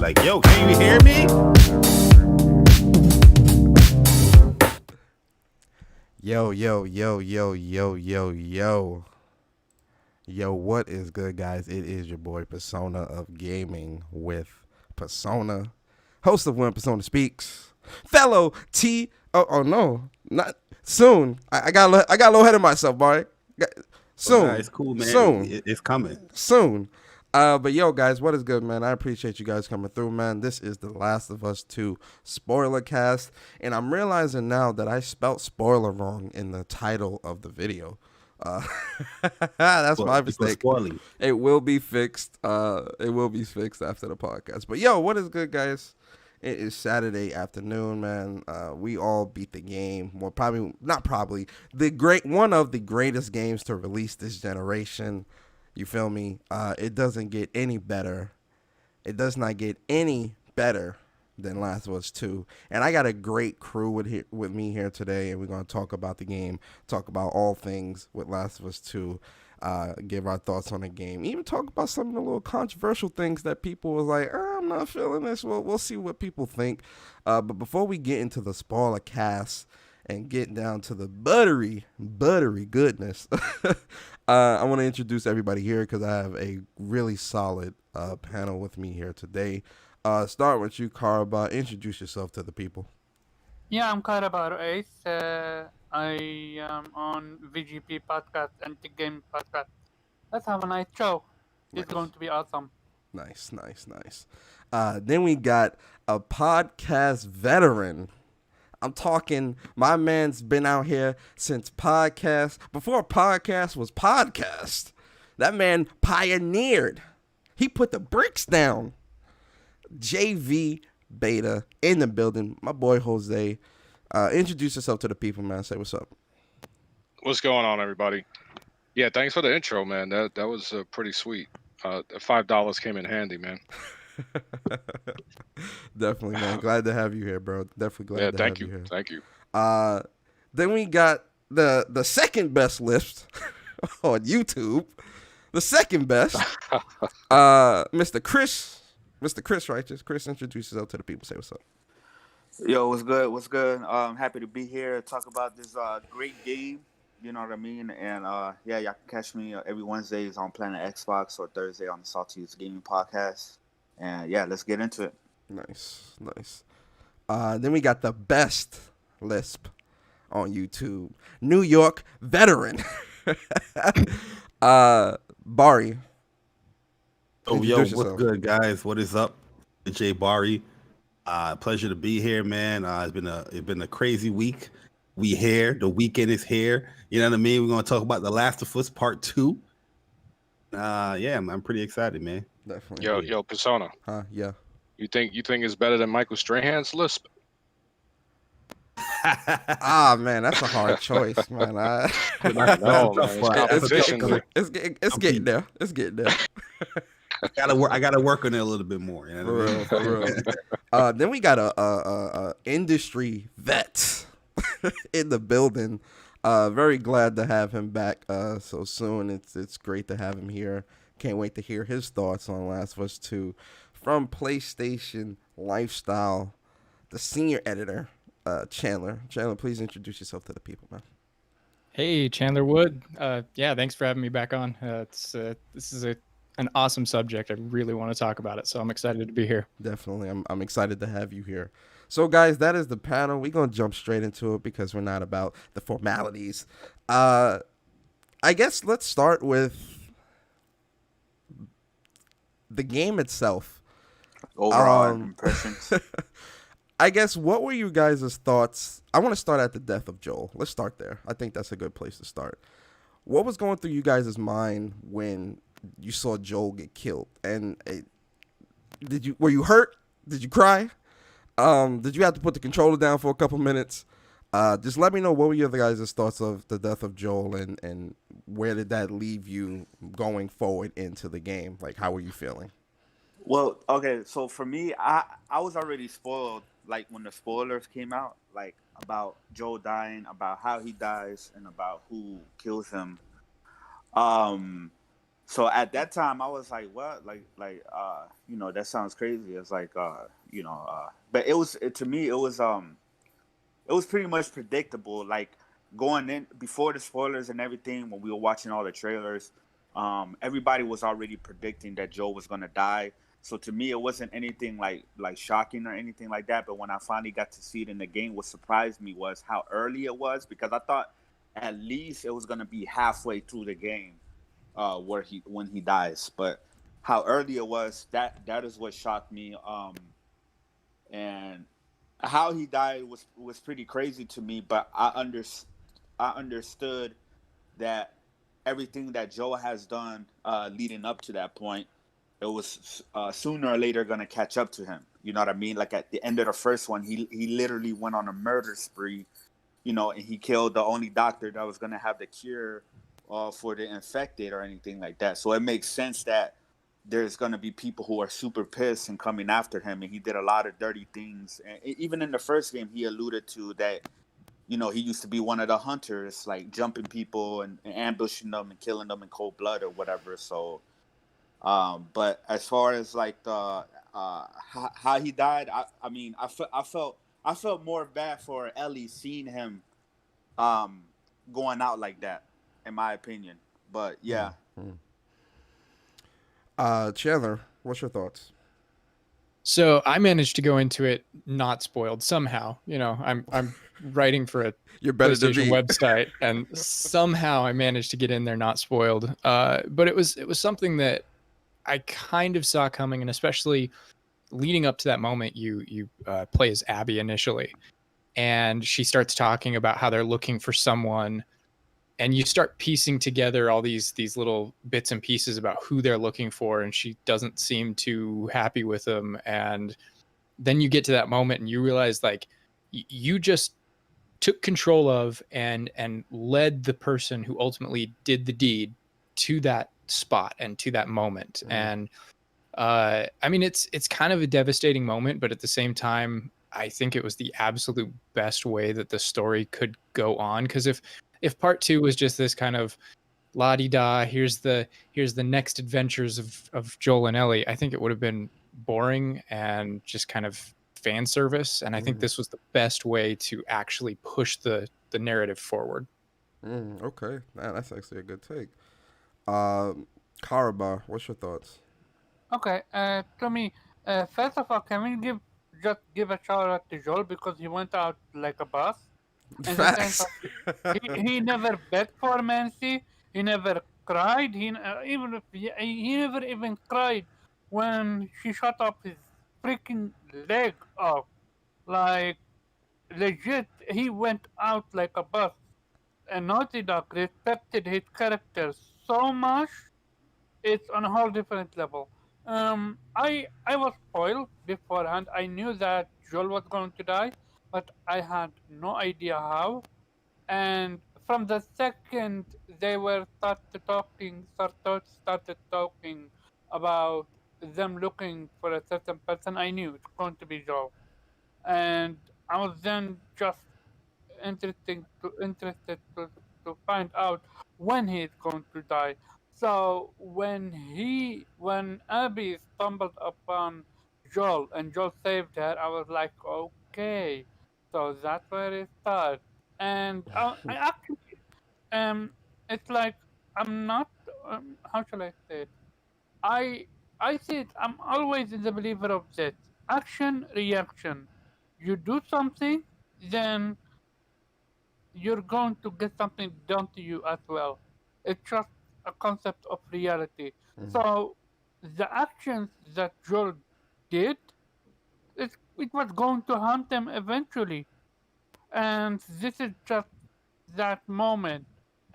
Like, yo, can you hear me? Yo, yo, yo, yo, yo, yo, yo. Yo, what is good, guys? It is your boy Persona of Gaming with Persona, host of When Persona Speaks, fellow T. Oh no, not soon. I got a little ahead of myself, boy. Oh, nah, Soon, it's cool, man. soon, It's coming. soon. But yo, guys, what is good, man? I appreciate you guys coming through, man. This is The Last of Us 2 SpoilerCast, and I'm realizing now that I spelt spoiler wrong in the title of the video. Uh, that's my mistake. Spoiling. It will be fixed. It will be fixed after the podcast. But yo, what is good, guys? It is Saturday afternoon, man. We all beat the game. Well, probably not. Probably one of the greatest games to release this generation. You feel me? It doesn't get any better. It does not get any better than Last of Us 2. And I got a great crew with me here today, and we're going to talk about the game, talk about all things with Last of Us 2, give our thoughts on the game, even talk about some of the little controversial things that people was like, I'm not feeling this. We'll see what people think. But before we get into the spoiler cast and get down to the buttery goodness, I want to introduce everybody here because I have a really solid panel with me here today. Start with you, Karaba. Introduce yourself to the people. Yeah, I'm Karaba Ace. I am on VGP podcast and the game podcast. Let's have a nice show. It's going to be awesome. Nice. Then we got a podcast veteran. I'm talking, my man's been out here since podcast. Before podcast was podcast. That man pioneered. He put the bricks down. JV Beta in the building. My boy Jose. Introduce yourself to the people, man. Say what's up. What's going on, everybody? Yeah, thanks for the intro, man. That was pretty sweet. $5 came in handy, man. Definitely, man. Glad to have you here, bro. Definitely glad to have you here. Thank you. Then we got the second best list on YouTube. The second best. Mr. Chris Righteous. Chris, introduce yourself to the people. Say what's up. Yo, what's good? What's good? Happy to be here. Talk about this great game. You know what I mean? And yeah, y'all can catch me every Wednesdays on Planet Xbox or Thursday on the Salty's Gaming Podcast. And yeah, let's get into it. Nice. Then we got the best lisp on YouTube. New York veteran. Bari. Oh, yo, what's good, guys? What is up? It's Jay Bari. Pleasure to be here, man. It's been a crazy week. We here. The weekend is here. You know what I mean? We're gonna talk about The Last of Us Part 2. Yeah, I'm pretty excited, man. Definitely. Yo, Persona. Yeah. You think it's better than Michael Strahan's lisp? Man, that's a hard choice, man. No, man. It's competition. It's getting there. It's getting there. I gotta work on it a little bit more. You know what I mean? For real. Then we got a industry vet in the building. Very glad to have him back so soon. It's great to have him here. Can't wait to hear his thoughts on Last of Us 2 from PlayStation Lifestyle, the senior editor, Chandler. Chandler, please introduce yourself to the people, man. Hey, Chandler Wood. Yeah, thanks for having me back on. This is an awesome subject. I really want to talk about it, so I'm excited to be here. Definitely. I'm excited to have you here. So, guys, that is the panel. We're going to jump straight into it because we're not about the formalities. I guess let's start with the game itself. Overall impressions. I guess, what were you guys' thoughts? I want to start at the death of Joel. Let's start there. I think that's a good place to start. What was going through you guys' mind when you saw Joel get killed? And were you hurt? Did you cry? Did you have to put the controller down for a couple minutes? Just let me know, what were your guys' thoughts of the death of Joel, and where did that leave you going forward into the game? Like, how were you feeling? Well, okay, so for me, I was already spoiled, like, when the spoilers came out, like, about Joel dying, about how he dies, and about who kills him. So at that time, I was like, "What? that sounds crazy." It's like, but to me, it was pretty much predictable. Like going in before the spoilers and everything, when we were watching all the trailers, everybody was already predicting that Joe was gonna die. So to me, it wasn't anything like shocking or anything like that. But when I finally got to see it in the game, what surprised me was how early it was, because I thought at least it was gonna be halfway through the game when he dies. But how early it was, that is what shocked me. And how he died was pretty crazy to me. But I understood that everything that Joe has done leading up to that point, it was sooner or later gonna catch up to him. You know what I mean? Like at the end of the first one, he literally went on a murder spree, and he killed the only doctor that was gonna have the cure for the infected or anything like that. So it makes sense that there's gonna be people who are super pissed and coming after him, and he did a lot of dirty things. And even in the first game, he alluded to that. He used to be one of the hunters, like jumping people and ambushing them and killing them in cold blood or whatever. So, but as far as like the how he died, I mean, I felt more bad for Ellie seeing him um going out like that, in my opinion. But yeah. Chandler, what's your thoughts? So I managed to go into it not spoiled somehow. I'm writing for a You're better than PlayStation me. website, and somehow I managed to get in there not spoiled. But it was something that I kind of saw coming, and especially leading up to that moment, you play as Abby initially, and she starts talking about how they're looking for someone, and you start piecing together all these little bits and pieces about who they're looking for, and she doesn't seem too happy with them. And then you get to that moment and you realize, like, you just took control of and led the person who ultimately did the deed to that spot and to that moment. And I mean, it's kind of a devastating moment, but at the same time, I think it was the absolute best way that the story could go on. Because if part two was just this kind of la di da, here's the next adventures of Joel and Ellie, I think it would have been boring and just kind of fan service. And I think this was the best way to actually push the narrative forward. Okay, man, that's actually a good take. Karaba, what's your thoughts? Okay, to me, first of all, can we just give a shout out to Joel because he went out like a boss in the sense Facts. of he never begged for mercy, he never cried, even if he never even cried when she shot off his freaking leg off. Like legit, he went out like a boss. And Naughty Dog respected his character so much, it's on a whole different level. I was spoiled beforehand. I knew that Joel was going to die, but I had no idea how. And from the second they were started talking about them looking for a certain person, I knew it's going to be Joel. And I was then just interested to find out when he's going to die. So when Abby stumbled upon Joel and Joel saved her, I was like, okay, so that's where it starts. And I actually it's like I'm not how shall I say it? I I see it. I'm always in the believer of this action reaction. You do something, then you're going to get something done to you as well. It's just a concept of reality. So the actions that Joel did, it was going to haunt them eventually. And this is just that moment.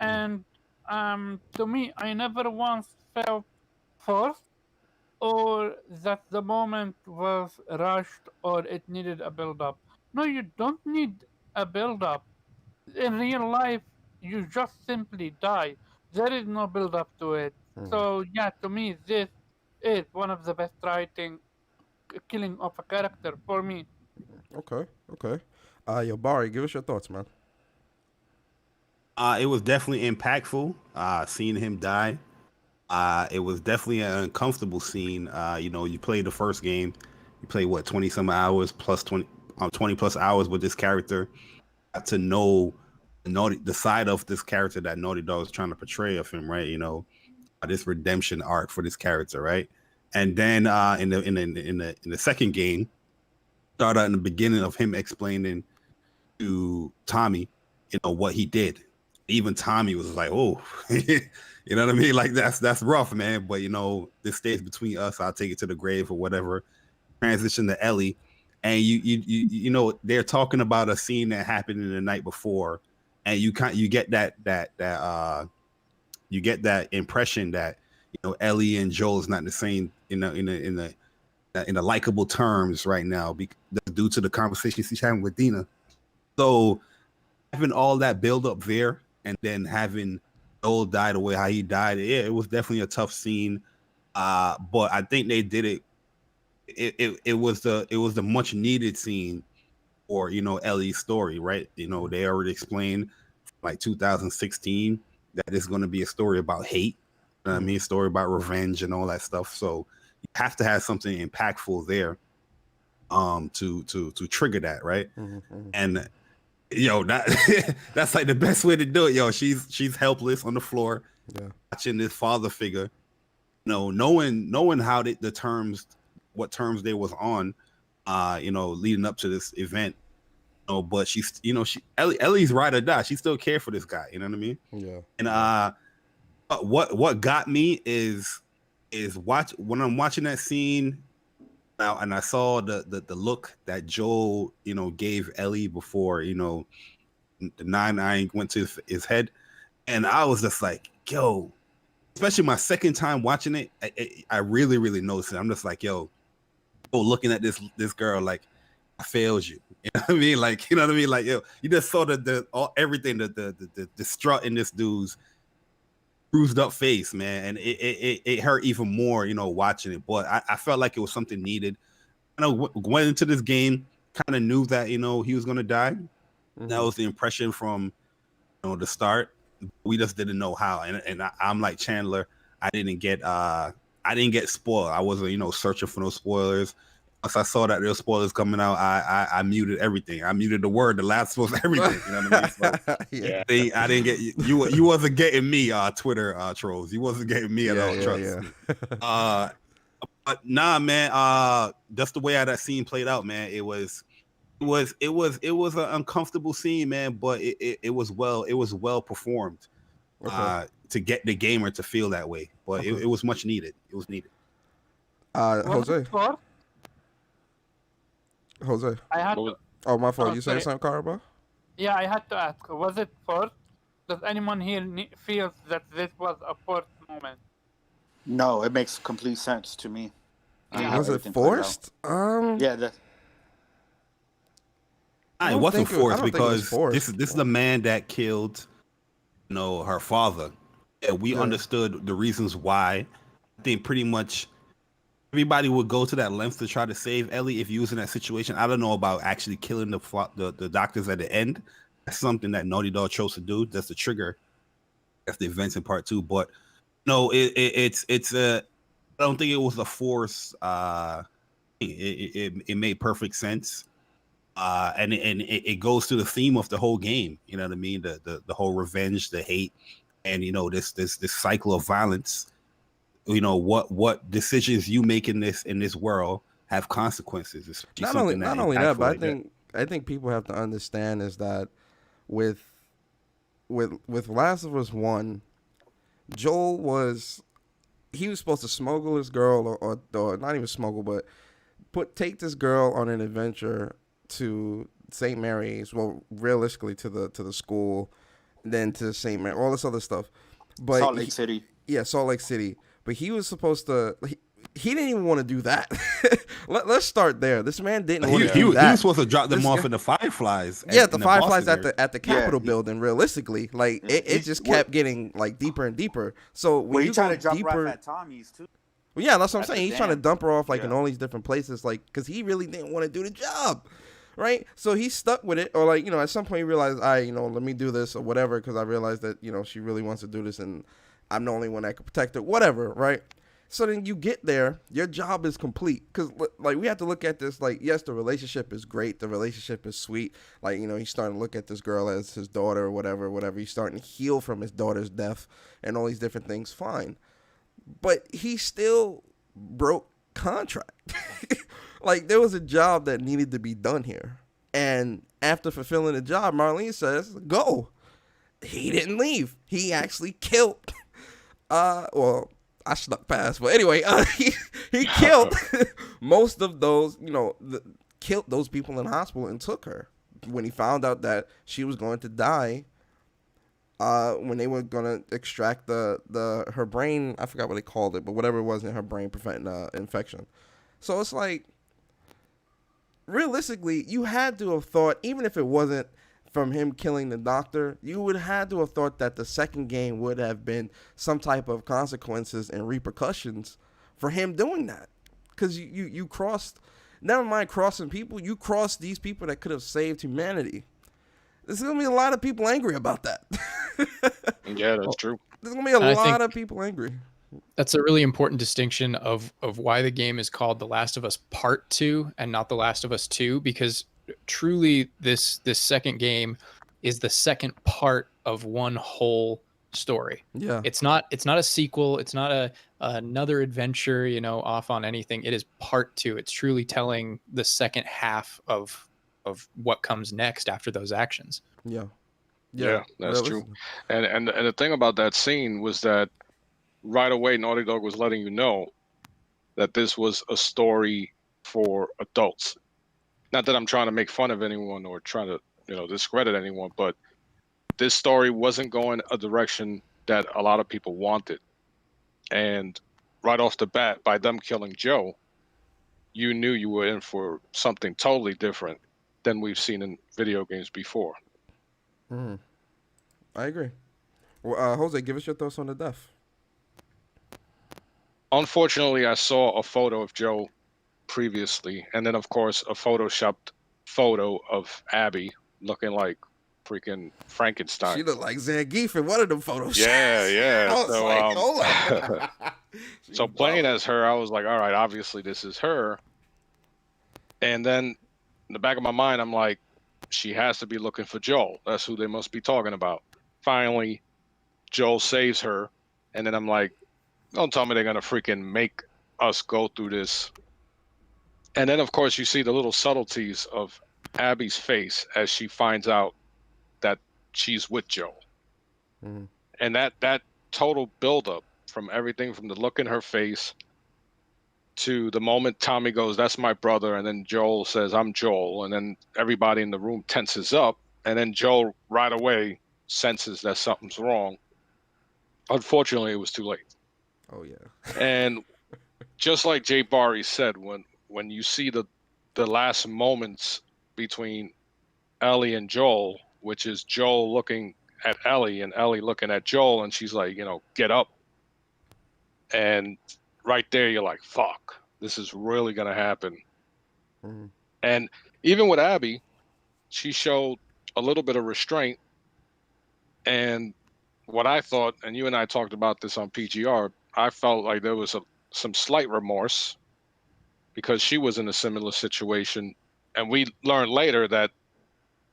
And to me, I never once felt forced or that the moment was rushed or it needed a build up. No, you don't need a build up. In real life, you just simply die. There is no build up to it. So yeah, to me, this is one of the best writing, killing of a character for me. Okay, okay. Yo, Bari, give us your thoughts, man. It was definitely impactful. Seeing him die. It was definitely an uncomfortable scene. You know, you played the first game, you played what 20 some hours plus 20 plus hours with this character. Got to know the side of this character that Naughty Dog was trying to portray of him, right? You know, this redemption arc for this character, right? And then in the second game, start out in the beginning of him explaining to Tommy, you know, what he did. Even Tommy was like, "Oh, you know what I mean? Like that's rough, man. But you know, this stays between us. I'll take it to the grave or whatever." Transition to Ellie, and you know they're talking about a scene that happened in the night before, and you get you get that impression that you know Ellie and Joel is not the same in the likable terms right now due to the conversation she's having with Dina. So having all that build up there and then having Joel die the way how he died, yeah, it was definitely a tough scene. But I think they did it. It was the much needed scene for you know Ellie's story, right? You know they already explained like 2016 that it's going to be a story about hate. You know what I mean, a story about revenge and all that stuff. So you have to have something impactful there, to trigger that, right? And yo, that that's like the best way to do it. Yo, she's helpless on the floor, watching this father figure. You know, knowing how the terms, what terms they was on, you know, leading up to this event. You know, but she's, you know, Ellie's ride or die. She still care for this guy. You know what I mean? Yeah. And what got me is when I'm watching that scene now, and I saw the look that Joel, you know, gave Ellie before, you know, the 9-9 went to his head, and I was just like, yo, especially my second time watching it, I really noticed it. I'm just like, yo, looking at this girl like, I failed you. You know what I mean? Like, you know what I mean? Like, yo, you just saw everything, the strut in this dude's bruised up face, man, and it hurt even more, you know, watching it. But I felt like it was something needed. I know went into this game, kind of knew that you know he was gonna die. That was the impression from you know the start. We just didn't know how, and I'm like Chandler. I didn't get spoiled. I wasn't you know searching for no spoilers. Once I saw that there were spoilers coming out, I muted everything. I muted the word, the last was everything. You know what I mean? So, Yeah. I didn't get you wasn't getting me, Twitter trolls. You wasn't getting me at all. Trust me. But nah, man. That's the way how that scene played out, man. It was an uncomfortable scene, man. But it was well performed. To get the gamer to feel that way, but it was much needed. It was needed. Jose. I had to, Oh, my fault. You sorry. saying something, Caraba? yeah, I had to ask, was it forced? Does anyone here feels that this was a forced moment? No, it makes complete sense to me. Was it forced? Yeah, that. It wasn't forced because forced. this is the man that killed, you know, her father. And we understood the reasons why. I think pretty much everybody would go to that length to try to save Ellie if you was in that situation. I don't know about actually killing the doctors at the end. That's something that Naughty Dog chose to do. That's the trigger. That's the events in part 2. But no, it's I don't think it was a force. It made perfect sense. And it goes to the theme of the whole game. You know what I mean? The whole revenge, the hate, and you know this cycle of violence. You know what decisions you make in this world have consequences. It's Not only that, but like I think people have to understand is that with Last of Us 1, Joel was supposed to smuggle this girl or not even smuggle, but take this girl on an adventure to St. Mary's, well, realistically to the school, then to St. Mary, all this other stuff. But Salt Lake City. Yeah, Salt Lake City. But he was supposed to. He didn't even want to do that. Let's start there. This man didn't want to do that. He was supposed to drop them off in the Fireflies. Yeah, the Fireflies at the Capitol building. Realistically, like it just kept getting like deeper and deeper. So when you trying to jump deeper, right at Tommy's too. Well, yeah, that's what I'm saying. He's trying to dump her off like in all these different places, like because he really didn't want to do the job, right? So he stuck with it, or like at some point he realized, let me do this or whatever, because I realized that she really wants to do this, and I'm the only one that can protect her, whatever, right? So then you get there, your job is complete. Because, like, we have to look at this, like, yes, the relationship is great. The relationship is sweet. Like, he's starting to look at this girl as his daughter or whatever. He's starting to heal from his daughter's death and all these different things. Fine. But he still broke contract. Like, there was a job that needed to be done here. And after fulfilling the job, Marlene says, go. He didn't leave. He actually killed. Well, I snuck past, but anyway, he killed most of those, killed those people in the hospital and took her when he found out that she was going to die. When they were gonna extract her brain, I forgot what they called it, but whatever it was in her brain preventing infection. So it's like, realistically, you had to have thought, even if it wasn't from him killing the doctor, you would have to have thought that the second game would have been some type of consequences and repercussions for him doing that. Because you crossed, never mind crossing people, you crossed these people that could have saved humanity. There's going to be a lot of people angry about that. Yeah, that's true. There's going to be a lot of people angry. That's a really important distinction of why the game is called The Last of Us Part 2 and not The Last of Us 2, because truly this second game is the second part of one whole story. Yeah. It's not a sequel. It's not another adventure, off on anything. It is part 2. It's truly telling the second half of what comes next after those actions. Yeah, that's true. And the thing about that scene was that right away Naughty Dog was letting you know that this was a story for adults. Not that I'm trying to make fun of anyone or trying to, discredit anyone, but this story wasn't going a direction that a lot of people wanted. And right off the bat, by them killing Joe, you knew you were in for something totally different than we've seen in video games before. I agree. Well, Jose, give us your thoughts on the death. Unfortunately, I saw a photo of Joe previously, and then of course a photoshopped photo of Abby looking like freaking Frankenstein. She looked like Zangief in one of them photos. Yeah. I was like, hold on. So playing as her, I was like, all right, obviously this is her. And then in the back of my mind, I'm like, she has to be looking for Joel. That's who they must be talking about. Finally, Joel saves her, and then I'm like, don't tell me they're gonna freaking make us go through this. And then of course you see the little subtleties of Abby's face as she finds out that she's with Joel. And that total buildup from everything from the look in her face to the moment Tommy goes, that's my brother, and then Joel says, I'm Joel, and then everybody in the room tenses up, and then Joel right away senses that something's wrong. Unfortunately, it was too late. Oh yeah. And just like Jay Barry said, when you see the last moments between Ellie and Joel, which is Joel looking at Ellie and Ellie looking at Joel, and she's like, get up. And right there, you're like, fuck, this is really going to happen. And even with Abby, she showed a little bit of restraint. And what I thought, and you and I talked about this on PGR, I felt like there was some slight remorse because she was in a similar situation. And we learned later that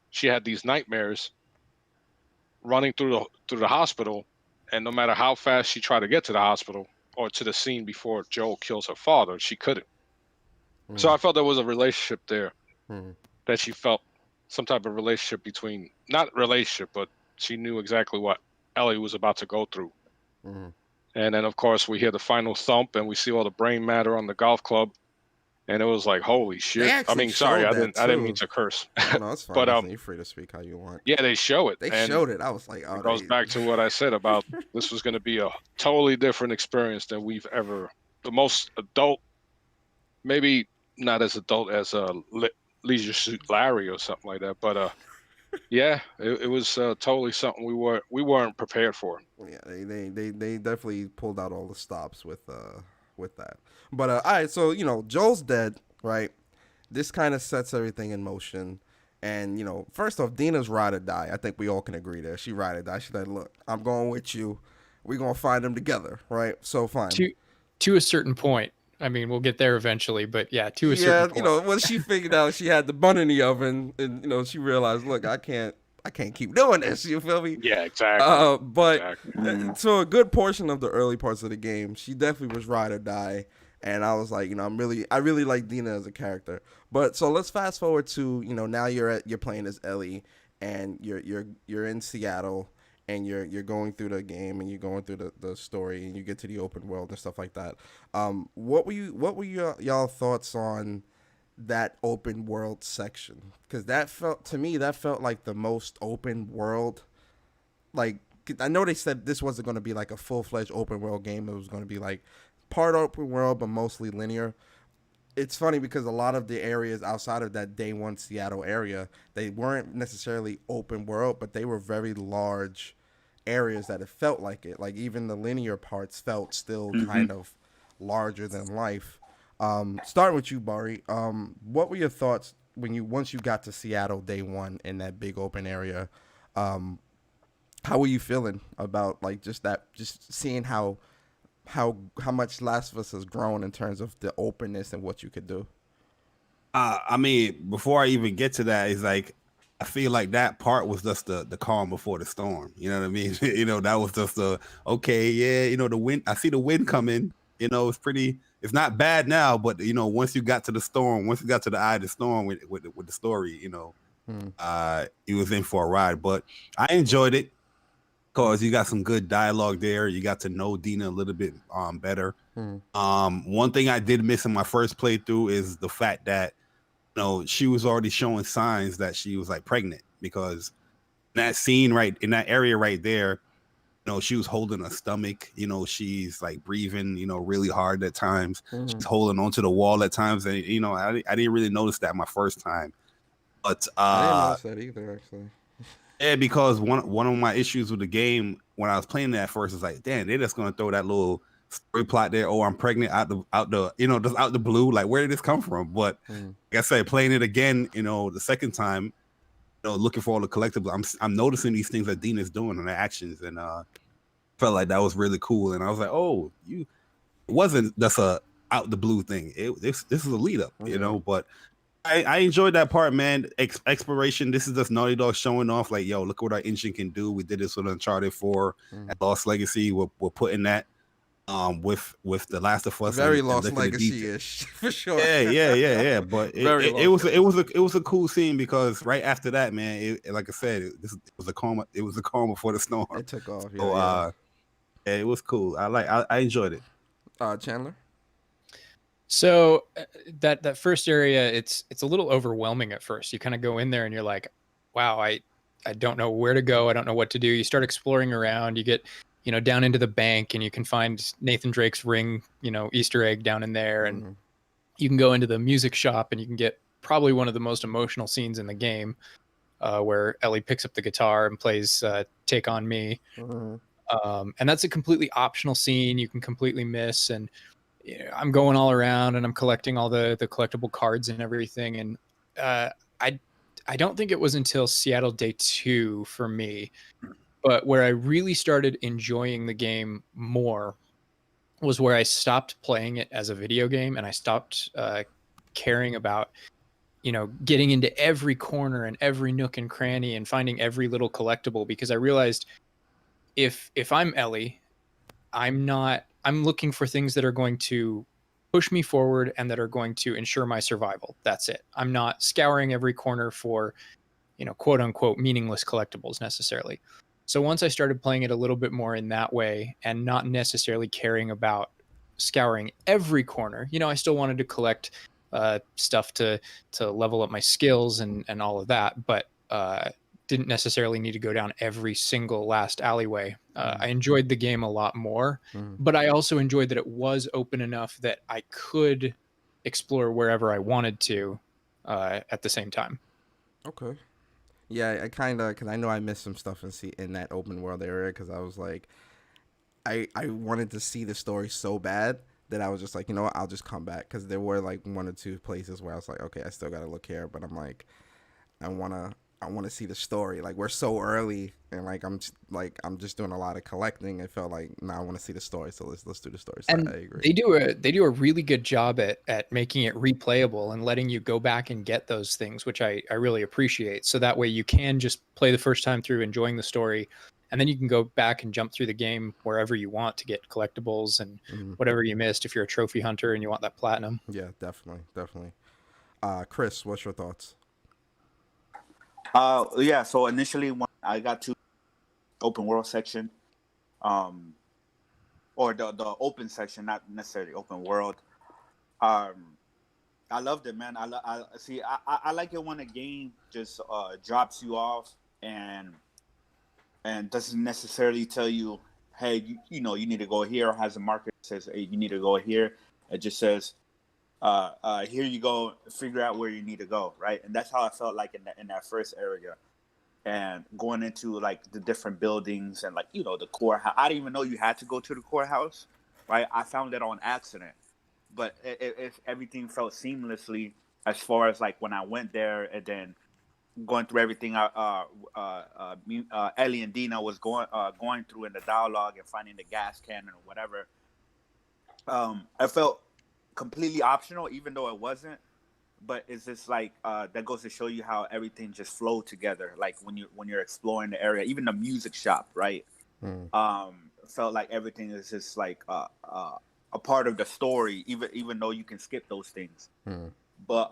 she had these nightmares running through the hospital. And no matter how fast she tried to get to the hospital or to the scene before Joel kills her father, she couldn't. So I felt there was a relationship there that she felt some type of relationship between, not relationship, but she knew exactly what Ellie was about to go through. And then, of course, we hear the final thump and we see all the brain matter on the golf club. And it was like, holy shit. I mean, sorry, I didn't mean to curse. No, it's fine. But you're free to speak how you want. Yeah, they show it. They showed it. I was like, oh, it goes back to what I said about this was going to be a totally different experience than we've ever, the most adult, maybe not as adult as Leisure Suit Larry or something like that. But yeah, it was totally something we weren't prepared for. Yeah, they definitely pulled out all the stops with that. But all right, so Joel's dead, right? This kind of sets everything in motion. And first off, Dina's ride or die. I think we all can agree there. She ride or die. She's like, look, I'm going with you. we're gonna find them together, right? So fine. To a certain point. I mean, we'll get there eventually, but yeah, to a certain point. You know, when she figured out she had the bun in the oven, and you know, she realized, look, I can't keep doing this. You feel me? Yeah, exactly. But Exactly. so a good portion of the early parts of the game, she definitely was ride or die, and I was like, you know, I really like Dina as a character. But so let's fast forward to, you know, now you're playing as Ellie, and you're in Seattle, and you're going through the game, and you're going through the story, and you get to the open world and stuff like that. What were y'all thoughts on that open world section? Because that felt like the most open world. Like, I know they said this wasn't going to be like a full-fledged open world game. It was going to be like part open world but mostly linear. It's funny because a lot of the areas outside of that day one Seattle area, they weren't necessarily open world, but they were very large areas that it felt like it. Like, even the linear parts felt still kind of larger than life. Starting with you, Bari, what were your thoughts once you got to Seattle day one in that big open area? How were you feeling about like just seeing how much Last of Us has grown in terms of the openness and what you could do? I mean, before I even get to that, it's like I feel like that part was just the calm before the storm. You know what I mean? You know, that was just the okay, yeah. You know, the wind. I see the wind coming. You know, it's pretty. It's not bad now, but you know, once you got to the storm, once you got to the eye of the storm with the story, you know, it was in for a ride. But I enjoyed it because you got some good dialogue there. You got to know Dina a little bit better. One thing I did miss in my first playthrough is the fact that you know she was already showing signs that she was like pregnant, because in that scene right in that area right there, you know, she was holding her stomach, you know, she's like breathing, you know, really hard at times. She's holding onto the wall at times, and you know, I didn't really notice that my first time. But I didn't notice that either, actually. yeah, because one of my issues with the game when I was playing that first is like, damn, they're just gonna throw that little story plot there. Oh, I'm pregnant out the you know, just out the blue. Like, where did this come from? But like I said, playing it again, you know, the second time, you know, looking for all the collectibles, I'm noticing these things that Dina's doing and her actions, and felt like that was really cool. And I was like, oh, it wasn't just a out the blue thing. This is a lead up, you know. But I enjoyed that part, man. Exploration. This is just Naughty Dog showing off, like, yo, look what our engine can do. We did this with Uncharted 4 and Lost Legacy. We're putting that with The Last of Us. Very and Lost Legacy-ish for sure. Yeah. But it was a cool scene, because right after that, man, like I said, it was a calm. It was a calm before the storm. It took off. Yeah, So yeah, it was cool. I enjoyed it. Chandler. So that first area, it's a little overwhelming at first. You kind of go in there and you're like, wow, I don't know where to go. I don't know what to do. You start exploring around. You get, you know, down into the bank, and you can find Nathan Drake's ring, you know, Easter egg down in there. And you can go into the music shop, and you can get probably one of the most emotional scenes in the game, where Ellie picks up the guitar and plays Take On Me. And that's a completely optional scene you can completely miss. And I'm going all around, and I'm collecting all the collectible cards and everything. And I don't think it was until Seattle Day 2 for me, but where I really started enjoying the game more was where I stopped playing it as a video game, and I stopped caring about, you know, getting into every corner and every nook and cranny and finding every little collectible, because I realized if I'm Ellie, I'm looking for things that are going to push me forward and that are going to ensure my survival. That's it. I'm not scouring every corner for, you know, quote unquote meaningless collectibles necessarily. So once I started playing it a little bit more in that way, and not necessarily caring about scouring every corner, you know, I still wanted to collect stuff to level up my skills and all of that, but didn't necessarily need to go down every single last alleyway. I enjoyed the game a lot more, but I also enjoyed that it was open enough that I could explore wherever I wanted to at the same time. Okay. Yeah, I kind of, because I know I missed some stuff in that open world area, because I was like, I wanted to see the story so bad that I was just like, you know what, I'll just come back, because there were like one or two places where I was like, okay, I still got to look here, but I'm like, I want I want to see the story. Like we're so early, and I'm just doing a lot of collecting. It felt like now I want to see the story. So let's do the story. So And I agree. they do a really good job at making it replayable and letting you go back and get those things, which I really appreciate. So that way you can just play the first time through, enjoying the story, and then you can go back and jump through the game wherever you want to get collectibles and whatever you missed if you're a trophy hunter and you want that platinum. Yeah, definitely, definitely. Chris, what's your thoughts? Yeah. So initially, when I got to open world section, um, or the open section, not necessarily open world, um, I loved it, man. I see. I like it when a game just drops you off and doesn't necessarily tell you, hey, you know, you need to go here, or has a marker that says, hey, you need to go here. It just says, here you go, figure out where you need to go, right? And that's how I felt like in that first area. And going into like the different buildings and like, you know, the courthouse. I didn't even know you had to go to the courthouse, right? I found it on accident, but everything felt seamlessly as far as like when I went there and then going through everything Ellie and Dina was going through in the dialogue and finding the gas cannon or whatever. I felt completely optional, even though it wasn't. But it's just like that goes to show you how everything just flowed together. Like when you're exploring the area, even the music shop, right? Mm. Felt like everything is just like a part of the story, even though you can skip those things. Mm. But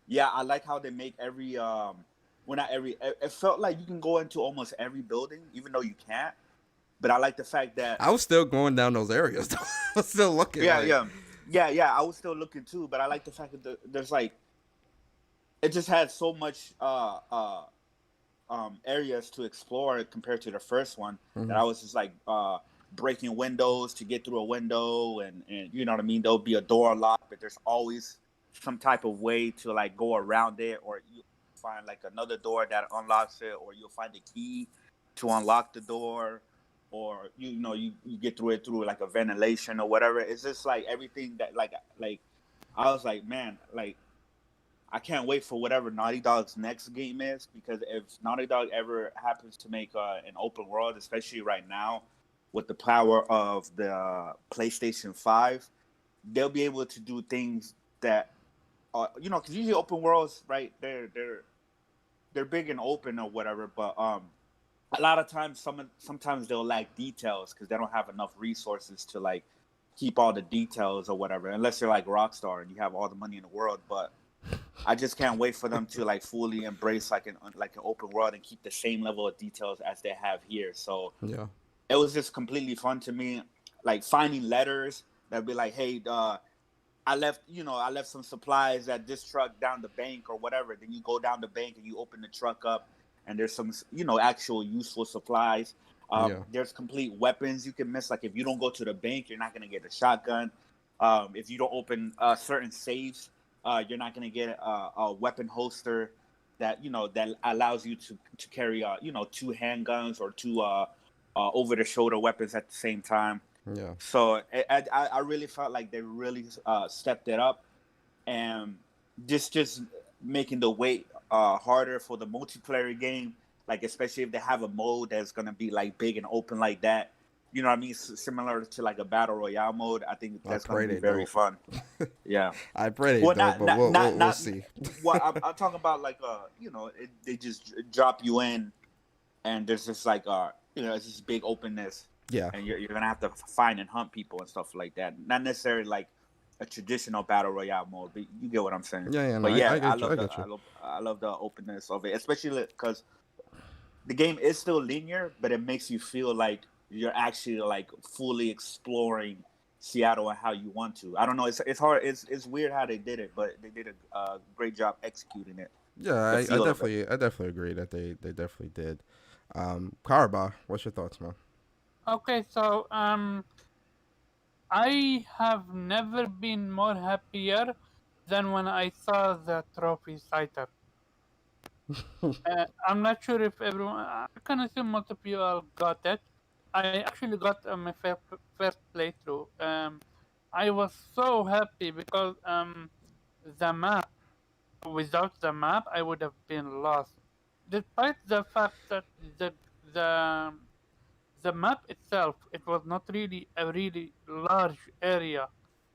yeah, I like how they make every well, not every. It felt like you can go into almost every building, even though you can't. But I like the fact that I was still going down those areas. I was still looking. yeah, like, yeah. I was still looking too, but I like the fact that there's like it just had so much areas to explore compared to the first one that I was just like breaking windows to get through a window, and you know what I mean. There'll be a door locked, but there's always some type of way to like go around it, or you find like another door that unlocks it, or you'll find a key to unlock the door, or you know you get through it through like a ventilation or whatever. It's just like everything that like I was like, man, like I can't wait for whatever Naughty Dog's next game is, because if Naughty Dog ever happens to make an open world, especially right now with the power of the PlayStation 5, they'll be able to do things that you know, because usually open worlds, right? They're big and open or whatever, but a lot of times sometimes they'll lack details because they don't have enough resources to like keep all the details or whatever, unless you're like Rockstar and you have all the money in the world. But I just can't wait for them to like fully embrace like an open world and keep the same level of details as they have here. So yeah. it was just completely fun to me, like finding letters that'd be like, hey, I left some supplies at this truck down the bank or whatever. Then you go down the bank and you open the truck up, and there's some, you know, actual useful supplies. Yeah. There's complete weapons you can miss. Like if you don't go to the bank, you're not gonna get a shotgun. If you don't open certain safes, you're not gonna get a weapon holster that that allows you to carry two handguns or two over the shoulder weapons at the same time. Yeah. So I really felt like they really stepped it up, and just making the wait harder for the multiplayer game. Like especially if they have a mode that's gonna be like big and open like that. You know what I mean? Similar to like a battle royale mode. I think that's gonna be very fun. Yeah. I pray they Well, don't, but we'll see. Well, I'm talking about like they just drop you in, and there's just like it's this big openness. Yeah. And you're gonna have to find and hunt people and stuff like that. Not necessarily like a traditional battle royale mode, but you get what I'm saying. Yeah, no, but yeah, I love the openness of it, especially because the game is still linear, but it makes you feel like you're actually like fully exploring Seattle and how you want to. I don't know. It's hard. It's weird how they did it, but they did a great job executing it. Yeah, I definitely agree that they definitely did. Karaba, what's your thoughts, man? Okay, so I have never been more happier than when I saw the trophy citer. I'm not sure if everyone. I can assume most of you all got it. I actually got my first playthrough. I was so happy because the map without the map, I would have been lost. Despite the fact that the the the map itself, it was not really a really large area,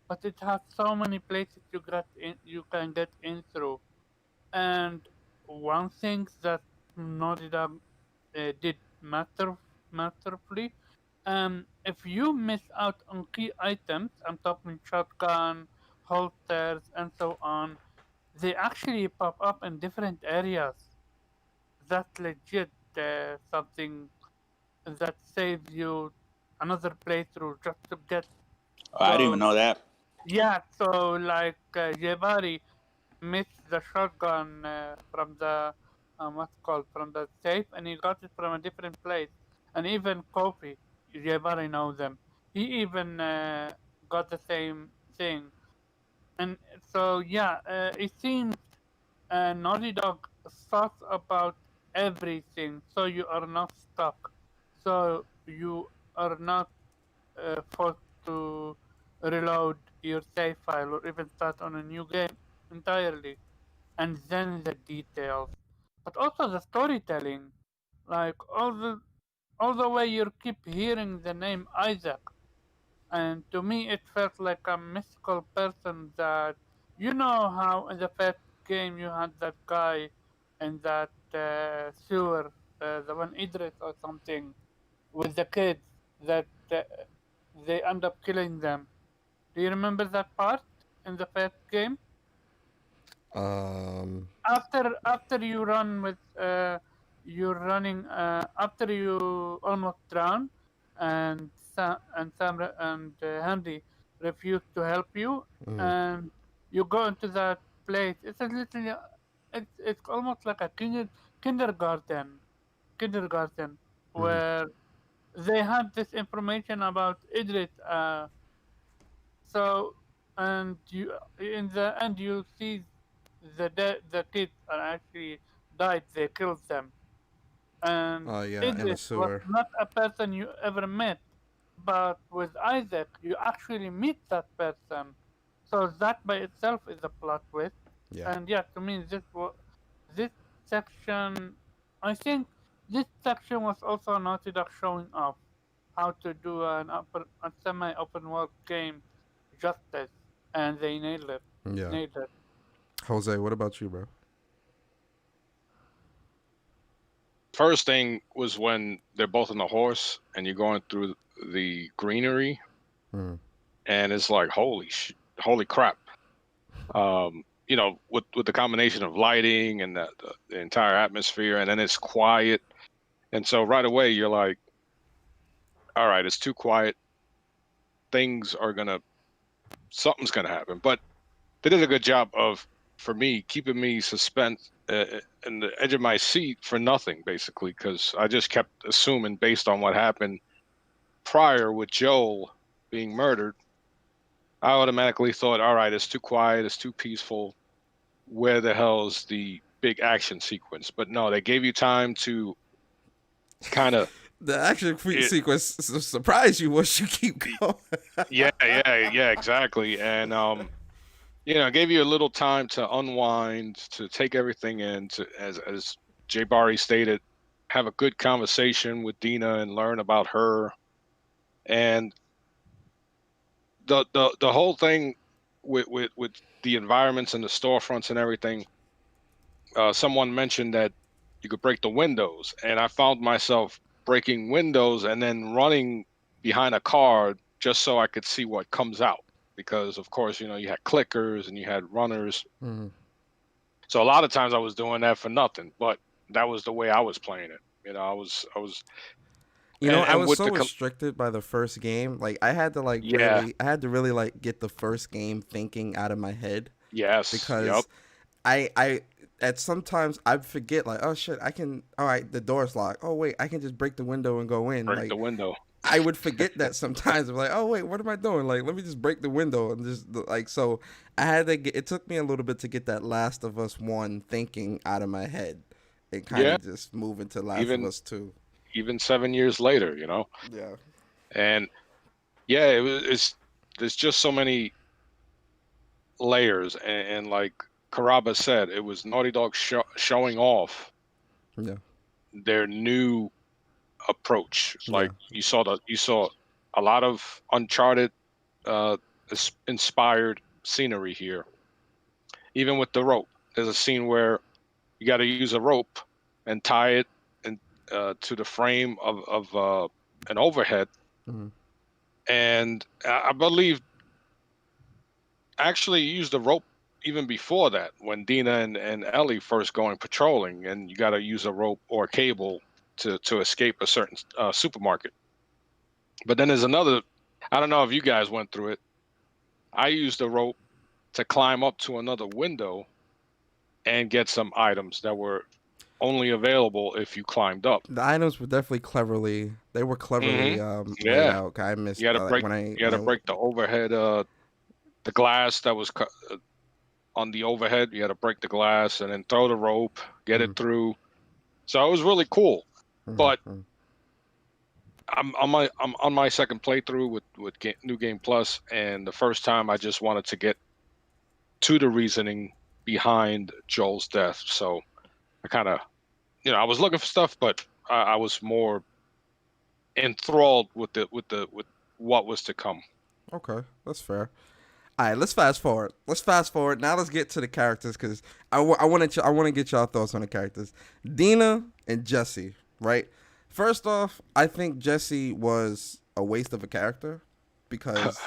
but it has so many places you can get in through. And one thing that Naughty Dog did masterfully, if you miss out on key items, I'm talking shotgun, holsters, and so on, they actually pop up in different areas. That's legit something that saves you another playthrough just to get I didn't even those. know that. Yeah, so like Jebari missed the shotgun from the what's called from the safe, and he got it from a different place. And even Kofi, Jebari knows them. He even got the same thing. And so yeah, it seems Naughty Dog thought about everything, so you are not stuck. So you are not forced to reload your save file or even start on a new game entirely. And then the details, but also the storytelling, like all the way you keep hearing the name Isaac, and to me it felt like a mystical person that how in the first game you had that guy in that sewer, the one Idris or something, with the kids that they end up killing them. Do you remember that part in the first game? Um, After you run with you're running after you almost drown, and Handy refuse to help you, mm, and you go into that place. It's almost like a kindergarten kindergarten mm. where they had this information about Idris. So, and you in the end you see the kids are actually died. They killed them, and Oh yeah, in the Idris was sewer. not a person you ever met. But with Isaac, you actually meet that person. So that by itself is a plot twist. Yeah. And yeah, to me, this section, I think this section was also Naughty Dog showing off how to do a semi-open world game justice, and they nailed it. Yeah. Nailed it. Jose, what about you, bro? First thing was when they're both on the horse and you're going through the greenery, Mm. and it's like holy crap. With the combination of lighting and the entire atmosphere, and then it's quiet, and so right away you're like, all right, it's too quiet. Something's gonna happen. But they did a good job of, for me, keeping me suspense in the edge of my seat for nothing, basically, because I just kept assuming based on what happened prior with Joel being murdered. I automatically thought, all right, it's too quiet, it's too peaceful. Where the hell's the big action sequence? But no, they gave you time to kind of, The action it, sequence surprised you once you keep going. yeah, exactly. And gave you a little time to unwind, to take everything in, to as Jay Barry stated, have a good conversation with Dina and learn about her. And the whole thing with the environments and the storefronts and everything. Someone mentioned that you could break the windows, and I found myself breaking windows and then running behind a car just so I could see what comes out. Because of course, you had clickers and you had runners. Mm. So a lot of times I was doing that for nothing, but that was the way I was playing it. I was, I and was with so restricted by the first game. Like I had to yeah, I had to really like get the first game thinking out of my head yes, yep, because I at sometimes I'd forget like, oh shit, I can, all right, the door's locked. Oh wait, I can just break the window and go in. break Like the window. I would forget that sometimes. I'm like, oh wait, what am I doing? Like, let me just break the window and just like so. I had to get. It took me a little bit to get that Last of Us 1 thinking out of my head, and kind Yeah, of just move into Last of even Us 2. even 7 years later, Yeah. and yeah, it's there's just so many layers and like Caraba said, it was Naughty Dog showing off Yeah. their new approach. Like Yeah. you saw a lot of Uncharted inspired scenery here. Even with the rope, there's a scene where you got to use a rope and tie it and to the frame of an overhead. Mhm. And I believe actually you used the rope even before that when Dina and Ellie first going patrolling, and you got to use a rope or a cable to escape a certain supermarket. But then there's another. I don't know if you guys went through it. I used the rope to climb up to another window and get some items that were only available if you climbed up. The items were definitely cleverly. They were cleverly laid Yeah, out. I missed you had to break. when You had to break the overhead. The glass that was on the overhead. You had to break the glass and then throw the rope, get it through. So it was really cool. But I'm on my second playthrough with New Game Plus, and the first time I just wanted to get to the reasoning behind Joel's death. So I kind of, I was looking for stuff, but I was more enthralled with what was to come. Okay, that's fair. All right, let's fast forward. Now let's get to the characters because I want to get y'all thoughts on the characters. Dina and Jesse, right? First off, I think Jesse was a waste of a character because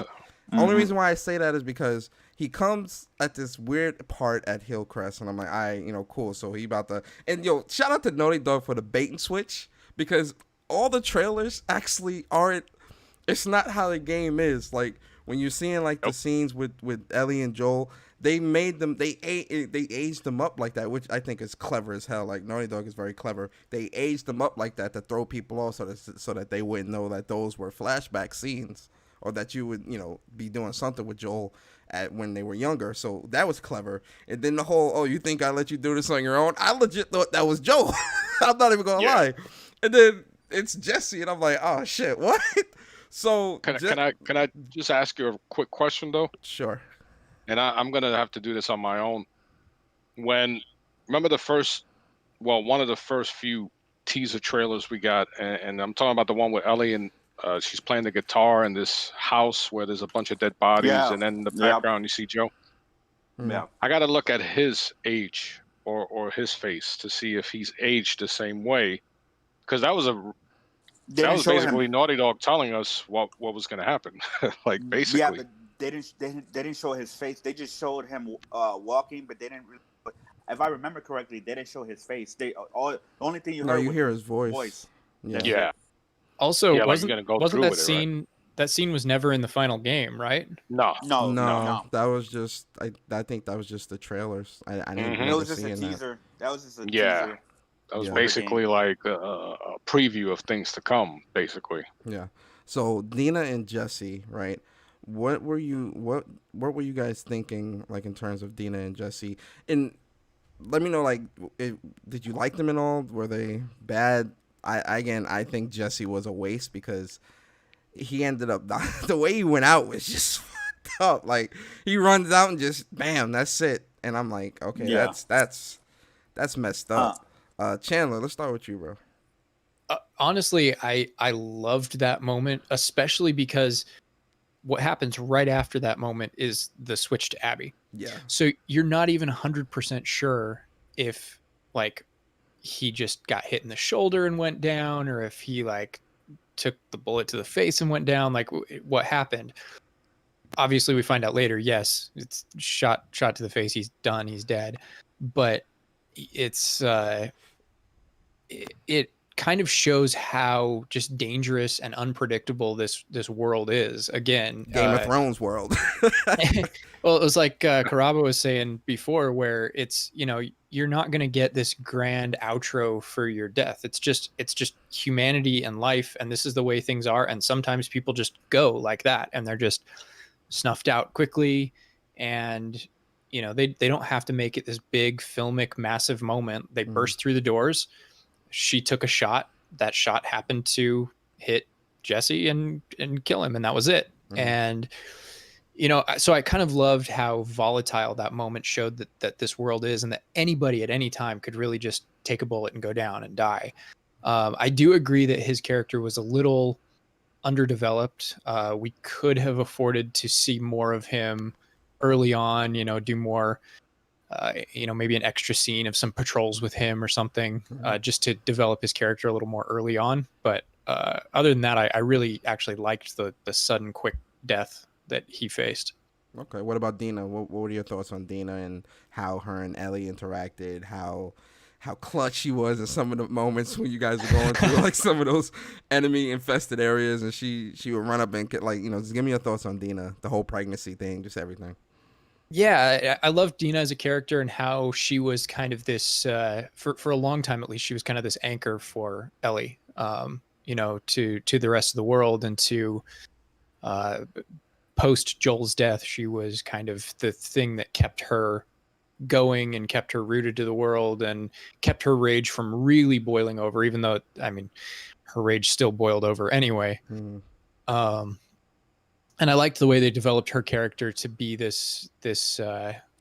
only reason why I say that is because he comes at this weird part at Hillcrest, and I'm like, cool. So he about to, and shout out to Naughty Dog for the bait and switch because all the trailers actually aren't. It's not how the game is. Like when you're seeing like the scenes with Ellie and Joel, they made them. They aged them up like that, which I think is clever as hell. Like Naughty Dog is very clever. They aged them up like that to throw people off so that they wouldn't know that those were flashback scenes or that you would be doing something with Joel when they were younger. So that was clever. And then the whole you think I let you do this on your own? I legit thought that was Joel. I'm not even gonna lie. And then it's Jesse, and I'm like, oh shit, what? So can I just ask you a quick question though? Sure. And I'm gonna have to do this on my own. Remember one of the first few teaser trailers we got, and I'm talking about the one with Ellie and she's playing the guitar in this house where there's a bunch of dead bodies, and then in the background you see Joe. Yeah, I got to look at his age or his face to see if he's aged the same way, because that was basically Naughty Dog telling us what was going to happen. Like basically. Yeah, but they didn't show his face. They just showed him walking, but they didn't really. If I remember correctly, they didn't show his face. The only thing you heard you was hear his voice. Yeah. Also, like wasn't that it, scene? Right? That scene was never in the final game, right? No. That was just. I think that was just the trailers. I didn't. It was just a teaser. That was just a teaser. That was basically like a preview of things to come, basically. Yeah. So Dina and Jesse, right? What were you guys thinking, like in terms of Dina and Jesse? And let me know, like, did you like them at all? Were they bad? I think Jesse was a waste because he ended up the way he went out was just fucked up. Like he runs out and just bam, that's it. And I'm like, okay, that's messed up. Chandler, let's start with you, bro. Honestly, I loved that moment, especially because what happens right after that moment is the switch to Abby. Yeah. So you're not even 100% sure if like he just got hit in the shoulder and went down, or if he like took the bullet to the face and went down. Like what happened? Obviously, we find out later. Yes, it's shot to the face. He's done. He's dead. But it's it kind of shows how just dangerous and unpredictable this world is. Again, Game of Thrones world. Well, it was like Caraba was saying before, where it's you're not going to get this grand outro for your death. It's just humanity and life, and this is the way things are. And sometimes people just go like that, and they're just snuffed out quickly, and they don't have to make it this big filmic massive moment. They burst through the doors. She took a shot. That shot happened to hit Jesse and kill him, and that was it. And So I kind of loved how volatile that moment showed that this world is, and that anybody at any time could really just take a bullet and go down and die. I do agree that his character was a little underdeveloped. We could have afforded to see more of him early on, do more, maybe an extra scene of some patrols with him or something, just to develop his character a little more early on. But other than that, I really actually liked the sudden, quick death that he faced. Okay, what about Dina? What were your thoughts on Dina and how her and Ellie interacted? How clutch she was in some of the moments when you guys were going through like some of those enemy infested areas, and she would run up and get, like, just give me your thoughts on Dina, the whole pregnancy thing, just everything. Yeah, I love Dina as a character and how she was kind of this, for a long time at least, she was kind of this anchor for Ellie, to the rest of the world, and to post Joel's death, she was kind of the thing that kept her going and kept her rooted to the world and kept her rage from really boiling over, even though, I mean, her rage still boiled over anyway. And I liked the way they developed her character to be this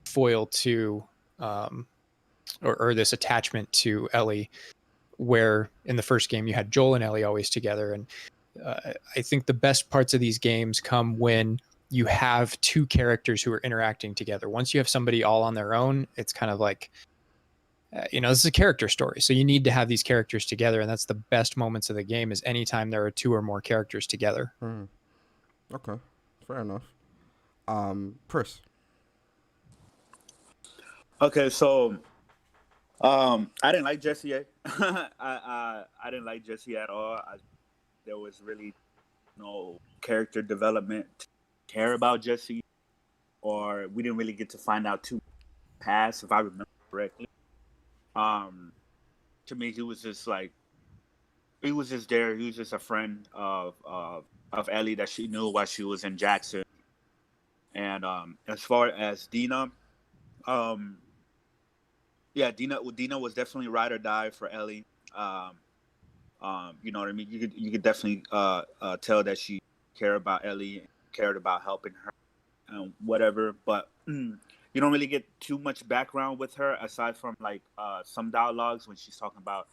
foil to, or this attachment to Ellie, where in the first game you had Joel and Ellie always together. And I think the best parts of these games come when you have two characters who are interacting together. Once you have somebody all on their own, it's kind of like, this is a character story. So you need to have these characters together. And that's the best moments of the game, is anytime there are two or more characters together. Okay, fair enough. Chris. Okay, so I didn't like Jesse. I didn't like Jesse at all. There was really no character development to care about Jesse, or we didn't really get to find out too past, if I remember correctly. To me, he was just there. He was just a friend of Ellie that she knew while she was in Jackson. And as far as Dina, Dina was definitely ride or die for Ellie. You know what I mean? You could definitely tell that she cared about Ellie, and cared about helping her, and whatever. But you don't really get too much background with her aside from like some dialogues when she's talking about,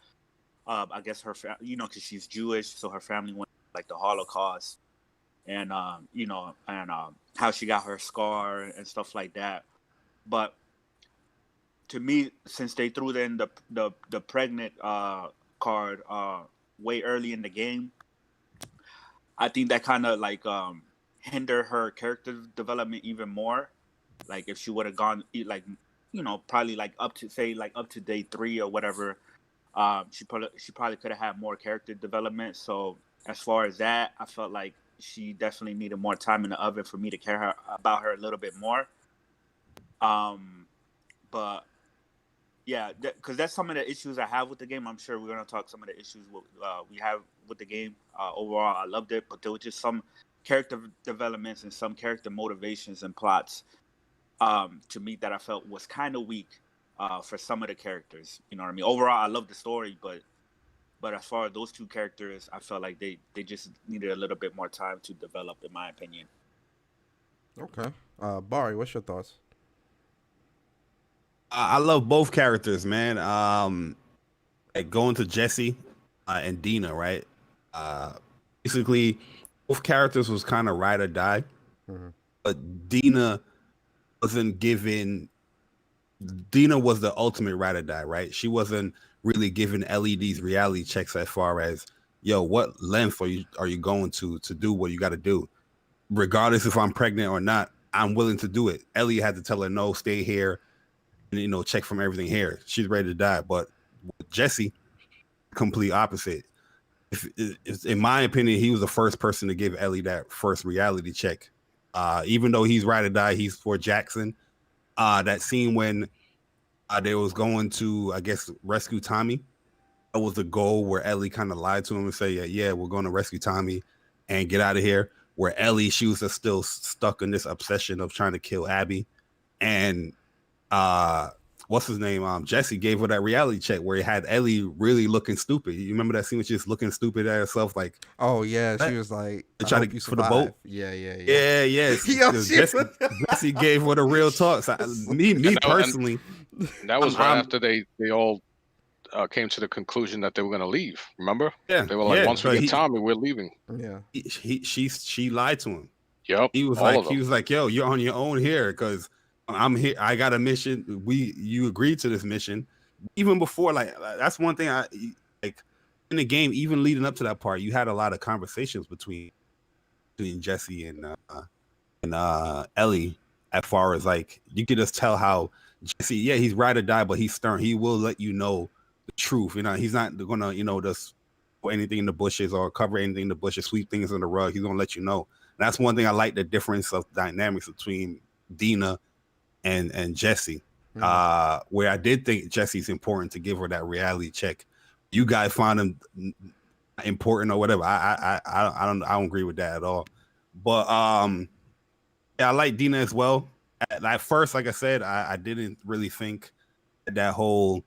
I guess her, because she's Jewish, so her family went like the Holocaust, and how she got her scar and stuff like that. But to me, since they threw in the pregnant card way early in the game, I think that kind of like hindered her character development even more. Like if she would have gone probably like up to day 3 or whatever, she probably could have had more character development. So as far as that, I felt like she definitely needed more time in the oven for me to care about her a little bit more. But yeah, because that's some of the issues I have with the game. I'm sure we're gonna talk some of the issues we have with the game. Overall, I loved it, but there were just some character developments and some character motivations and plots to me that I felt was kind of weak for some of the characters. You know what I mean? Overall, I love the story, but as far as those two characters, I felt like they just needed a little bit more time to develop, in my opinion. Okay, Bari, what's your thoughts? I love both characters, man. Like going to Jesse and Dina, right? Basically, both characters was kind of ride or die, but Dina wasn't given. Dina was the ultimate ride or die, right? She wasn't really giving LEDs reality checks as far as, yo, what length are you going to do what you got to do, regardless if I'm pregnant or not. I'm willing to do it. Ellie had to tell her, no, stay here. And, check from everything here. She's ready to die. But with Jesse, complete opposite. If, in my opinion, he was the first person to give Ellie that first reality check. Even though he's ride or die, he's for Jackson. That scene when they was going to, I guess, rescue Tommy. That was the goal, where Ellie kind of lied to him and say, yeah, we're going to rescue Tommy and get out of here. Where Ellie, she was still stuck in this obsession of trying to kill Abby. And what's his name? Jesse gave her that reality check where he had Ellie really looking stupid. You remember that scene when she was looking stupid at herself, like, Oh yeah, she what? was like, To "I try hope to you for the boat. survive." Yeah, yeah, yeah. Yeah, yes, Yo, because she was... Jesse gave her the real talk. So, me And personally, that was right I'm after they all came to the conclusion that they were going to leave. Remember? yeah, They were like, yeah. once we So get Tommy, we're leaving. Yeah. she lied to him. Yep, He was all of them. like, yo, you're on your own here because I'm here. I got a mission. You agreed to this mission even before. Like that's one thing I like in the game. Even leading up to that part, you had a lot of conversations between Jesse and Ellie. As far as like you could just tell how Jesse, yeah, he's ride or die, but he's stern. He will let you know the truth. You know, he's not gonna just put anything in the bushes or cover anything in the bushes, sweep things on the rug. He's gonna let you know. And that's one thing I like, the difference of dynamics between Dina and Jesse. Where I did think Jesse's important to give her that reality check. You guys find him important or whatever. I don't agree with that at all. But yeah, I like Dina as well. At first, like I said, I didn't really think that whole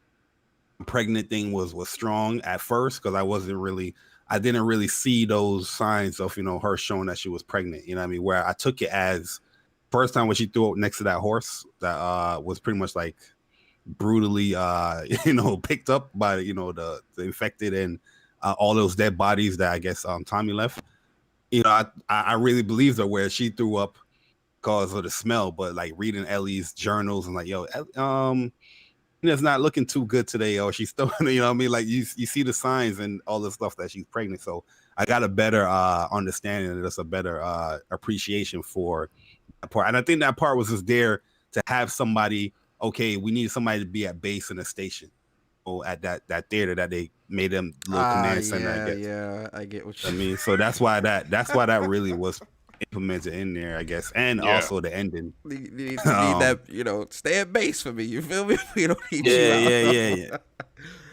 pregnant thing was strong at first because I didn't really see those signs of her showing that she was pregnant. You know what I mean? Where I took it as first time when she threw it next to that horse that was pretty much like brutally picked up by the infected and all those dead bodies that I guess Tommy left. I really believed her where she threw up because of the smell, but like reading Ellie's journals and like, yo, it's not looking too good today, or she's still, you know what I mean? Like you see the signs and all the stuff that she's pregnant. So I got a better understanding and just a better appreciation for that part. And I think that part was just there to have somebody, okay, we need somebody to be at base in a station or at that theater that they made them little command center, I guess. Yeah, I get what you I mean, so that's why that really was implemented in there, I guess, and Yeah. also the ending. You need that, stay at base for me. You feel me? We don't need you out. Yeah.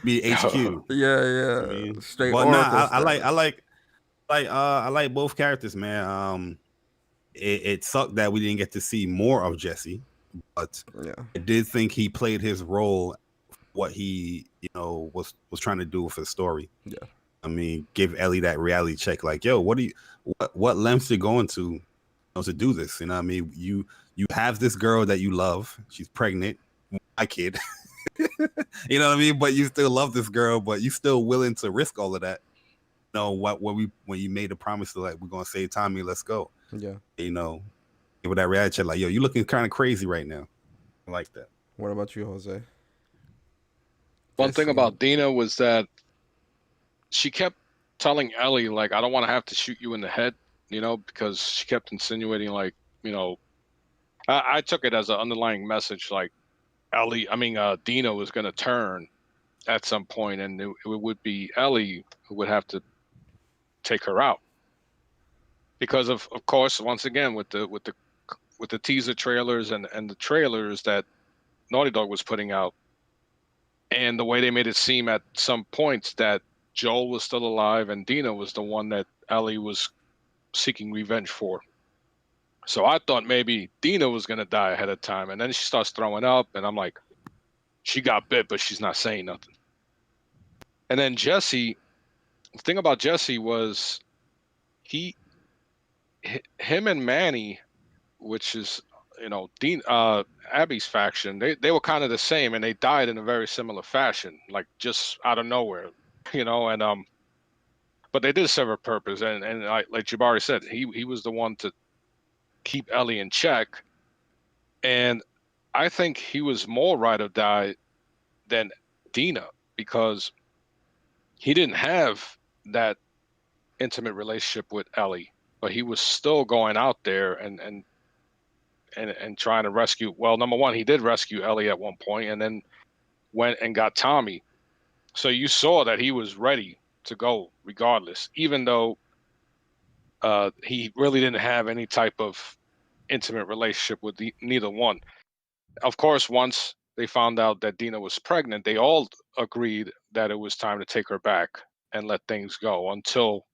Be HQ. Yeah. I mean, Straight but Oracle. I like both characters, man. It sucked that we didn't get to see more of Jesse, but Yeah. I did think he played his role, what he was trying to do with his story. Yeah. I mean, give Ellie that reality check, like, yo, what lengths you're going to do this? You know what I mean? You have this girl that you love. She's pregnant. My kid. You know what I mean? But you still love this girl, but you still willing to risk all of that. When you made a promise to, like, we're gonna save Tommy, let's go. Yeah. Give her that reality check, like, yo, you looking kind of crazy right now. I like that. What about you, Jose? One thing about Dina was that she kept telling Ellie, like, I don't want to have to shoot you in the head, because she kept insinuating, like, I took it as an underlying message, like Dina was going to turn at some point, and it would be Ellie who would have to take her out. Because of course, once again, with the teaser trailers and the trailers that Naughty Dog was putting out, and the way they made it seem at some points that Joel was still alive and Dina was the one that Ellie was seeking revenge for. So I thought maybe Dina was going to die ahead of time. And then she starts throwing up, and I'm like, she got bit, but she's not saying nothing. And then Jesse, the thing about Jesse was him and Manny, which is, Abby's faction, they were kind of the same, and they died in a very similar fashion, like just out of nowhere, and but they did serve a purpose, and like Jabari said, he was the one to keep Ellie in check, and I think he was more ride or die than Dina, because he didn't have that intimate relationship with Ellie, but he was still going out there and trying to rescue. Well, number one, he did rescue Ellie at one point, and then went and got Tommy. So you saw that he was ready to go regardless, even though he really didn't have any type of intimate relationship with neither one. Of course, once they found out that Dina was pregnant, they all agreed that it was time to take her back and let things go, until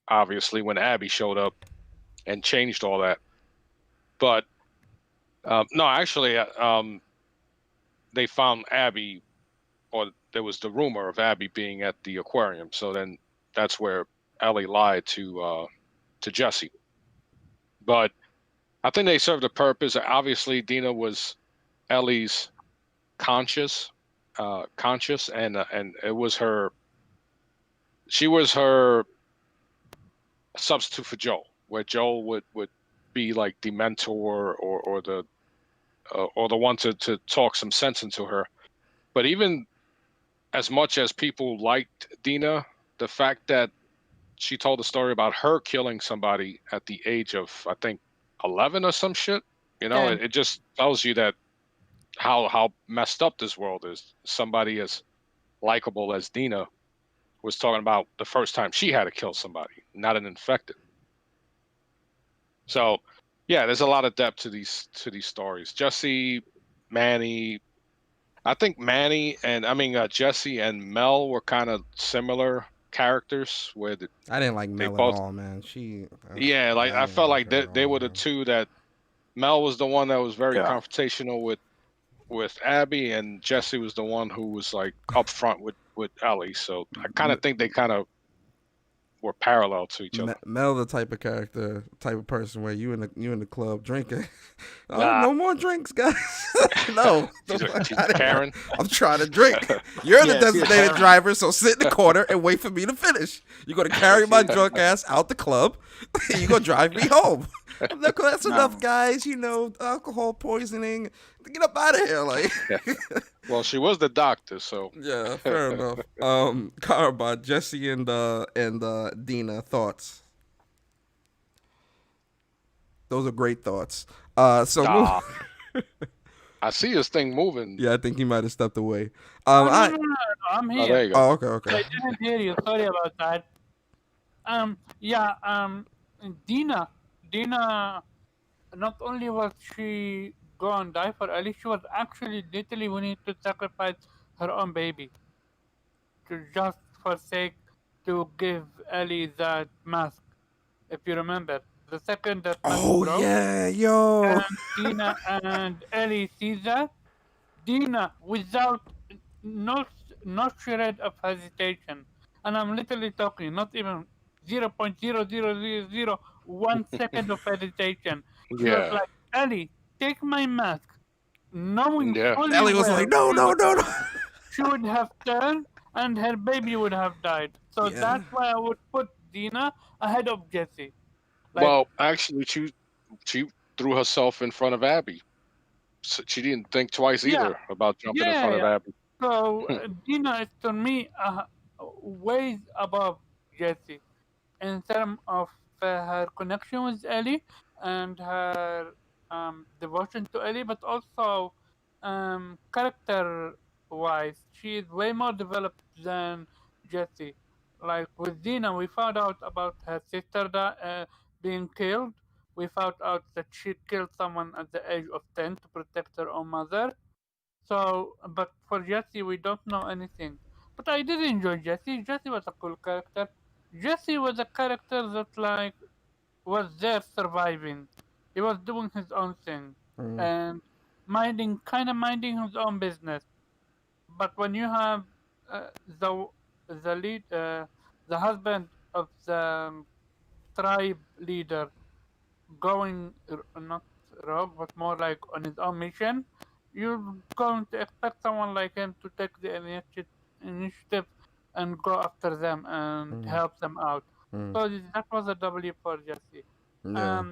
obviously when Abby showed up and changed all that. But no, actually, they found Abby, or there was the rumor of Abby being at the aquarium. So then that's where Ellie lied to Jesse. But I think they served a purpose. Obviously, Dina was Ellie's conscious, and it was her. She was her substitute for Joel, where Joel would be like the mentor or the one to talk some sense into her. But even as much as people liked Dina, the fact that she told a story about her killing somebody at the age of, I think, 11 or some shit, And it just tells you that how messed up this world is. Somebody as likable as Dina was talking about the first time she had to kill somebody, not an infected. So, yeah, there's a lot of depth to these stories. Jesse, Manny, I think Manny and Jesse and Mel were kind of similar characters where I didn't like they Mel at both, all, man. She, yeah, like I I didn't felt like like her at they all, were the man. two that Mel was the one that was very Yeah. confrontational with Abby, and Jesse was the one who was like upfront with Ellie. So I kind of think they kind of were parallel to each other. Mel, the type of character, type of person where you in the club drinking. Oh, Nah. no more drinks, guys. No, She's the fuck she's outta here. Karen. I'm trying to drink. You're the Yeah, she's designated Karen. driver, so sit in the corner and wait for me to finish. You're gonna carry my drunk ass out the club. You're gonna drive me home. I'm like, that's No. enough, guys. Alcohol poisoning. Get up out of here, like. Well, she was the doctor, so Yeah, fair enough. Karabot, Jesse and Dina, thoughts. Those are great thoughts. nah. I see this thing moving. Yeah, I think he might have stepped away. no, I'm Oh, here. there you go. Oh, okay. I didn't hear you. Sorry about that. Dina, not only was she gone die for Ellie, she was actually literally willing to sacrifice her own baby to just for sake to give Ellie that mask. If you remember, the second that mask Oh broke, yeah, yo. and Dina and Ellie see that, Dina without no shred of hesitation, and I'm literally talking not even 0.00001 second of hesitation. She was Yeah, like, Ellie, take my mask, knowing yeah, fully Ellie was well like, no, no, no, no. she would have turned and her baby would have died. So Yeah. that's why I would put Dina ahead of Jesse. Like, well, actually, she threw herself in front of Abby. So she didn't think twice yeah, either about jumping in front of yeah. Abby. So Dina is to me way above Jesse in terms of her connection with Ellie and her devotion to Ellie, but also character-wise, she is way more developed than Jesse. Like with Dina, we found out about her sister being killed. We found out that she killed someone at the age of 10 to protect her own mother. So, but for Jesse, we don't know anything. But I did enjoy Jesse. Jesse was a cool character. Jesse was a character that like was there surviving. He was doing his own thing and minding his own business. But when you have uh, the the lead, the husband of the tribe leader going not rogue, but more like on his own mission, you're going to expect someone like him to take the initiative and go after them and help them out. So that was a W for Jesse. Yeah.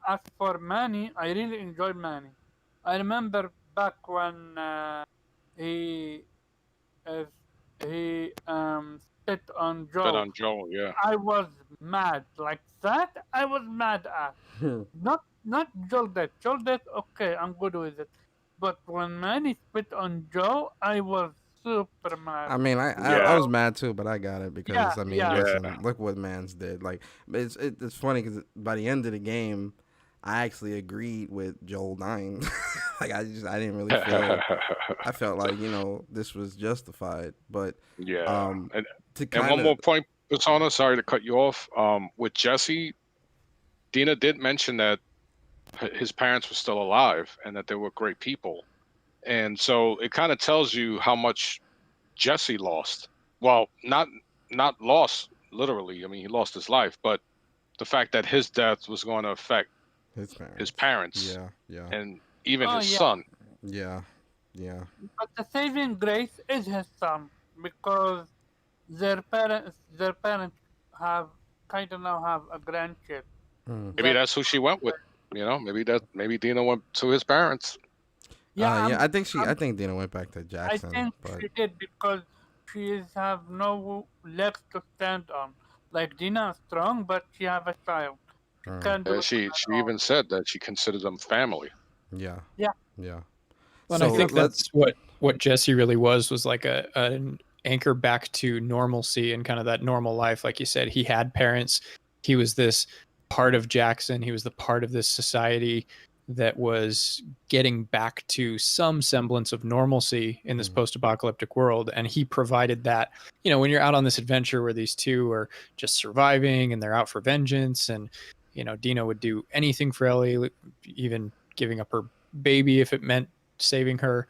As for Manny, I really enjoyed Manny. I remember back when he uh, he spit on But Joe. on Joel, yeah. I was mad like that. I was mad at not Joel death. Joel death, okay, I'm good with it. But when Manny spit on Joe, I was super mad. I mean, I Yeah. was mad too, but I got it because Yeah, I mean, yeah. listen, look what Mans did. Like, it's funny because by the end of the game, I actually agreed with Joel dying. Like, I didn't really feel. I felt like this was justified, but Yeah. And to and kind one of more point, Persona, sorry to cut you off. With Jesse, Dina did mention that his parents were still alive and that they were great people. and so it kind of tells you how much Jesse lost. Well, not lost literally. I mean, he lost his life, but the fact that his death was going to affect his parents Yeah. and even Oh his yeah, son. Yeah. Yeah. but the saving grace is his son because their parents have kind of now have a grandkid. Mm. Maybe That that's who she went with. Maybe Dina went to his parents. yeah, Yeah, I I'm think Dina went back to I Jackson, think but she did because she is have no legs to stand on. Like Dina is strong, but she have a child. She mm, can't do it She at all. even said that she considered them family. yeah. Yeah, Yeah. Well, and I So think let's that's what Jesse really was like an anchor back to normalcy and kind of that normal life. Like you said, he had parents. He was this part of Jackson. He was the part of this society that was getting back to some semblance of normalcy in this Mhm. post-apocalyptic world. And he provided that, when you're out on this adventure where these two are just surviving and they're out for vengeance, and Dina would do anything for Ellie, even giving up her baby if it meant saving her.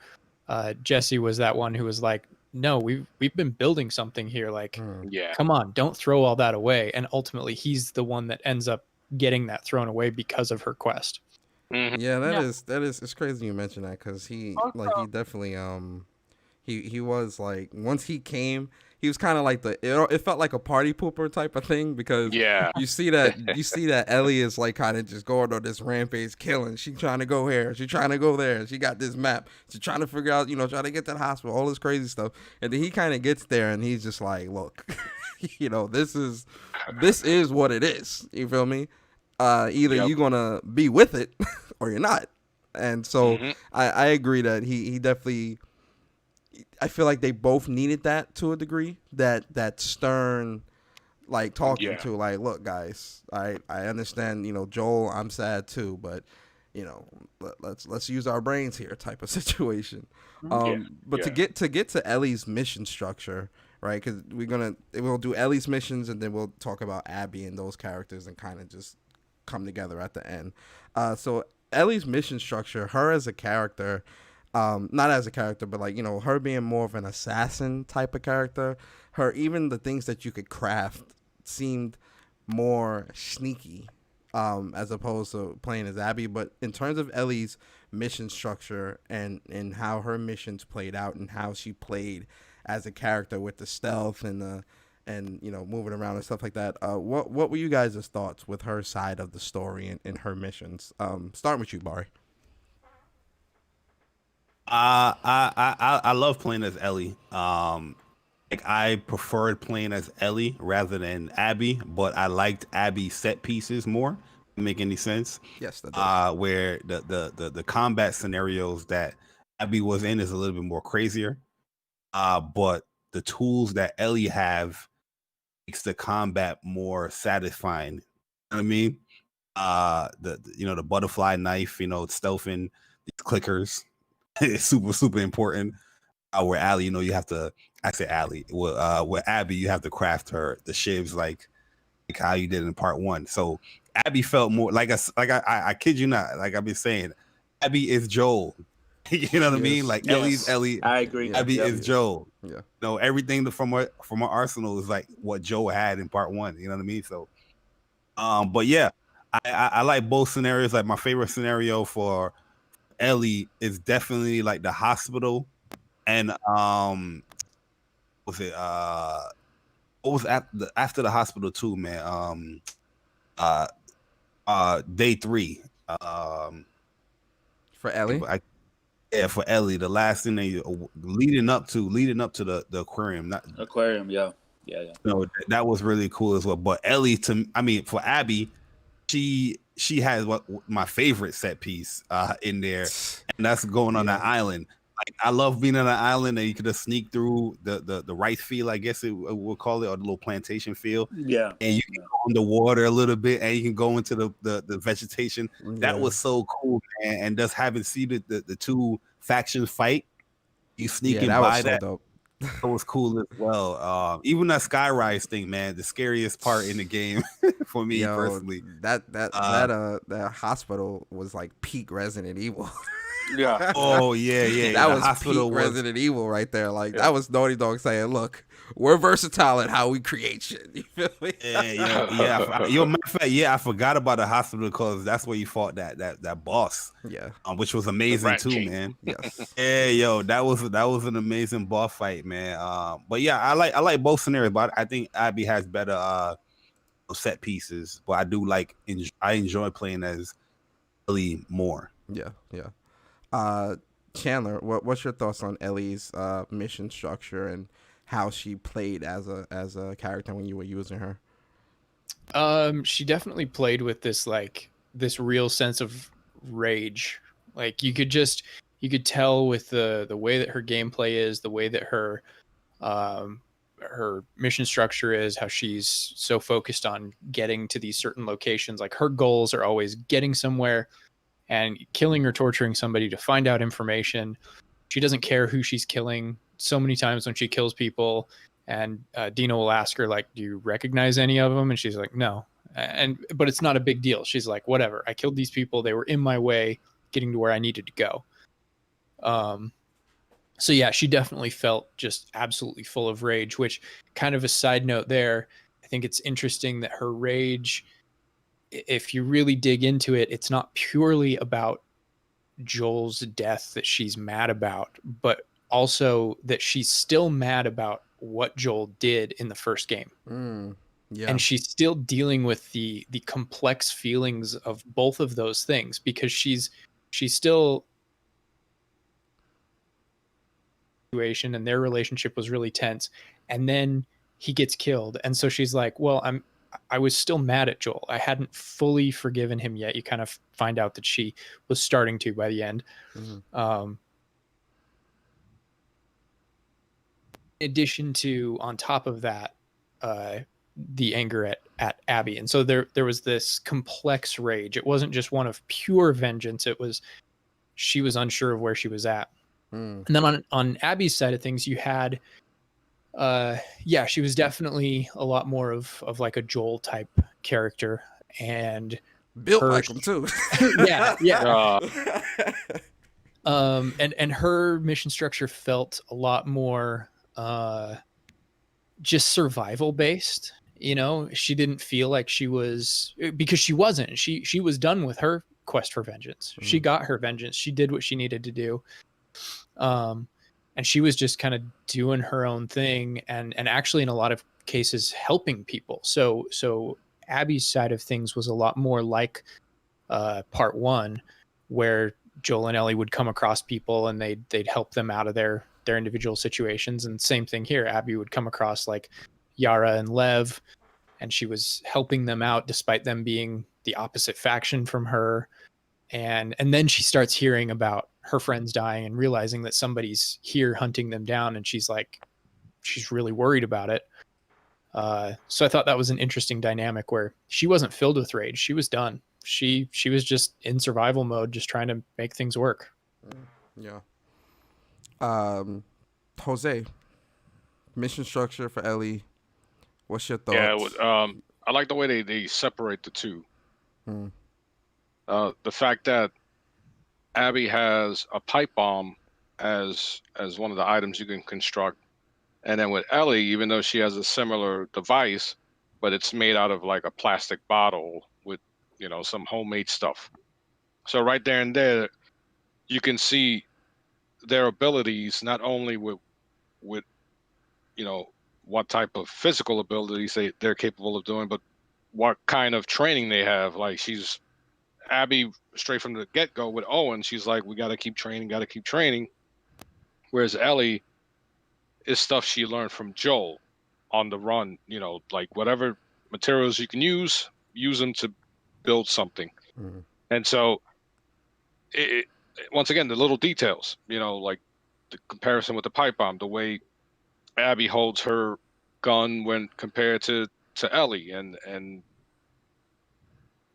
Jesse was that one who was like, no, we've been building something here. Like, Mm. Yeah. come on, don't throw all that away. And ultimately, he's the one that ends up getting that thrown away because of her quest. Hmm. Yeah, yeah. that is it's crazy you mentioned that because he Also, definitely he was like once he came he was kind of like it felt like a party pooper type of thing because Yeah. you see that Ellie is like kind of just going on this rampage killing. She trying to go here, she trying to go there, she got this map, she trying to figure out trying to get to the hospital, all this crazy stuff, and then he kind of gets there and he's just like, look, this is what it is. You feel me? Either Yep. you're gonna be with it or you're not. And so Hmm. I agree that he definitely. I feel like they both needed that to a degree. That stern, like talking Yeah. to, like, look, guys, I understand. Joel, I'm sad too, but let's use our brains here, type of situation. Yeah. But Yeah. to get to Ellie's mission structure, right? Because we'll do Ellie's missions and then we'll talk about Abby and those characters and kind of just come together at the end. So Ellie's mission structure, her as a character, not as a character, but like her being more of an assassin type of character. Her even the things that you could craft seemed more sneaky, as opposed to playing as Abby. But in terms of Ellie's mission structure and how her missions played out and how she played as a character with the stealth and the moving around and stuff like that. What were you guys' thoughts with her side of the story and her missions? Starting with you, Barry. I love playing as Ellie. Like I preferred playing as Ellie rather than Abby, but I liked Abby's set pieces more. Make any sense? Yes, that does. Where the combat scenarios that Abby was in is a little bit more crazier. But the tools that Ellie have makes the combat more satisfying. You know what I mean? The butterfly knife, stealthing these clickers is super important. Where Allie, you have to. I say Allie. With Abby, you have to craft the shivs like how you did in part one. So Abby felt more like I kid you not. Like I've been saying, Abby is Joel. You know what I mean? Yes. Like Ellie's Yes, Ellie. I agree. Yeah. Abby Yep. is Joel. Yeah. Everything from our arsenal is like what Joel had in part one. You know what I mean? So, but yeah, I like both scenarios. Like my favorite scenario for Ellie is definitely like the hospital and was it what was after the hospital too, man? Uh day 3. For Ellie. Yeah, for Ellie, the last thing they leading up to the aquarium. Not Aquarium. Yeah. Yeah. that was really cool as well. But Ellie, for Abby, she has what my favorite set piece in there, and that's going on Yeah. that island. Like I love being on an island and you could just sneak through the rice field, I guess we'll call it, or the little plantation field, Yeah. and you can go underwater a little bit, and you can go into the vegetation. That Yeah. was so cool, man. And just having seen the two factions fight, you sneaking That was by so that. dope. That was cool as well. Even that skyrise thing, man, the scariest part in the game for me Yo, personally. that hospital was like peak Resident Evil. Yeah. Oh yeah, yeah. That The was hospital peak was. Resident Evil right there. Like Yeah. that was Naughty Dog saying, "Look, we're versatile in how we create shit." You feel me? Matter of fact, I forgot about the hospital because that's where you fought that boss, Yeah. which was The amazing Rat too, King. man. Yes. Yeah, yo, that was an amazing boss fight, man. But yeah, I like both scenarios, but I think Abby has better set pieces. But I do I enjoy playing as Ellie more. Yeah. Yeah. Uh, Chandler, what's your thoughts on Ellie's mission structure and how she played as a character when you were using her? She definitely played with this real sense of rage. Like you could tell with the way that her gameplay is, the way that um her mission structure is, how she's so focused on getting to these certain locations. Like her goals are always getting somewhere and killing or torturing somebody to find out information. She doesn't care who she's killing. So many times when she kills people, and Dina will ask her, like, "Do you recognize any of them?" And she's like, "No." But it's not a big deal. She's like, "Whatever. I killed these people. They were in my way, getting to where I needed to go." So yeah, she definitely felt just absolutely full of rage. Which, kind of a side note there, I think it's interesting that her rage, if you really dig into it, it's not purely about Joel's death that she's mad about, but also that she's still mad about what Joel did in the first game. Yeah. And she's still dealing with the complex feelings of both of those things, because she's still situation, and their relationship was really tense, and then he gets killed, and so she's like, well, I was still mad at Joel. I hadn't fully forgiven him yet. You kind of find out that she was starting to by the end. In addition to, on top of that, the anger at Abby. And so there was this complex rage. It wasn't just one of pure vengeance. It was, she was unsure of where she was at. And then on Abby's side of things, you had, she was definitely a lot more of like a Joel type character, and built like him too. yeah. And her mission structure felt a lot more just survival based. You know, she didn't feel like she was, because she wasn't. She was done with her quest for vengeance. She got her vengeance. She did what she needed to do. And she was just kind of doing her own thing, and actually in a lot of cases helping people. So Abby's side of things was a lot more like part one, where Joel and Ellie would come across people and they'd help them out of their individual situations. And same thing here, Abby would come across like Yara and Lev, and she was helping them out despite them being the opposite faction from her. And then she starts hearing about her friends dying and realizing that somebody's here hunting them down, and she's really worried about it. So I thought that was an interesting dynamic where she wasn't filled with rage. She was done. She was just in survival mode, just trying to make things work. Yeah. Jose, mission structure for Ellie. What's your thoughts? Yeah, I like the way they separate the two. The fact that Abby has a pipe bomb as one of the items you can construct, and then with Ellie, even though she has a similar device, but it's made out of like a plastic bottle with some homemade stuff. So right there and there, you can see their abilities, not only with what type of physical abilities they're capable of doing, but what kind of training they have. Like Abby, straight from the get-go with Owen, she's like, we got to keep training. Whereas Ellie is stuff she learned from Joel on the run, like whatever materials you can use them to build something. And so once again, the little details, like the comparison with the pipe bomb, the way Abby holds her gun when compared to Ellie, and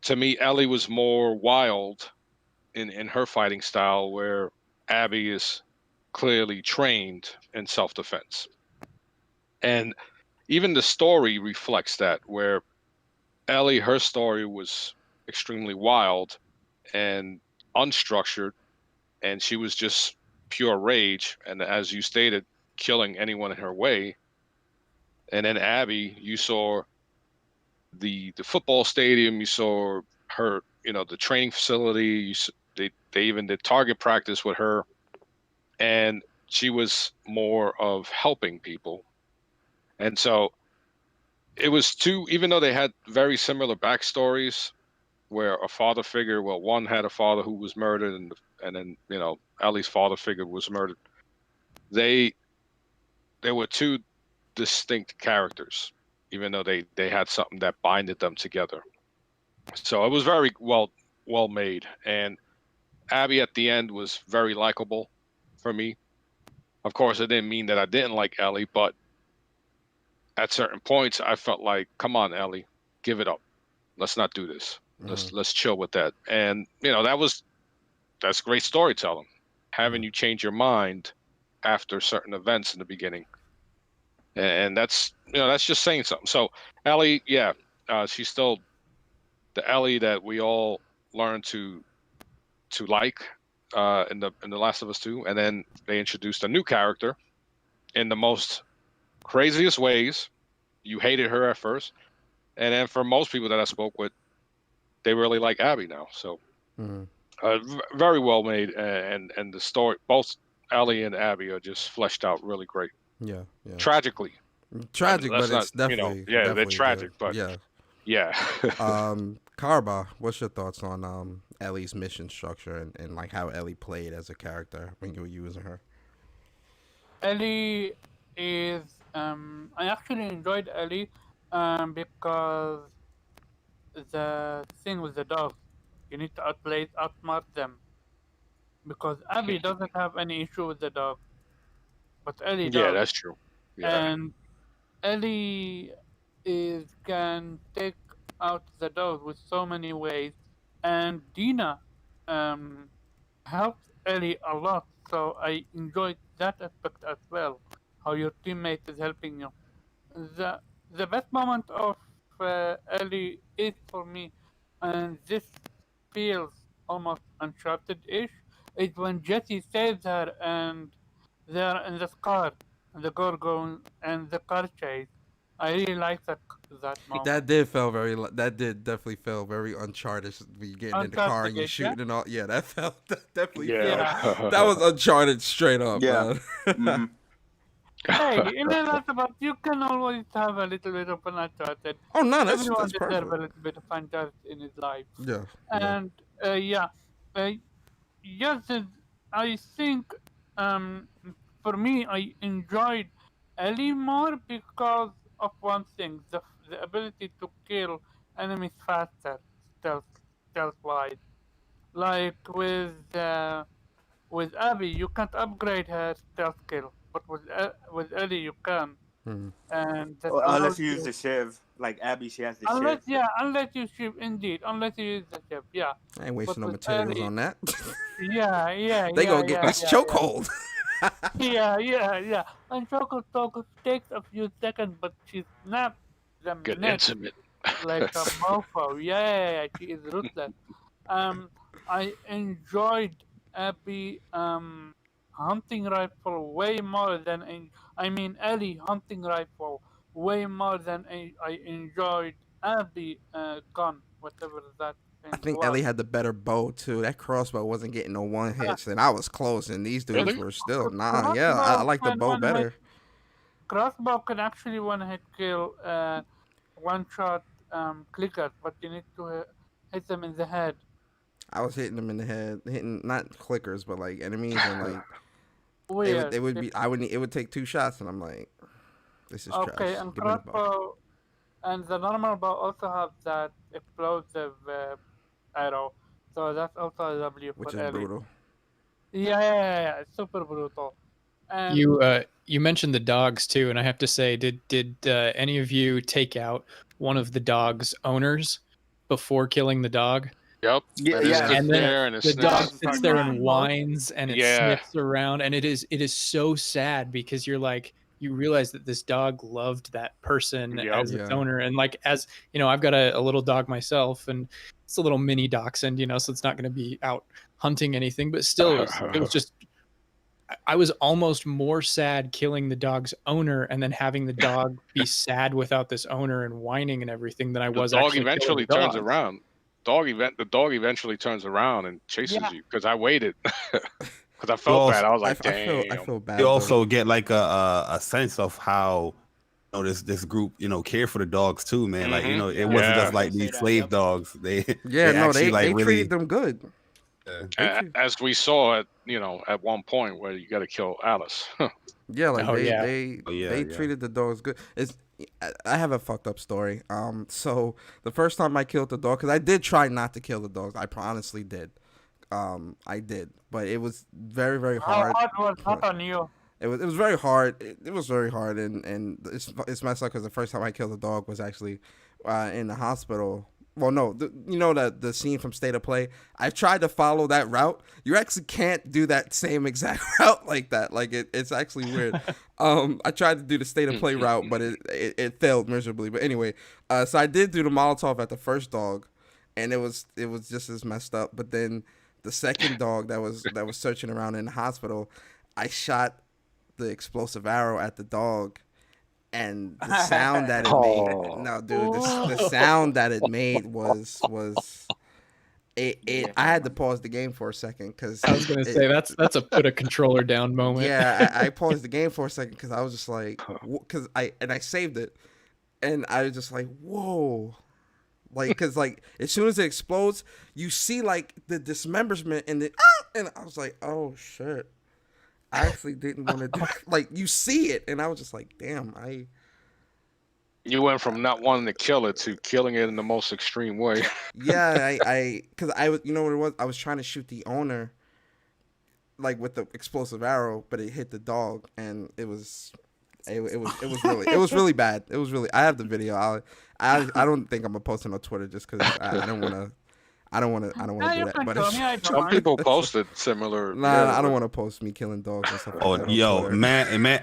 to me, Ellie was more wild in her fighting style, where Abby is clearly trained in self-defense. And even the story reflects that, where Ellie, her story was extremely wild and unstructured, and she was just pure rage, and as you stated, killing anyone in her way. And then Abby, you saw the football stadium, you saw her, the training facility. They even did target practice with her, and she was more of helping people. And so it was two, even though they had very similar backstories, where a father figure, well, one had a father who was murdered, and then Ellie's father figure was murdered. They were two distinct characters, even though they had something that binded them together. So it was very well made, and Abby at the end was very likable for me. Of course, it didn't mean that I didn't like Ellie, but at certain points, I felt like, come on, Ellie, give it up. Let's not do this. Let's chill with that. And that's great storytelling, having you change your mind after certain events in the beginning, and that's just saying something. So Ellie, yeah, she's still the Ellie that we all learned to like in the Last of Us 2, and then they introduced a new character in the most craziest ways. You hated her at first, and then for most people that I spoke with, they really like Abby now. So very well made, and the story, both Ellie and Abby are just fleshed out really great. Yeah. Tragically. Tragic, but not, it's definitely they're tragic, good. but yeah. Karba, what's your thoughts on Ellie's mission structure and like how Ellie played as a character when you were using her? Ellie is I actually enjoyed Ellie because the thing with the dogs, you need to outsmart them. Because Abby doesn't have any issue with the dog, but Ellie Yeah, does. that's true. Yeah. And Ellie can take out the dog with so many ways, and Dina helps Ellie a lot. So I enjoyed that aspect as well. How your teammate is helping you. The best moment of Ellie is for me, and this feels almost Uncharted-ish, is when Jesse saves her and they're in the car, the Gorgon and the car chase. I really like that moment. That did definitely feel very Uncharted. When you getting in the car and you Uncharted, shooting and all. Yeah, that definitely Yeah. felt. That was Uncharted straight up, Yeah. man. Hey, in the last about you can always have a little bit of an Uncharted. Oh no, Everyone that's deserves a perfect. little bit of Uncharted in his life. Yeah. And uh, yes, I think for me I enjoyed Ellie more because of one thing: the ability to kill enemies faster, stealth wise. Like with Abby, you can't upgrade her stealth kill, but with Ellie you can, Mhm. and that Well, allows unless you use you. the shiv, like Abby, she has the Unless shiv. unless you ship indeed, unless you use the ship, yeah. I ain't But wasting no with materials Ellie, on that. They gonna get this yeah. chokehold. Yeah. And Choco Talk takes a few seconds, but she snaps them Get neck intimate. like a mofo. Yeah, she is ruthless. I enjoyed Abby hunting rifle way more than Ellie hunting rifle way more than I enjoyed Abby gun, whatever that I thing think was. Ellie had the better bow too. That crossbow wasn't getting no one hits, and I was close, and these dudes Really? were still nah. Yeah, I Crossbow like the can bow one hit. better. Crossbow can actually one hit kill one shot clickers, but you need to hit them in the head. I was hitting them in the head, hitting not clickers, but like enemies, and like Weird. they would be. It would take 2 shots, and I'm like, this is Okay, trash. and Give me the bow. crossbow and the normal bow also have that explosive arrow, so that's also a W Which for is Ellie. brutal. Yeah, it's super brutal. And You mentioned the dogs too, and I have to say, did any of you take out one of the dog's owners before killing the dog? Yep. Yeah, And it yes, sits And then there yes. and it the I dog was sniffs. just sits talking there about and that. whines and it Yeah. sniffs around, and it is so sad because you're like, you realize that this dog loved that person Yep. as its Yeah. owner. And like, as you know, I've got a little dog myself, and it's a little mini dachshund, you know, so it's not going to be out hunting anything, but still it was just, I was almost more sad killing the dog's owner and then having the dog be sad without this owner and whining and everything than I The was dog actually killing eventually the turns dog. around. The dog eventually turns around and chases Yeah. you because I waited because I felt bad. I was like, damn. I feel bad. You though. also get like a sense of how this group care for the dogs too, man. Like Mhm. it wasn't Yeah. just like these slave dogs. They Yeah, no, actually like they really treated them good. Yeah. As we saw at one point where you got to kill Alice. Yeah, like Oh, yeah. they treated the dogs good. I have a fucked up story. So the first time I killed the dog, because I did try not to kill the dogs. I honestly did. I did, but it was very very How hard. hard was that on you? It was very hard. It was very hard, and it's messed up because the first time I killed a dog was actually in the hospital. Well, no, you know the scene from State of Play. I tried to follow that route. You actually can't do that same exact route like that. Like it's actually weird. I tried to do the State of Play route, but it failed miserably. But anyway, so I did do the Molotov at the first dog, and it was just as messed up. But then the second dog that was searching around in the hospital, I shot the explosive arrow at the dog, and the sound that it made, no dude, the sound that it made was it I had to pause the game for a second because I was gonna say that's a put a controller down moment. yeah, I paused the game for a second because I was just like, because I saved it, and I was just like, whoa, like because like as soon as it explodes, you see like the dismemberment and I was like, oh shit. I actually didn't want to do like you see it, and I was just like, "Damn, You went from not wanting to kill it to killing it in the most extreme way. yeah, because I was, you know what it was? I was trying to shoot the owner, like with the explosive arrow, but it hit the dog, and it was really bad. It was really. I have the video. I don't think I'm gonna post it on Twitter just because I don't want to. I don't want to do that. But Some people posted similar. Nah, I don't want to post me killing dogs and stuff like that. Yo, man,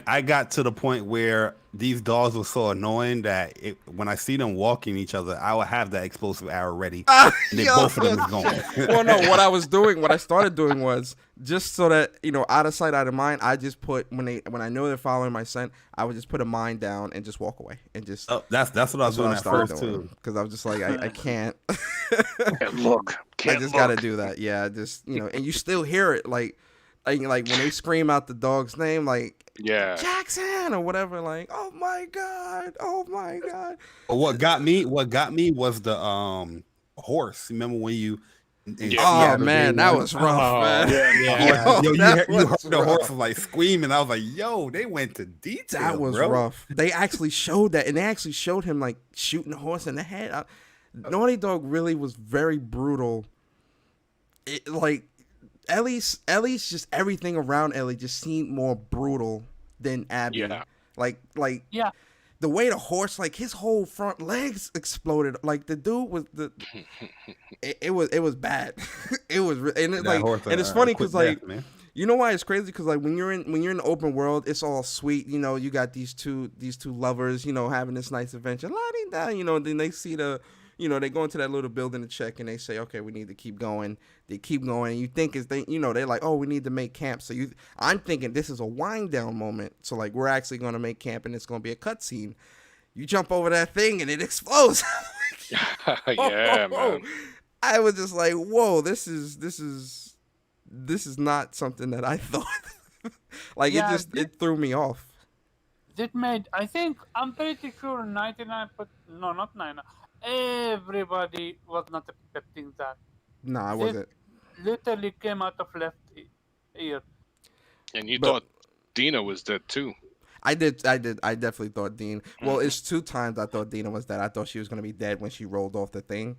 I got to the point where these dogs were so annoying that when I see them walking each other, I would have that explosive arrow ready. And then both of them is gone. Well, no, what I started doing was just so that out of sight, out of mind. I just put when I know they're following my scent, I would just put a mine down and just walk away and just. Oh, that's what I was doing at first too. Because I was just like, I can't. Can't look. I just gotta do that. Yeah, just and you still hear it like when they scream out the dog's name, like Jackson or whatever. Like, oh my god. But what got me was the horse. Remember when you? Oh man, that was rough, man. Yeah. Yo, you heard the horse was like screaming. I was like, yo, they went to detail. That was rough. They actually showed that, and they actually showed him like shooting the horse in the head. Naughty Dog really was very brutal. Like Ellie's just everything around Ellie just seemed more brutal than Abby. Yeah. Like Yeah. the way the horse, like his whole front legs exploded. Like the dude was it was bad. It was, and it, like, and it's funny because like, you know why it's crazy? Because like when you're in the open world, it's all sweet. You got these two lovers, having this nice adventure. La-di-da, then they see they go into that little building to check, and they say, okay, we need to keep going. They keep going, and you think they're like, oh, we need to make camp. So I'm thinking this is a wind down moment. So like we're actually going to make camp, and it's going to be a cutscene. You jump over that thing, and it explodes. Yeah, man. I was just like, whoa, this is not something that I thought. Like it threw me off. I'm pretty sure 99, but no, not 99. Everybody was not expecting that. No, I wasn't. Literally came out of left ear. And you thought Dina was dead too. I did. I definitely thought Dean. Well, it's 2 times I thought Dina was dead. I thought she was gonna be dead when she rolled off the thing,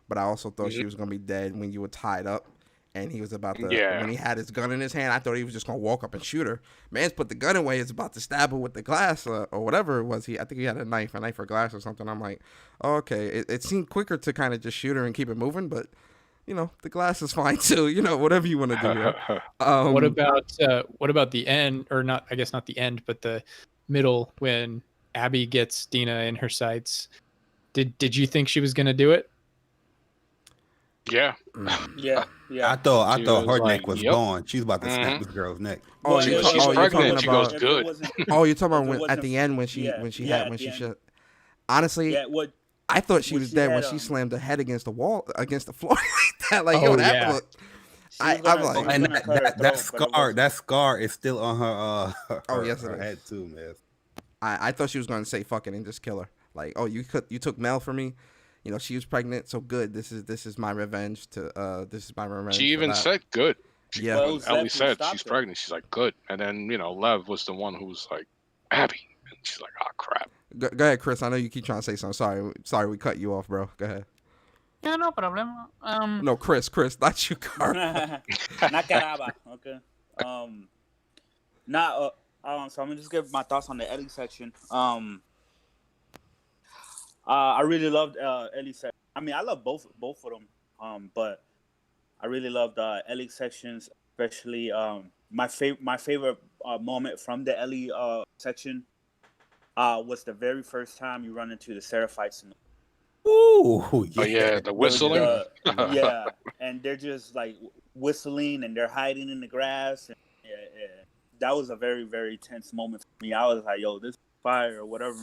but I also thought she was gonna be dead when you were tied up. And he was about to, when he had his gun in his hand, I thought he was just going to walk up and shoot her. Man's put the gun away, is about to stab her with the glass or whatever it was. I think he had a knife or glass or something. I'm like, oh, okay. It seemed quicker to kind of just shoot her and keep it moving, but the glass is fine too. Whatever you want to do here. What about the end, or not? I guess not the end, but the middle when Abby gets Dina in her sights. Did you think she was gonna do it? Yeah. Yeah. I thought She her was neck like, was yep. gone. She was about to snap Mhm. this girl's neck. Oh, She- you're she's talking pregnant. She goes, about. good. Oh, you're talking if about it at the wasn't- end when she yeah, when she yeah, had at when the she end. shut. Honestly, Yeah, what I thought she what was she dead when had, she slammed her head against the wall, against the floor like that. Like, Oh, that yeah. looked. she was I'm gonna, like- she was And gonna cut her that throat, but it scar, wasn't. that scar is still on her Oh, yes, it her is. head too, man. I thought she was going to say fucking and just kill her. Like, oh, you took Mel for me. She was pregnant, so good. This is my revenge this is my revenge. She for even that. said good. Yeah. Well, it When was Ellie Lev who said stopped she's her. pregnant, she's like, good. And then, Lev was the one who was like, Abby. And she's like, oh, crap. Go ahead, Chris. I know you keep trying to say something. Sorry, we cut you off, bro. Go ahead. Yeah, no problem. No, Chris, not you, Carl. Not Caraba, okay. So I'm gonna just give my thoughts on the Ellie section. I really loved Ellie section. I mean, I love both of them. But I really loved Ellie sections, especially my favorite moment from the Ellie section was the very first time you run into the Seraphites. Ooh, Oh, yeah, the whistling. Yeah, and they're just like whistling and they're hiding in the grass. And, yeah. That was a very, very tense moment for me. I was like, yo, this is fire or whatever.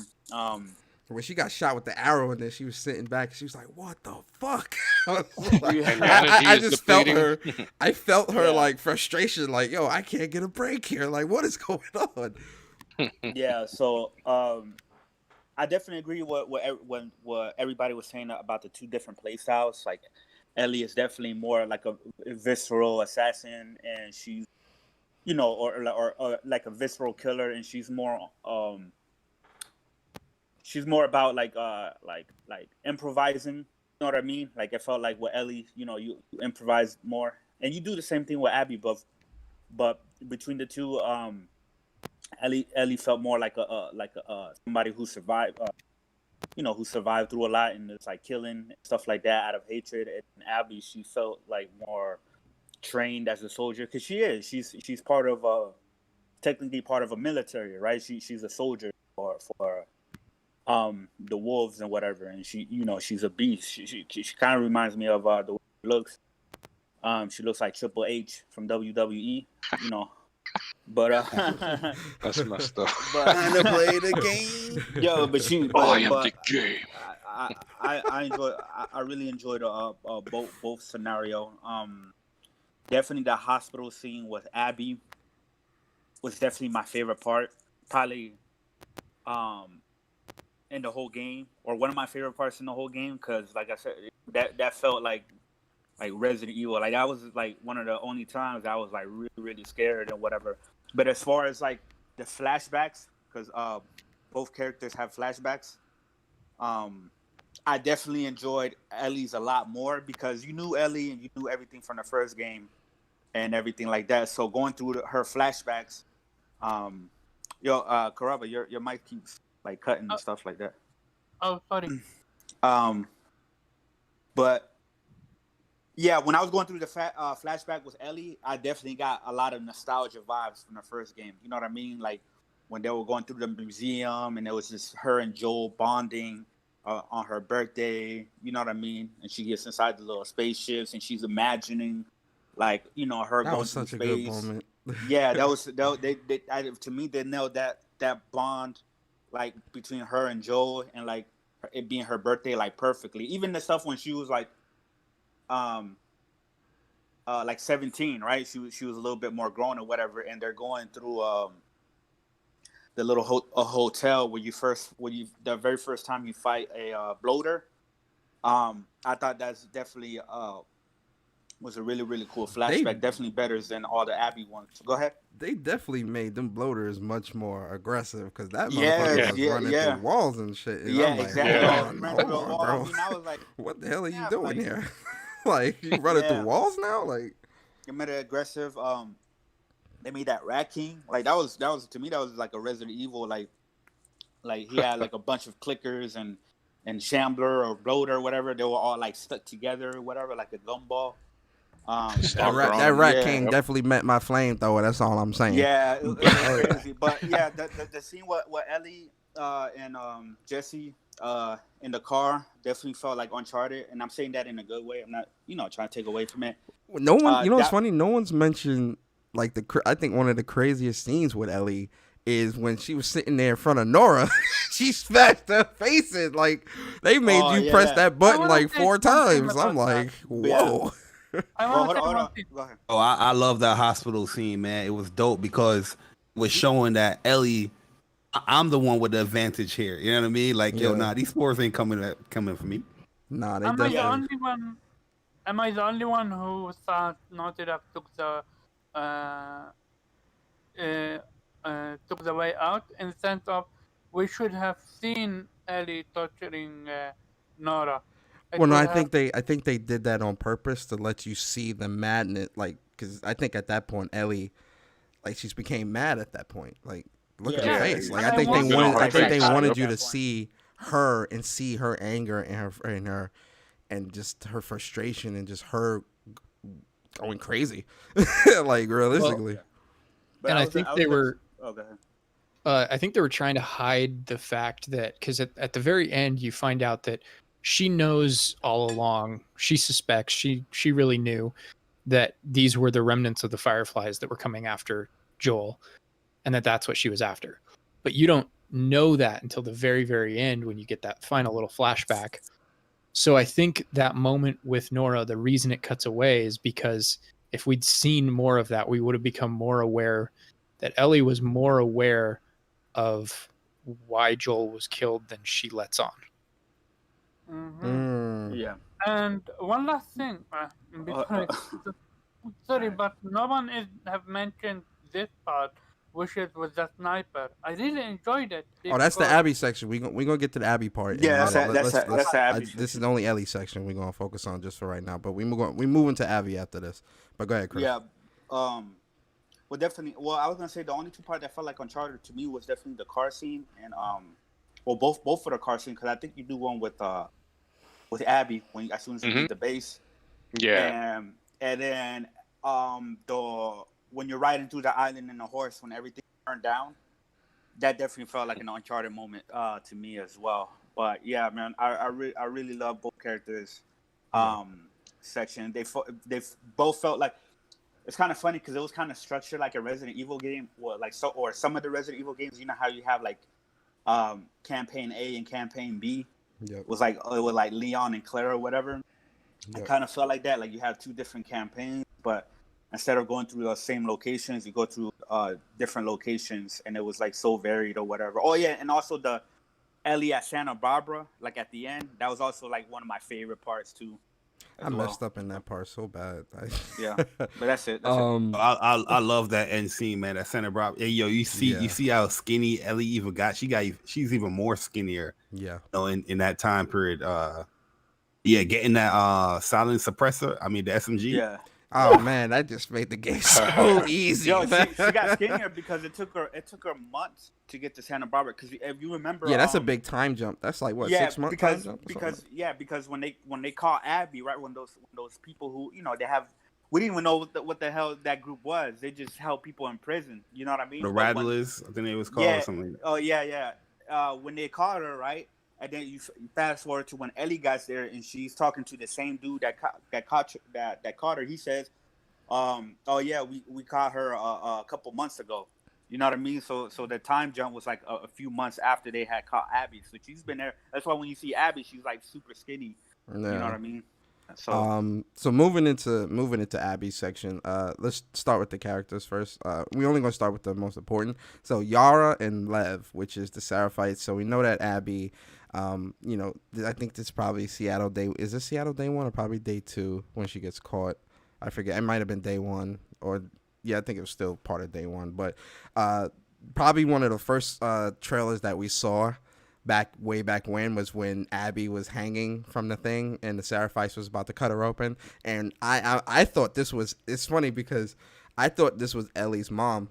When she got shot with the arrow and then she was sitting back, she was like, "What the fuck?" I, And the energy I is just felt depleting. her. I felt her Yeah. like frustration, like, "Yo, I can't get a break here. Like, what is going on?" Yeah, so I definitely agree with what everybody was saying about the two different play styles. Like Ellie is definitely more like a visceral assassin, and she's or like a visceral killer, and she's more about like improvising. You know what I mean? Like it felt like with Ellie, you improvise more, and you do the same thing with Abby, but between the two, Ellie felt more like a somebody who survived, who survived through a lot and it's like killing and stuff like that out of hatred. And Abby, she felt like more trained as a soldier because she's part of technically part of a military, right? She's a soldier for the wolves and whatever, and she's a beast. She kind of reminds me of the way she looks. She looks like Triple H from WWE, But That's messed up. Time to play the game. Yo, but I am the game. I really enjoyed both scenario. Definitely the hospital scene with Abby was definitely my favorite part. Probably in the whole game, or one of my favorite parts in the whole game, because like I said, that felt like Resident Evil. Like that was like one of the only times I was like really, really scared and whatever. But as far as like the flashbacks, because both characters have flashbacks, I definitely enjoyed Ellie's a lot more because you knew Ellie and you knew everything from the first game and everything like that. So going through her flashbacks, Karaba, your mic keeps like cutting and stuff like that. Oh, sorry. But yeah, when I was going through the flashback with Ellie, I definitely got a lot of nostalgia vibes from the first game. You know what I mean? Like when they were going through the museum and it was just her and Joel bonding on her birthday. You know what I mean? And she gets inside the little spaceships and she's imagining, like, her That going was through such a space. good moment. Yeah, to me they nailed that bond, like between her and Joel, and like it being her birthday, like perfectly. Even the stuff when she was like 17, right? She was a little bit more grown or whatever, and they're going through the little hotel where the very first time you fight a bloater. I thought that's definitely was a really, really cool flashback. Definitely better than all the Abby ones. So go ahead. They definitely made them bloaters much more aggressive because that Yes, motherfucker was running through walls and shit. And I'm like, exactly. Hold on, bro. I mean, I was like, What the hell are you yeah, doing like- here? Like, you running through walls now? Like, you made it aggressive. They made that Rat King. Like that was to me that was like a Resident Evil. Like he had like a bunch of clickers and and Shambler or Bloater or whatever, they were all like stuck together or whatever, like a gumball. Stalker That on Rat yeah. King definitely met my flamethrower. That's all I'm saying. Yeah, it was crazy. But yeah, the scene what Ellie and Jesse in the car definitely felt like Uncharted, and I'm saying that in a good way. I'm not, trying to take away from it. No one, you know what's that- funny? No one's mentioned like I think one of the craziest scenes with Ellie is when she was sitting there in front of Nora. She smashed her face in. Like they made you press that button like 4 times. I'm like, whoa. Hold on. Go ahead. Oh, I love that hospital scene, man. It was dope because it was showing that Ellie, I'm the one with the advantage here. You know what I mean? Like, yo, nah, these spores ain't coming for me. Nah, they Am I definitely. the only one? Am I the only one who thought Naughty Dog took the way out in the sense of we should have seen Ellie torturing Nora? It Well, no, would I have- think they did that on purpose to let you see the madness, like, because I think at that point Ellie, like, she's became mad at that point. Like, look at her Yeah. face. Like, And I think I they want- wanted, I think they Yep. wanted you to see her and see her anger and her, and just her frustration and just her going crazy, like realistically. But And I was- think was they gonna- were. Oh, go ahead. I think they were trying to hide the fact that because at the very end you find out that she knows all along. She suspects. She really knew that these were the remnants of the Fireflies that were coming after Joel, and that's what she was after. But you don't know that until the very, very end when you get that final little flashback. So I think that moment with Nora, the reason it cuts away is because if we'd seen more of that, we would have become more aware that Ellie was more aware of why Joel was killed than she lets on. Mhm. Yeah. And one last thing, before sorry, but no one have mentioned this part, which is with the sniper. I really enjoyed it. Oh, that's the because- Abby section. We gonna get to the Abby part. Yeah, in a that's minute. the Abby This is the only Ellie section we're gonna focus on just for right now. But we move into Abby after this. But go ahead, Chris. Yeah. Well, definitely. Well, I was gonna say the only two parts that felt like Uncharted to me was definitely the car scene and well, both for the car scene, because I think you do one with Abby when as soon as you leave the base. Yeah. And then when you're riding through the island in the horse when everything turned down, that definitely felt like an Uncharted moment to me as well. But yeah, man, I really love both characters. Section they both felt like. It's kind of funny because it was kind of structured like a Resident Evil game, or some of the Resident Evil games. You know how you have like campaign A and campaign B. Yep. It was like Leon and Claire or whatever. Yep. I kind of felt like that. Like you have two different campaigns, but instead of going through the same locations, you go through different locations, and it was like so varied or whatever. Oh yeah, and also the Ellie at Santa Barbara, like at the end, that was also like one of my favorite parts too. I messed up in that part so bad. Yeah, but that's it. I love that end scene, man. That Santa Barbara. Hey, yo, you see how skinny Ellie even got. She's even more skinnier. Yeah. You know, in that time period. Getting that silent suppressor. I mean the SMG. Yeah. Oh man, that just made the game so easy. Yo, she got skinnier because it took her months to get to Santa Barbara. Because if you remember, Yeah, that's a big time jump. That's like what 6 months time jump. Because when they call Abby, right, when those people who they have, we didn't even know what the hell that group was. They just held people in prison. You know what I mean? The Rattlers, I think it was called or something. Oh yeah. When they called her, right, and then you fast forward to when Ellie gets there and she's talking to the same dude that caught her. He says, "Oh yeah, we caught her a couple months ago." You know what I mean? So the time jump was like a few months after they had caught Abby. So she's been there. That's why when you see Abby, she's like super skinny. Yeah. You know what I mean? So so moving into Abby's section, let's start with the characters first. We only gonna start with the most important. So Yara and Lev, which is the Seraphites. So we know that Abby, I think this is probably Seattle day. Is this Seattle day 1 or probably day 2 when she gets caught? I forget. It might have been day 1 or I think it was still part of day 1. But probably one of the first trailers that we saw way back when was when Abby was hanging from the thing and the Seraphites was about to cut her open. And I thought it's funny because I thought this was Ellie's mom.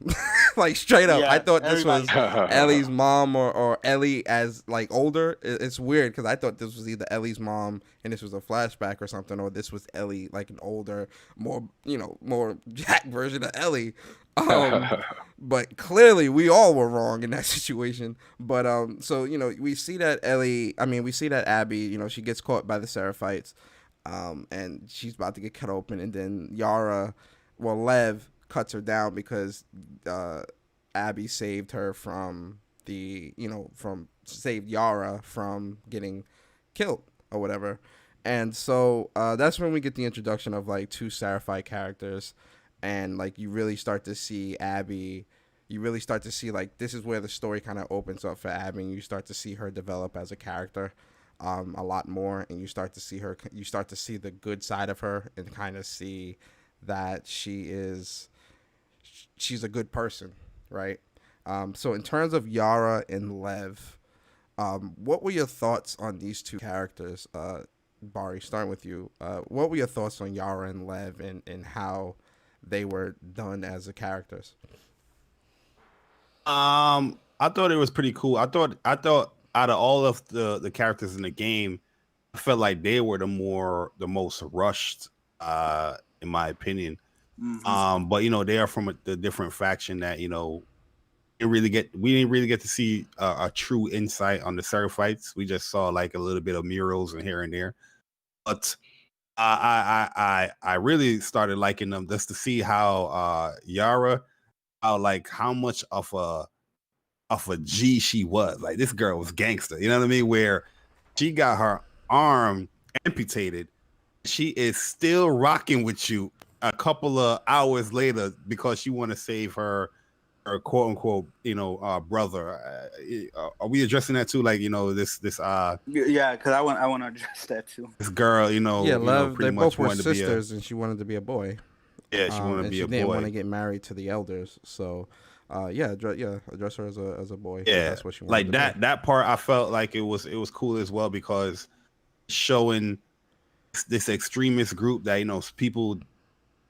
Like straight up. Yeah, I thought this was Ellie's mom or Ellie as like older. It's weird because I thought this was either Ellie's mom and this was a flashback or something, or this was Ellie like an older, more Jack version of Ellie. But clearly we all were wrong in that situation. But so we see that we see that Abby, she gets caught by the Seraphites, and she's about to get cut open, and then Lev cuts her down because Abby saved her from saved Yara from getting killed or whatever. And so that's when we get the introduction of like two Seraphite characters, and like you really start to see Abby. You really start to see like this is where the story kind of opens up for Abby, and you start to see her develop as a character a lot more, and you start to see the good side of her and kind of see that she's a good person, right? So in terms of Yara and Lev, what were your thoughts on these two characters? Bari, starting with you. What were your thoughts on Yara and Lev and how they were done as the characters? I thought it was pretty cool. I thought out of all of the characters in the game, I felt like they were the most rushed, in my opinion. Mm-hmm. But they are from the different faction that we didn't really get to see a true insight on the Seraphites. We just saw like a little bit of murals and here and there. But I really started liking them just to see how Yara, how much of a G she was. Like this girl was gangster. You know what I mean? Where she got her arm amputated, she is still rocking with you a couple of hours later because she want to save her quote unquote brother. Are we addressing that too? Like this yeah, because I want to address that too. This girl, Lev, pretty they much both were wanted sisters, and she wanted to be a boy. Yeah, she wanted to be a boy. She didn't want to get married to the elders, so address her as a boy. Yeah, that's what she wanted. Like to that be. That part, I felt like it was cool as well because showing this extremist group that people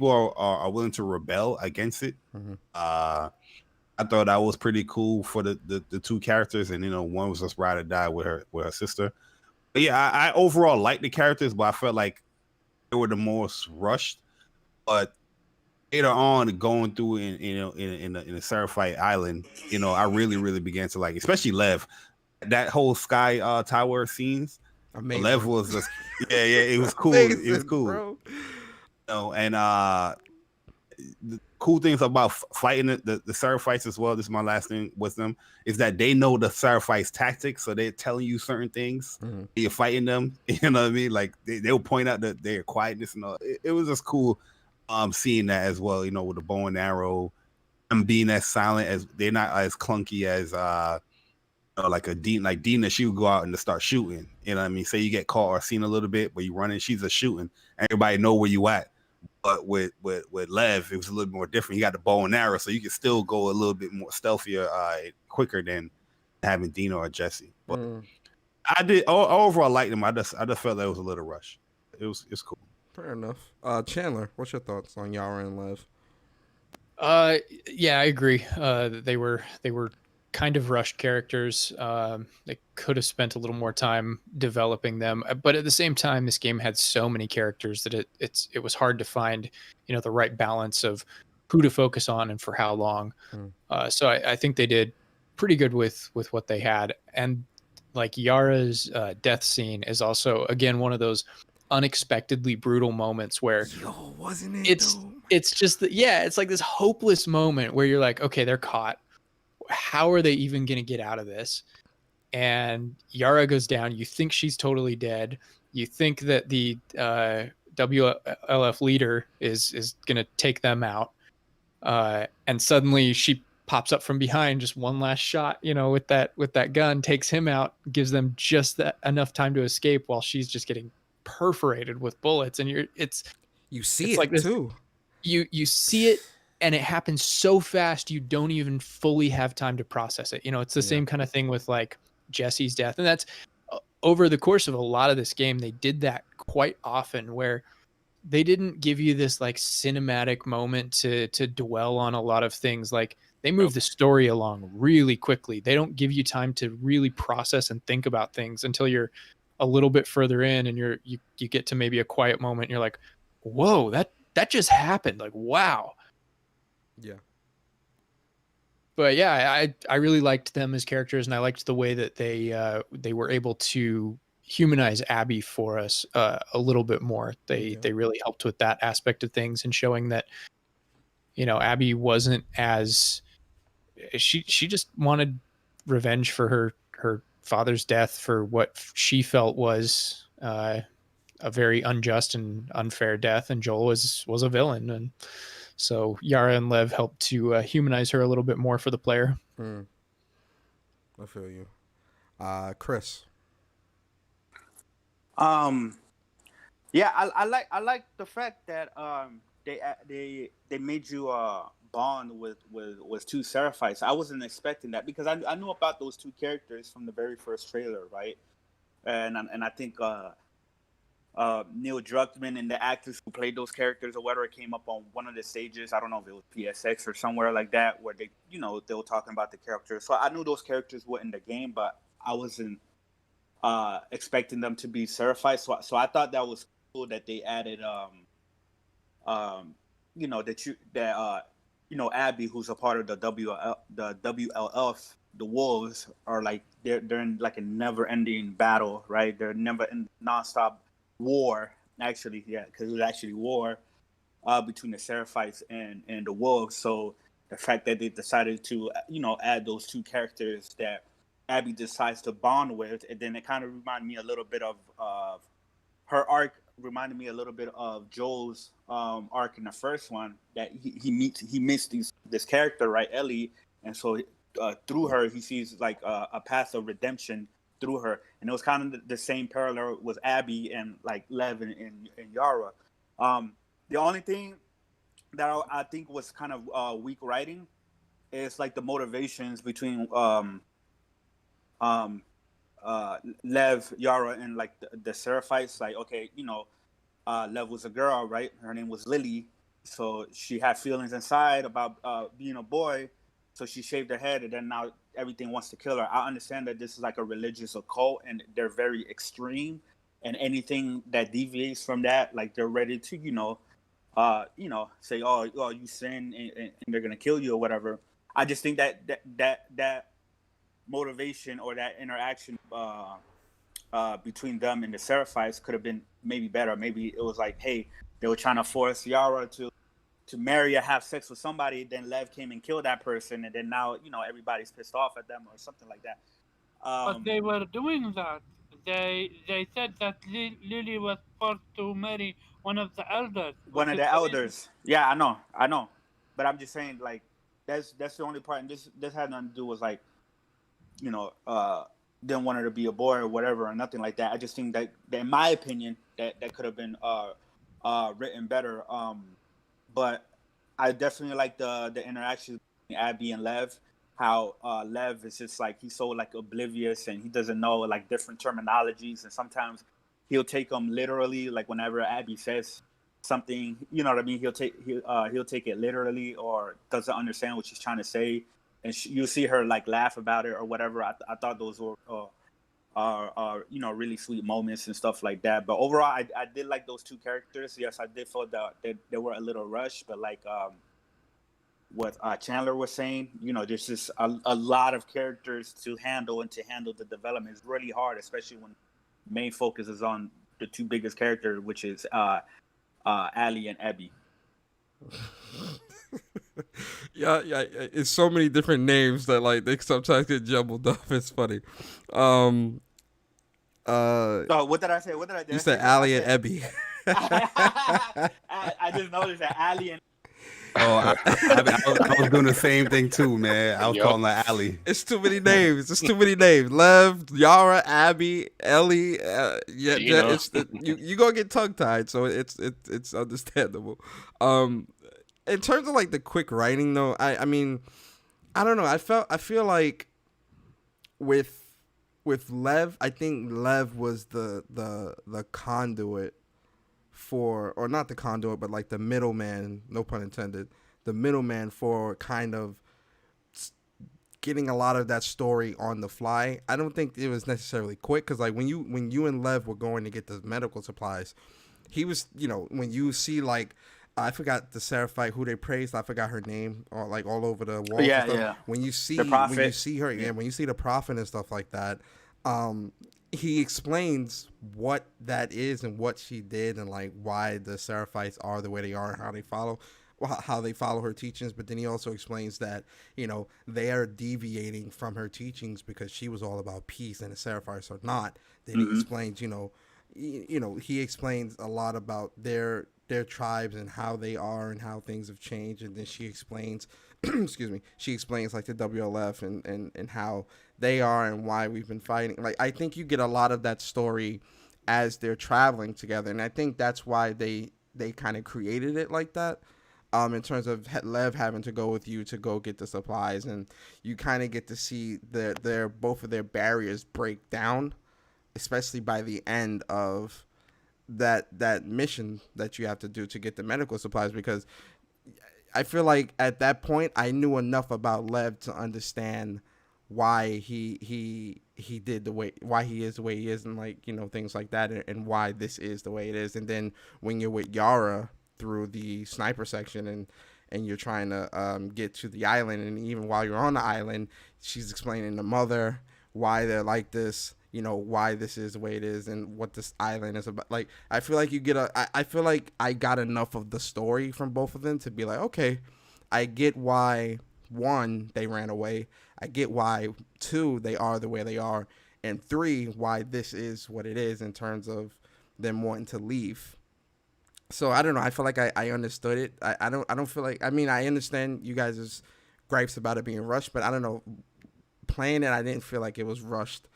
are willing to rebel against it. Mm-hmm. I thought that was pretty cool for the two characters, and one was just ride or die with her sister. But yeah, I overall liked the characters, but I felt like they were the most rushed. But later on, going through in the Seraphite Island, I really began to like, especially Lev, that whole sky tower scenes. Amazing. Lev was just it was cool. Amazing, it was cool, bro. And the cool things about fighting the Seraphites as well, this is my last thing with them, is that they know the Seraphites tactics, so they're telling you certain things. Mm-hmm. You're fighting them, you know what I mean? Like they'll point out that their quietness and all. It was just cool seeing that as well, with the bow and arrow, and being as silent, as they're not as clunky as like a Dean, like Dina, she would go out and just start shooting. You know what I mean? Say you get caught or seen a little bit, but you running, she's just shooting. Everybody know where you at. But with Lev, it was a little more different. He got the bow and arrow, so you can still go a little bit more stealthier, quicker than having Dina or Jesse. But I did overall like them. I just felt that it was a little rush. It's cool. Fair enough. Chandler, what's your thoughts on Yara and Lev? Yeah, I agree. They were kind of rushed characters. They could have spent a little more time developing them, but at the same time, this game had so many characters that it was hard to find the right balance of who to focus on and for how long. So I think they did pretty good with what they had. And like Yara's death scene is also again one of those unexpectedly brutal moments where wasn't it? It's just it's like this hopeless moment where you're like, okay, they're caught. How are they even going to get out of this? And Yara goes down. You think she's totally dead. You think that the WLF leader is going to take them out. And suddenly she pops up from behind, just one last shot, with that gun, takes him out, gives them just that enough time to escape while she's just getting perforated with bullets. And you see it like too. You see it. And it happens so fast, you don't even fully have time to process it. It's the same kind of thing with like Jesse's death. And that's over the course of a lot of this game, they did that quite often where they didn't give you this like cinematic moment to dwell on a lot of things. Like they move the story along really quickly. They don't give you time to really process and think about things until you're a little bit further in, and you get to maybe a quiet moment and you're like, whoa, that just happened. Like, wow. Yeah. But yeah, I really liked them as characters, and I liked the way that they were able to humanize Abby for us a little bit more. They really helped with that aspect of things and showing that, you know, Abby wasn't as she just wanted revenge for her father's death, for what she felt was a very unjust and unfair death, and Joel was a villain, and so Yara and Lev helped to humanize her a little bit more for the player. I feel you. Chris. Yeah, I like the fact that they made you bond with two Seraphites. I wasn't expecting that because I knew about those two characters from the very first trailer, right? And I think Neil Druckmann and the actors who played those characters or whatever came up on one of the stages. I don't know if it was PSX or somewhere like that, where they were talking about the characters. So I knew those characters were in the game, but I wasn't expecting them to be Seraphites. So I thought that was cool that they added Abby, who's a part of the WLF, the Wolves, are like they're in like a never-ending battle, right? They're never in nonstop war. Actually, yeah, because it was actually war between the Seraphites and the Wolves. So the fact that they decided to add those two characters that Abby decides to bond with, and then it kind of reminded me a little bit of her arc. Reminded me a little bit of Joel's arc in the first one, that he meets this character, right, Ellie, and so through her he sees like a path of redemption through her, and it was kind of the same parallel with Abby and like Lev and Yara. The only thing that I think was kind of weak writing is like the motivations between Lev, Yara, and like the Seraphites. Like, okay, Lev was a girl, right? Her name was Lily, so she had feelings inside about being a boy. So she shaved her head, and then now everything wants to kill her. I understand that this is like a religious occult, and they're very extreme, and anything that deviates from that, like they're ready to, say, oh, you sin, and they're gonna kill you or whatever. I just think that motivation or that interaction between them and the Seraphites could have been maybe better. Maybe it was like, hey, they were trying to force Yara to marry or have sex with somebody, then Lev came and killed that person, and then now everybody's pissed off at them or something like that. But they were doing that. They said that Lily was forced to marry one of the elders. One of the elders. Yeah, I know. But I'm just saying, like, that's the only part. And this had nothing to do with like, didn't want her to be a boy or whatever or nothing like that. I just think that in my opinion, that could have been written better. But I definitely like the interactions between Abby and Lev. How Lev is just like, he's so like oblivious and he doesn't know like different terminologies, and sometimes he'll take them literally. Like whenever Abby says something, you know what I mean, he'll take it literally or doesn't understand what she's trying to say, and you'll see her like laugh about it or whatever. I thought those were are really sweet moments and stuff like that. But overall, I did like those two characters. Yes, I did feel that they were a little rushed, but like what Chandler was saying, there's just a lot of characters to handle, and to handle the development is really hard, especially when main focus is on the two biggest characters, which is Ali and Abby. yeah, it's so many different names that like they sometimes get jumbled up. It's funny. So what did I say? You said Ali and Abby. I just noticed that Ali and I was doing the same thing too, man. I was calling her Allie. It's too many names. It's too many names. Lev, Yara, Abby, Ellie. You gonna get tongue tied, so it's understandable. In terms of like the quick writing, though, I mean, I don't know. I feel like with Lev, I think Lev was the conduit for, or not the conduit, but like the middleman, no pun intended, the middleman for kind of getting a lot of that story on the fly. I don't think it was necessarily quick because like when you and Lev were going to get the medical supplies, he was, when you see like, I forgot the Seraphite who they praised. I forgot her name, or like all over the walls and Yeah, stuff. yeah. When you The prophet. see her, Yeah. when you see the prophet and stuff like that, he explains what that is and what she did and like why the Seraphites are the way they are and how they follow her teachings. But then he also explains that they are deviating from her teachings because she was all about peace and the Seraphites are not. Then he explains, he explains a lot about their tribes and how they are and how things have changed. And then she explains, excuse me, she explains like the WLF and how they are and why we've been fighting. Like I think you get a lot of that story as they're traveling together, and I think that's why they kind of created it like that. In terms of Lev having to go with you to go get the supplies, and you kind of get to see their both of their barriers break down, especially by the end of that mission that you have to do to get the medical supplies. Because I feel like at that point I knew enough about Lev to understand why he did why he is the way he is, and like things like that, and why this is the way it is. And then when you're with Yara through the sniper section and you're trying to get to the island, and even while you're on the island, she's explaining to Mother why they're like this, why this is the way it is and what this island is about. Like I feel like I feel like I got enough of the story from both of them to be like, okay, I get why, one, they ran away, I get why, two, they are the way they are, and three, why this is what it is in terms of them wanting to leave. So I don't know. I feel like I understood it. I don't feel like, I mean, I understand you guys' gripes about it being rushed, but I don't know. Playing it, I didn't feel like it was rushed.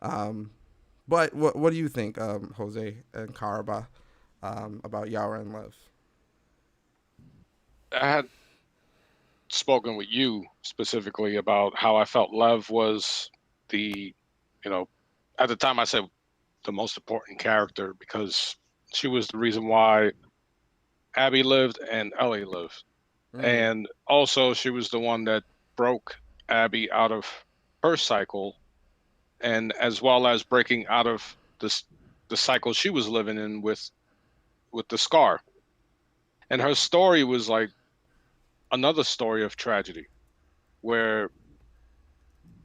But what do you think, Jose and Karaba, about Yara and Lev? I had spoken with you specifically about how I felt Lev was at the time I said the most important character because she was the reason why Abby lived and Ellie lived. And also she was the one that broke Abby out of her cycle, and as well as breaking out of the cycle she was living in with the scar. And her story was like another story of tragedy where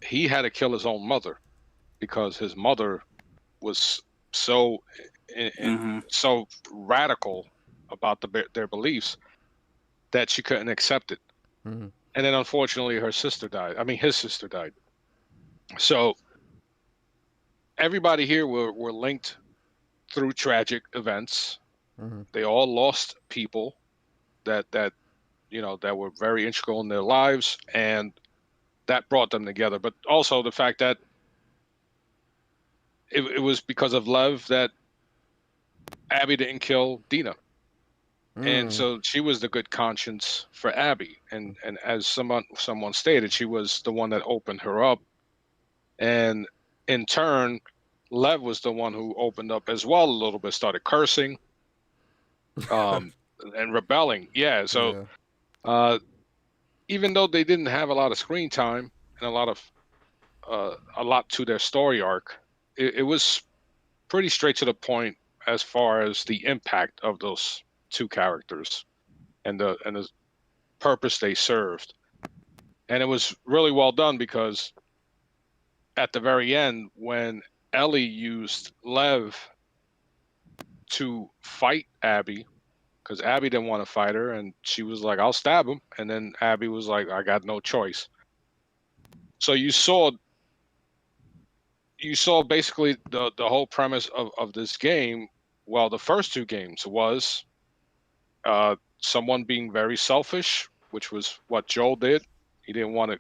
he had to kill his own mother because his mother was so so radical about their beliefs that she couldn't accept it. Mm-hmm. And then unfortunately her sister died. I mean his sister died. So everybody here were linked through tragic events. Mm-hmm. They all lost people that that were very integral in their lives, and that brought them together. But also the fact that it was because of Lev that Abby didn't kill Dina. And so she was the good conscience for Abby, and as someone stated, she was the one that opened her up, and in turn, Lev was the one who opened up as well a little bit, started cursing, and rebelling. Yeah, so even though they didn't have a lot of screen time and a lot to their story arc, it was pretty straight to the point as far as the impact of those two characters and the purpose they served. And it was really well done because at the very end, when Ellie used Lev to fight Abby, because Abby didn't want to fight her, and she was like, "I'll stab him," and then Abby was like, "I got no choice." So you saw basically the whole premise of this game. Well, the first two games was someone being very selfish, which was what Joel did. He didn't want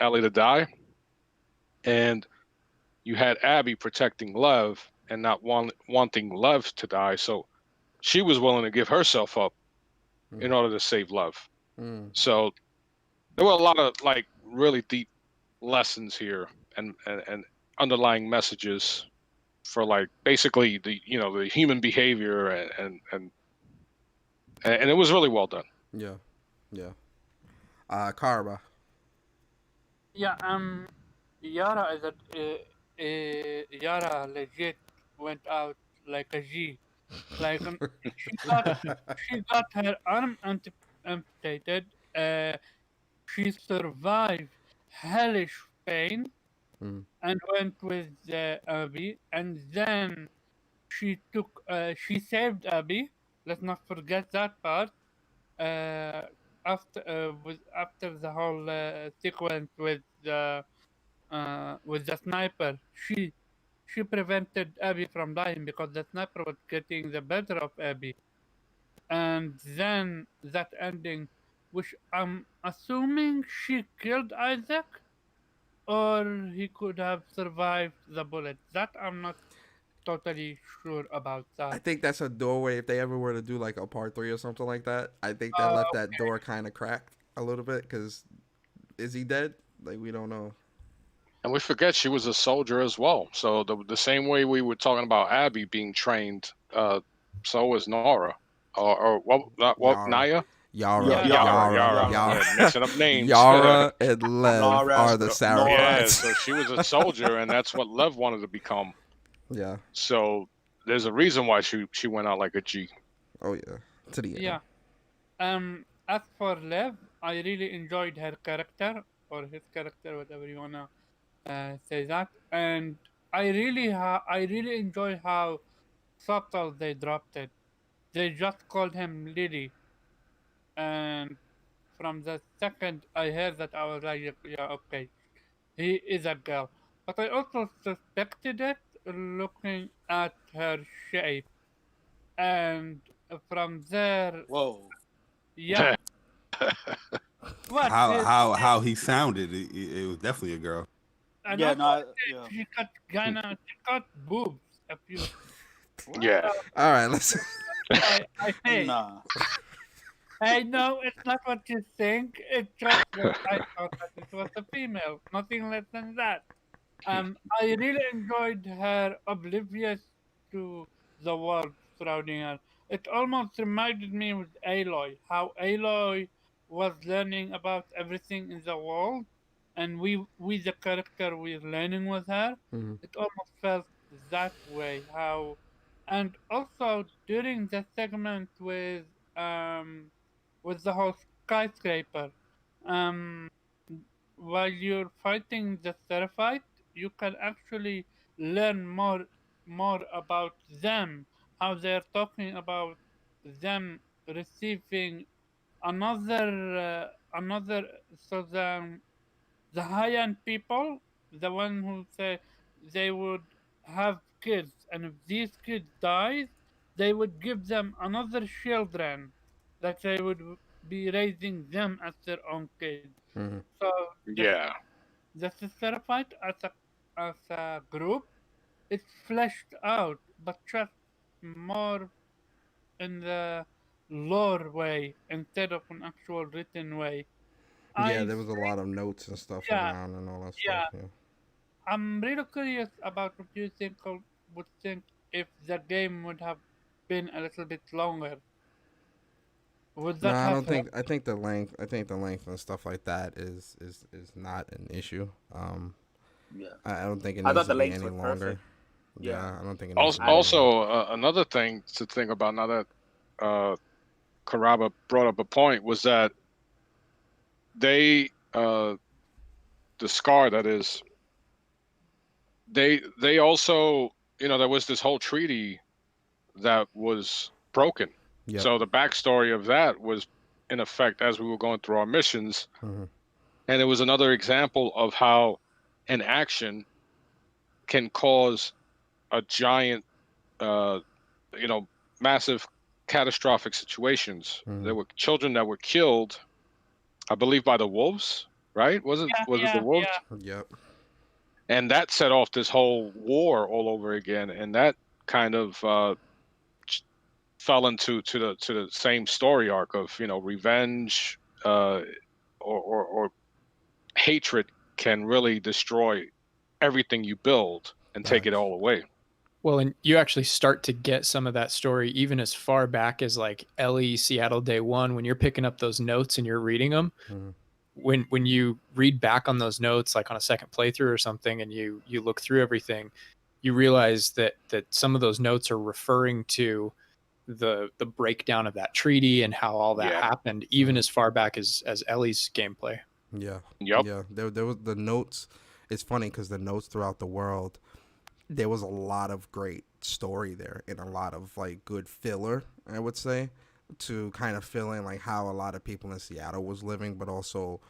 Ellie to die, and you had Abby protecting Lev and not wanting Lev to die. So she was willing to give herself up in order to save Lev. So there were a lot of like really deep lessons here and underlying messages for like basically the the human behavior and it was really well done. Yeah. Karaba. Yeah, Yara is Yara legit went out like a G. Like she got she got her arm amputated. She survived hellish pain Mm. and went with Abby, and then she saved Abby. Let's not forget that part. Uh, after the whole sequence with the sniper, she prevented Abby from dying because the sniper was getting the better of Abby. And then that ending, which I'm assuming she killed Isaac, or he could have survived the bullet. That I'm not totally sure about I that. think that's a doorway. If they ever were to do like a part 3 or something like that, I think that Uh, left that door kind of cracked a little bit. Because is he dead? Like we don't know. And we forget she was a soldier as well. So the same way we were talking about Abby being trained, so was Nora, or what? Not what? Yara, Naya? Yara, yeah, Yara, Yara, Yara. Yara, Yeah, mixing up names. Yara, and Lev Nora, are the Nora. Yeah, Sarafites. so she was a soldier, and that's what Lev wanted to become. Yeah. So there's a reason why she went out like a G. Oh yeah. To the end. yeah. As for Lev, I really enjoyed her character or his character, whatever you wanna say that, and I really enjoy how subtle they dropped it. They just called him Lily, and from the second I heard that, I was like, yeah, okay, he is a girl. But I also suspected it looking at her shape, and from there, Whoa. yeah, what? How he sounded, it was definitely a girl. And Yeah, also, no, yeah. she got boobs. If you, What? Yeah. All right. Let's. I say, Nah. I know it's not what you think. It's just that I thought that it was a female, nothing less than that. I really enjoyed her oblivious to the world surrounding her. It almost reminded me with Aloy, how Aloy was learning about everything in the world, and we the character we're learning with her. Mhm. It almost felt that way. And also during the segment with the whole skyscraper, um, while you're fighting the Seraphite, you can actually learn more about them, how they're talking about them receiving another. So the high end people, the one who say they would have kids, and if these kids dies, they would give them another children, that they would be raising them as their own kids. Mhm. So the Yeah. the Seraphite as a group, it's fleshed out, but just more in the lore way instead of an actual written way. Yeah, I there was a think, lot of notes and stuff yeah, around and all that stuff. yeah. Yeah. I'm really curious about what you think would think if the game would have been a little bit longer. Would No, that I have don't helped? think. I think the length. I think the length and stuff like that is not an issue. Yeah. I don't think it I needs thought to the be lengths any were longer. perfect. Yeah. Yeah, I don't think it needs Also, to be I any longer. also another thing to think about now that uh, Karaba brought up a point was that they, the Scar, that is, they also, there was this whole treaty that was broken. Yep. So the backstory of that was in effect as we were going through our missions, Hmm. and it was another example of how an action can cause a giant, uh, you know, massive catastrophic situations. Hmm. There were children that were killed, I believe, by the wolves. Right? Yeah, Was it the yeah, wolves? yeah. Yep. And that set off this whole war all over again, and that kind of fell into to the same story arc of revenge, or hatred can really destroy everything you build and take it Facts. all away. Well, and you actually start to get some of that story even as far back as like Ellie Seattle Day One, when you're picking up those notes and you're reading them. Hmm. when you read back on those notes, like on a second playthrough or something, and you look through everything, you realize that some of those notes are referring to the breakdown of that treaty and how all that happened, even as far back as Ellie's gameplay. Yeah. Yep. Yeah. There was the notes. It's funny because the notes throughout the world, there was a lot of great story there and a lot of like good filler, I would say, to kind of fill in like how a lot of people in Seattle was living, but also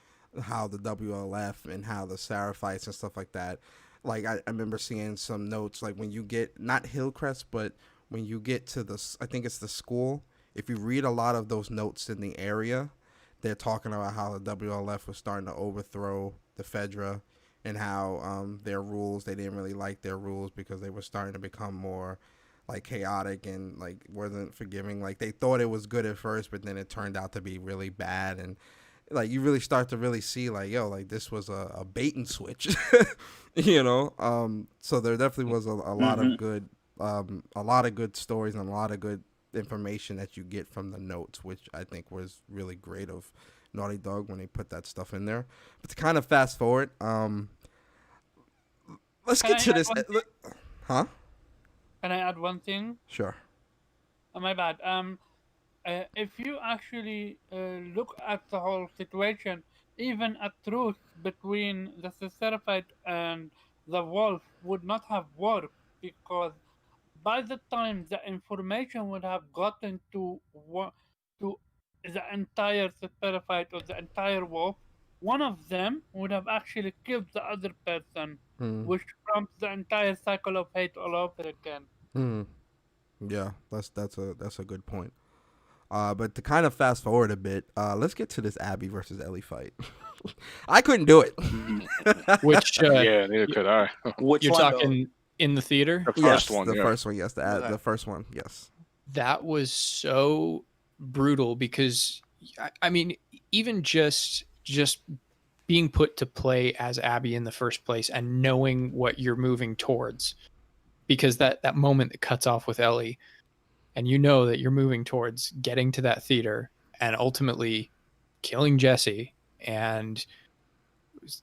how the WLF and how the Seraphites and stuff like that. Like I remember seeing some notes like when you get not Hillcrest, but when you get to I think it's the school. If you read a lot of those notes in the area, they're talking about how the WLF was starting to overthrow the Fedra and how their rules, they didn't really like their rules because they were starting to become more like chaotic and like wasn't forgiving. Like they thought it was good at first, but then it turned out to be really bad. And like you really start to really see like, yo, like this was a bait and switch, you know? So there definitely was a lot of good, a lot of good stories and a lot of good information that you get from the notes, which I think was really great of Naughty Dog when they put that stuff in there. But to kind of fast forward, let's get to this. Huh? Can I add one thing? Sure. Oh, my bad. If you actually look at the whole situation, even a truce between the Seraphite and the Wolf would not have worked, because by the time the information would have gotten to the entire Seraphite or the entire Wolf, one of them would have actually killed the other person, which prompts the entire cycle of hate all over again. Yeah, that's a good point. But to kind of fast forward a bit, let's get to this Abby versus Ellie fight. I couldn't do it. Which yeah, neither could I. Which you're one, talking in the theater? The first one, the yeah. first one, yes. The first one, yes. That was so brutal because I mean, even just being put to play as Abby in the first place and knowing what you're moving towards, because that moment that cuts off with Ellie, and you know that you're moving towards getting to that theater and ultimately killing Jesse, and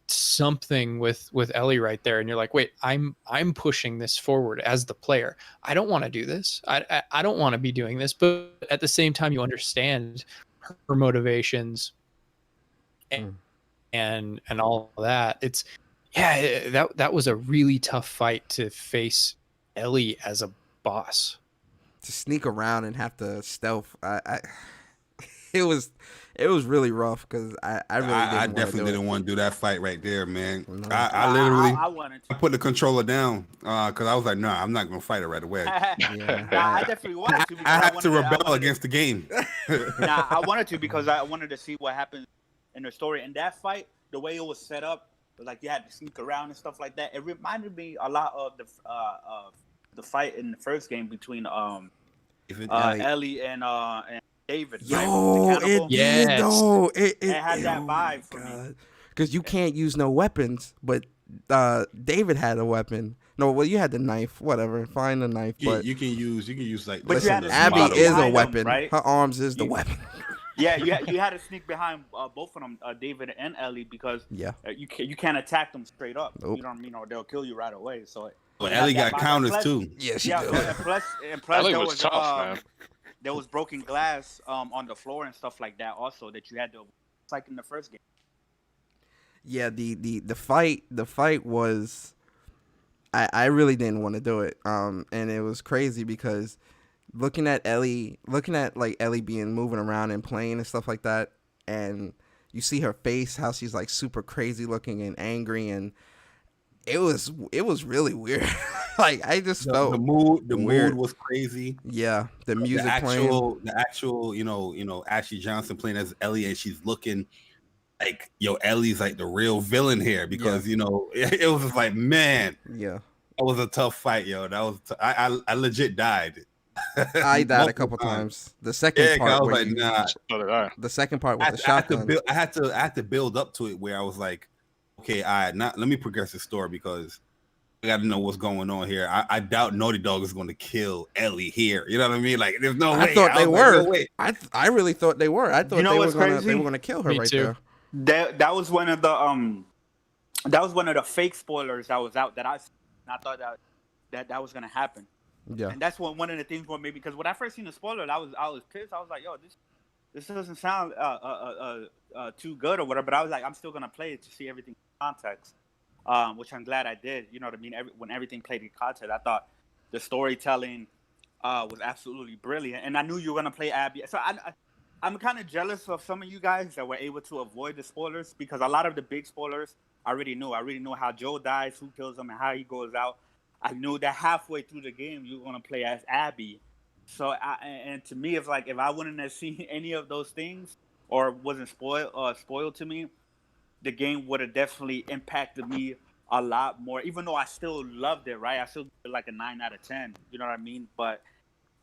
something with Ellie right there, and you're like, wait, I'm pushing this forward as the player. I don't want to do this. I don't want to be doing this, but at the same time, you understand her motivations and all that. It's that was a really tough fight to face Ellie as a boss. To sneak around and have to stealth, it was really rough because I definitely didn't want to do that fight right there, man. No. I literally I wanted to. I put the controller down because I was like, no, I'm not gonna fight her right away. I definitely wanted to. I had to rebel against the game. I wanted to because I wanted to see what happened in the story. And that fight, the way it was set up, like you had to sneak around and stuff like that. It reminded me a lot of the fight in the first game between Ellie and David. Yo, right? it did though. It had that vibe for me. Because you can't use no weapons, but David had a weapon. No, well, you had the knife. Whatever, find the knife. But you can use like. But listen, Abby is a weapon. Them, right? Her arms is the weapon. Yeah, you had to sneak behind both of them, David and Ellie, because you can't attack them straight up. Nope. You know what I mean? Or they'll kill you right away. So. Well, Ellie got counters too. Yeah, she did. And plus Ellie there was tough, man. There was broken glass on the floor and stuff like that also that you had to, like in the first game. Yeah, the fight was, I really didn't want to do it. And it was crazy because looking at Ellie being moving around and playing and stuff like that, and you see her face, how she's like super crazy looking and angry, and it was really weird. Like I just felt the mood weird. Was crazy. Yeah, the music playing. The actual, you know, Ashley Johnson playing as Ellie, and she's looking like, yo, Ellie's like the real villain here because you know it was just like, man, yeah, that was a tough fight, yo. That was I legit died. I died a couple times. The second part, I was like, nah. So did I. The second part with the shotgun. I had to build up to it where I was like, okay, let me progress the story because I got to know what's going on here. I doubt Naughty Dog is going to kill Ellie here. You know what I mean? Like, there's no way. I thought they were. Like, no way. I really thought they were. I thought they were going to kill her right there. That was one of the fake spoilers that was out that I thought that was gonna happen. Yeah. And that's one of the things where maybe because when I first seen the spoiler, I was pissed. I was like, yo, this doesn't sound too good or whatever. But I was like, I'm still gonna play it to see everything in context, which I'm glad I did. You know what I mean? When everything played in context, I thought the storytelling was absolutely brilliant, and I knew you were gonna play Abby. So I'm kind of jealous of some of you guys that were able to avoid the spoilers because a lot of the big spoilers I already knew. I already know how Joe dies, who kills him, and how he goes out. I knew that halfway through the game you were gonna play as Abby. So and to me, it's like if I wouldn't have seen any of those things or wasn't spoiled to me, the game would have definitely impacted me a lot more. Even though I still loved it, right? I still give it like a 9 out of 10. You know what I mean? But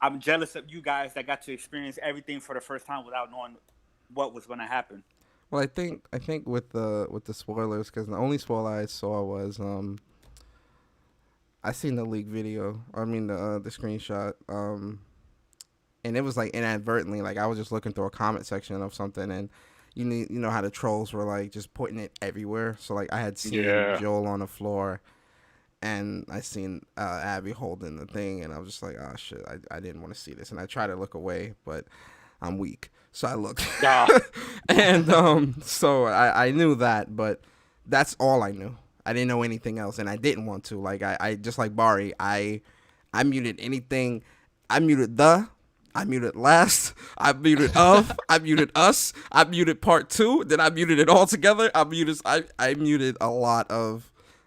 I'm jealous of you guys that got to experience everything for the first time without knowing what was going to happen. Well, I think with the spoilers, because the only spoiler I saw was I seen the leak video. I mean the screenshot. And it was like inadvertently, like I was just looking through a comment section of something, and you know how the trolls were like just putting it everywhere. So like I had seen Joel on the floor, and I seen Abby holding the thing, and I was just like, oh shit, I didn't want to see this, and I tried to look away, but I'm weak, so I looked. And so I knew that, but that's all I knew. I didn't know anything else, and I didn't want to. Like I just like Bari, I muted anything. I muted I muted last. I muted of. I muted us. I muted part 2. Then I muted it all together. I muted a lot. All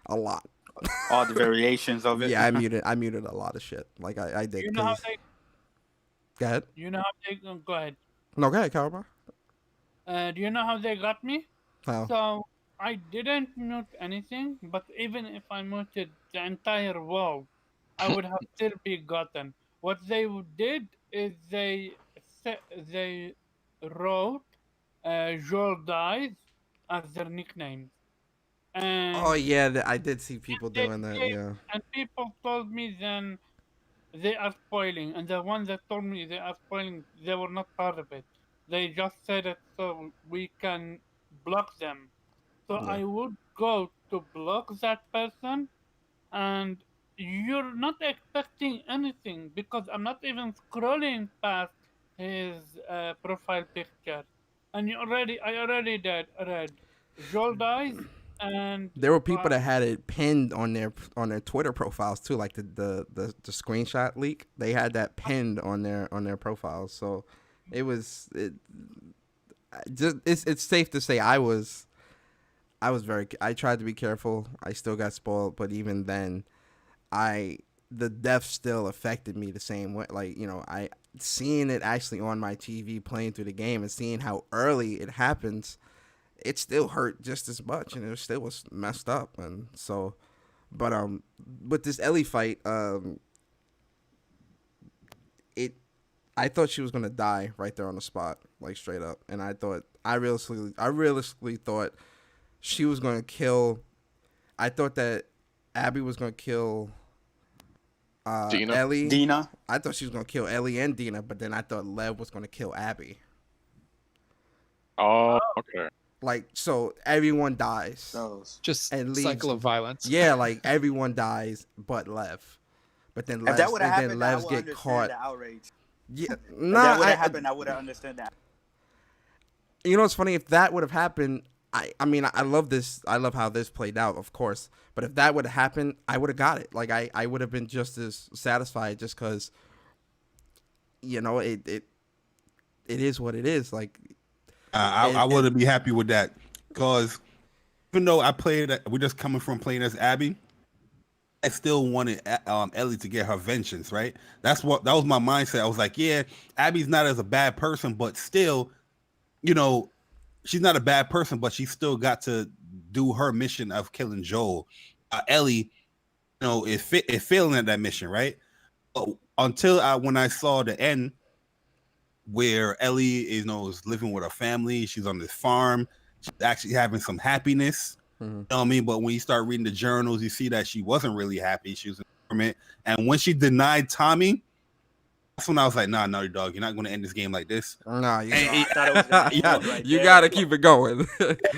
the variations of it. Yeah, I muted a lot of shit. Like I did. You know how they? Go ahead. You know how they? Go ahead. No, go ahead, Cowboy. Do you know how they got me? How? So I didn't mute anything, but even if I muted the entire world, I would have still be gotten. What they did is they wrote Joel dies as their nicknames. And Oh yeah, I did see people doing that. Yeah. And people told me then they are spoiling, and the ones that told me they are spoiling, they were not part of it. They just said it so we can block them. So Yeah. I would go to block that person, and you're not expecting anything because I'm not even scrolling past his profile picture, and I already read Joel dies, and There were people that had it pinned on their Twitter profiles too, like the screenshot leak. They had that pinned on their profiles. So it's safe to say I tried to be careful. I still got spoiled, but even then, the death still affected me the same way. Like, you know, I seeing it actually on my TV playing through the game and seeing how early it happens, it still hurt just as much, and it still was messed up. And so, but with this Ellie fight, I thought she was gonna die right there on the spot, like straight up. And I realistically thought she was gonna kill. I thought that Abby was gonna kill Ellie. Dina. I thought she was gonna kill Ellie and Dina, but then I thought Lev was gonna kill Abby. Oh, okay. Like, so everyone dies. Just and leaves, cycle of violence. Yeah, like everyone dies but Lev. But then if that would have happened, then Levs I would get understand caught. the outrage. Yeah, If that would have happened, I would have understood that. You know what's funny? If that would have happened, I mean, I love this. I love how this played out, of course. But if that would have happened, I would have got it. Like I would have been just as satisfied, just because, you know, it is what it is. Like I wouldn't be happy with that, because even though we're just coming from playing as Abby, I still wanted Ellie to get her vengeance, right? That was my mindset. I was like, yeah, Abby's not as a bad person, but still, you know, she's not a bad person, but she still got to do her mission of killing Joel. Ellie, you know, is failing at that mission, right? But until when I saw the end, where Ellie is living with her family, she's on this farm, she's actually having some happiness. You know what I mean? But when you start reading the journals, you see that she wasn't really happy. She was in torment. And when she denied Tommy, That's when I was like, nah, Naughty Dog, you're not going to end this game like this. Nah, I thought it was gonna end right you there. gotta keep it going.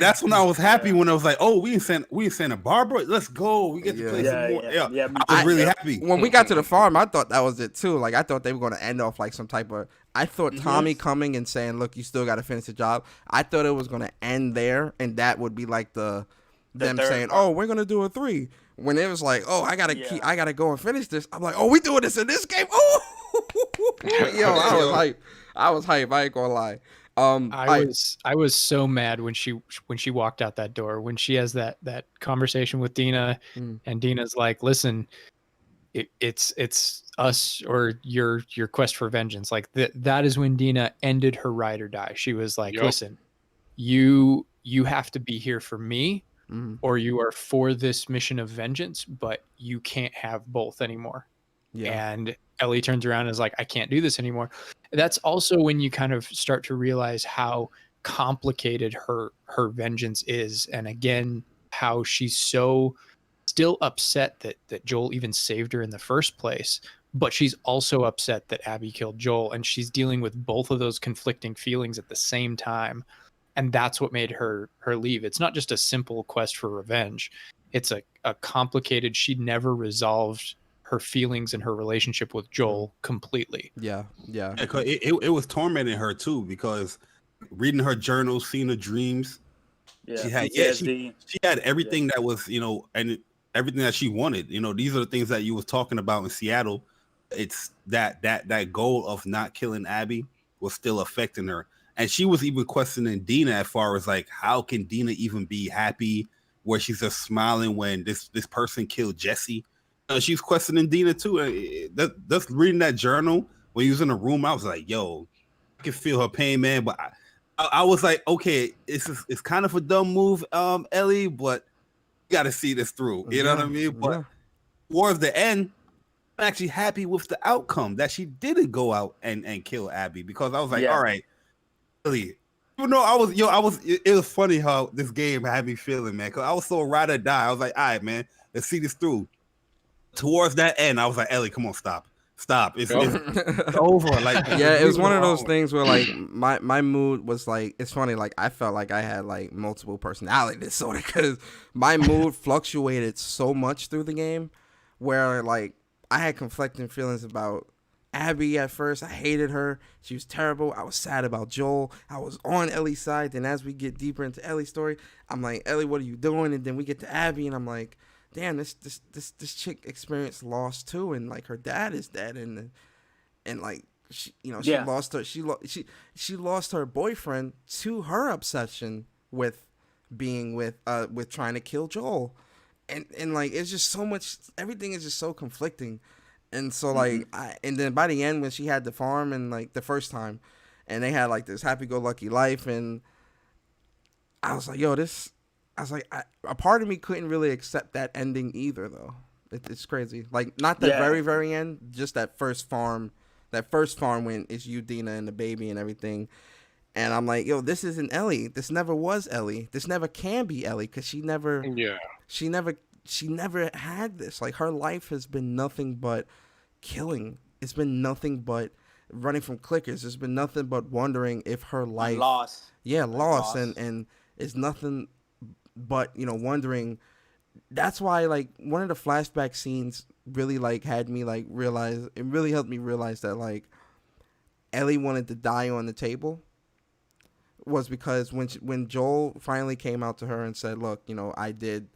That's when I was happy when I was like, oh, we in Santa Barbara. Let's go. We get to play some more. Yeah, me I was too. really Yeah. happy. When we got to the farm, I thought that was it too. Like I thought they were gonna end off like some type of. I thought Tommy coming and saying, "Look, you still got to finish the job." I thought it was gonna end there, and that would be like them saying, part. "Oh, we're gonna do a 3." When it was like, "Oh, I gotta go and finish this," I'm like, "Oh, we doing this in this game?" Oh, yo, I was hype. I ain't gonna lie. I was so mad when she walked out that door, when she has that conversation with Dina, and Dina's like, listen, it's us or your quest for vengeance. Like that is when Dina ended her ride or die. She was like, listen, you have to be here for me, or you are for this mission of vengeance, but you can't have both anymore. And Ellie turns around and is like, I can't do this anymore. That's also when you kind of start to realize how complicated her vengeance is. And again, how she's so still upset that Joel even saved her in the first place. But she's also upset that Abby killed Joel. And she's dealing with both of those conflicting feelings at the same time. And that's what made her leave. It's not just a simple quest for revenge. It's a complicated, she never resolved her feelings and her relationship with Joel completely. Yeah. It was tormenting her too, because reading her journals, seeing her dreams, she had everything that was, and everything that she wanted. These are the things that you was talking about in Seattle. It's that goal of not killing Abby was still affecting her. And she was even questioning Dina as far as like, how can Dina even be happy where she's just smiling when this person killed Jesse? She's questioning Dina too. Just reading that journal when he was in the room, I was like, yo, I can feel her pain, man. But I was like, okay, it's kind of a dumb move, Ellie, but you got to see this through. You know what I mean? But towards the end, I'm actually happy with the outcome that she didn't go out and kill Abby, because I was like, all right, Ellie. Even though it was funny how this game had me feeling, man, because I was so ride or die. I was like, all right, man, let's see this through. Towards that end, I was like, Ellie, come on, stop. It's over. Like, it was one of those things where like my mood was like, it's funny, like I felt like I had like multiple personality disorder, because my mood fluctuated so much through the game, where like I had conflicting feelings about Abby at first. I hated her. She was terrible. I was sad about Joel. I was on Ellie's side. Then as we get deeper into Ellie's story, I'm like, Ellie, what are you doing? And then we get to Abby, and I'm like, damn, this chick experienced loss too, and like her dad is dead, and like she lost her she lost her boyfriend to her obsession with being with trying to kill Joel, and like it's just so much, everything is just so conflicting, and so like and then by the end when she had the farm and like the first time, and they had like this happy-go-lucky life, and I was like, yo, a part of me couldn't really accept that ending either, though. It's crazy. Like, not the very, very end, just that first farm when it's you, Dina, and the baby and everything. And I'm like, yo, this isn't Ellie. This never was Ellie. This never can be Ellie, because she never had this. Like, her life has been nothing but killing. It's been nothing but running from clickers. There's been nothing but wondering if her life... Lost. Yeah, lost. And it's nothing... But, wondering, that's why, like, one of the flashback scenes really, like, had me, like, realize, it really helped me realize that, like, Ellie wanted to die on the table, was because when Joel finally came out to her and said, look, I did,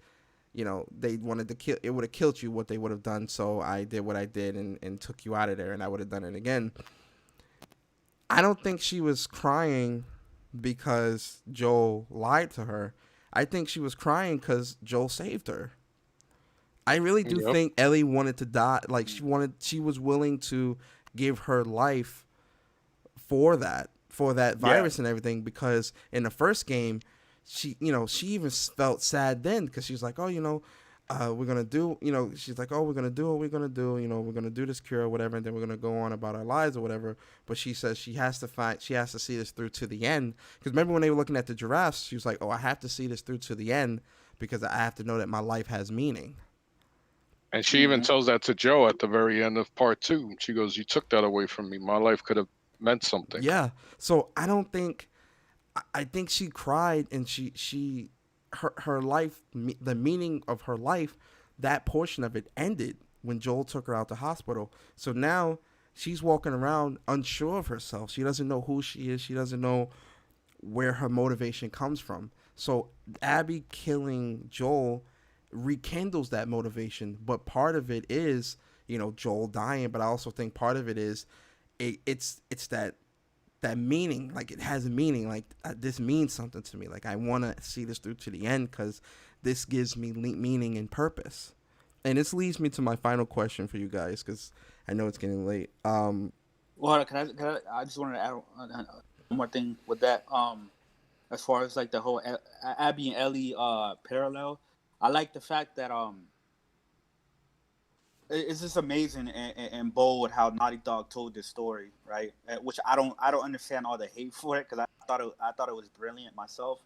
they wanted to kill, it would have killed you what they would have done, so I did what I did and took you out of there, and I would have done it again. I don't think she was crying because Joel lied to her. I think she was crying because Joel saved her. I really do think Ellie wanted to die. Like, she was willing to give her life for that virus and everything, because in the first game, she even felt sad then, because she's like, oh, we're going to do, she's like, oh, we're going to do what we're going to do, we're going to do this cure or whatever, and then we're going to go on about our lives or whatever. But she says she has to see this through to the end. Because remember when they were looking at the giraffes, she was like, oh, I have to see this through to the end, because I have to know that my life has meaning. And she even tells that to Joe at the very end of part 2. She goes, "You took that away from me. My life could have meant something." Yeah. So I don't think I think she cried and her life, the meaning of her life, that portion of it ended when Joel took her out the hospital. So now she's walking around unsure of herself. She doesn't know who she is. She doesn't know where her motivation comes from. So Abby killing Joel rekindles that motivation, but part of it is, Joel dying, but I also think part of it is it's that meaning. Like, it has a meaning. Like, this means something to me. Like, I want to see this through to the end because this gives me meaning and purpose. And this leads me to my final question for you guys, because I know it's getting late. Well, I just wanted to add one more thing with that. As far as like the whole Abby and Ellie parallel, I like the fact that it's just amazing and bold how Naughty Dog told this story, right? Which I don't understand all the hate for it, because I thought it was brilliant myself.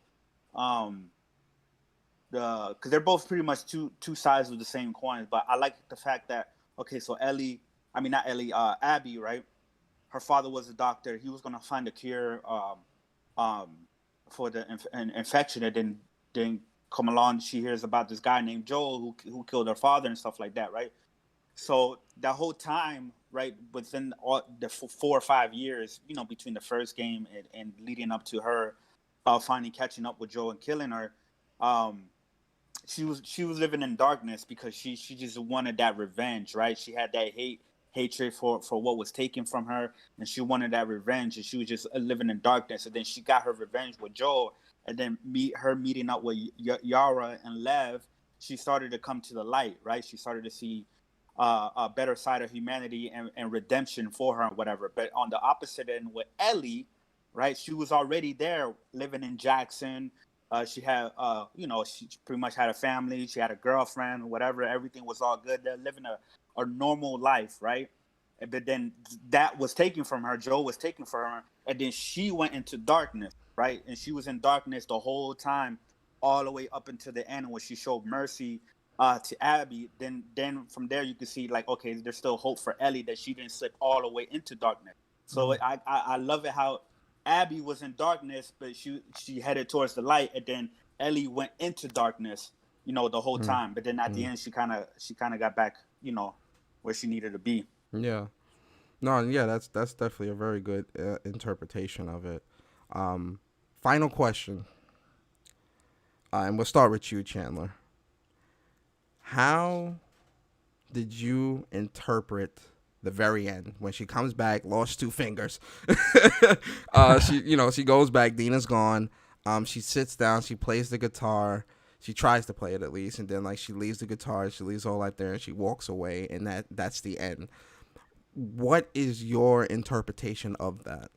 Because they're both pretty much two sides of the same coin, but I like the fact that, okay, so Abby, right? Her father was a doctor. He was gonna find a cure for the infection, and then come along. She hears about this guy named Joel who killed her father and stuff like that, right? So that whole time, right, within all the 4 or 5 years, between the first game and leading up to her finally catching up with Joel and killing her, she was living in darkness because she just wanted that revenge, right? She had that hatred for what was taken from her, and she wanted that revenge, and she was just living in darkness. And then she got her revenge with Joel, and then meeting up with Yara and Lev, she started to come to the light, right? She started to see a better side of humanity and redemption for her and whatever. But on the opposite end with Ellie, right, she was already there living in Jackson. She had, she pretty much had a family. She had a girlfriend, whatever. Everything was all good. They're living a normal life, right? But then that was taken from her. Joe was taken from her. And then she went into darkness, right? And she was in darkness the whole time, all the way up until the end when she showed mercy to Abby. Then from there you can see, like, okay, there's still hope for Ellie, that she didn't slip all the way into darkness. So I love it how Abby was in darkness, but she headed towards the light, and then Ellie went into darkness, the whole time. But then at the end, she kind of got back, where she needed to be. Yeah. No, yeah, that's definitely a very good interpretation of it. Final question, and we'll start with you, Chandler. How did you interpret the very end when she comes back, lost 2 fingers? She goes back. Dina's gone. She sits down. She plays the guitar. She tries to play it at least, and then like she leaves the guitar. She leaves all that there, and she walks away. And that's the end. What is your interpretation of that?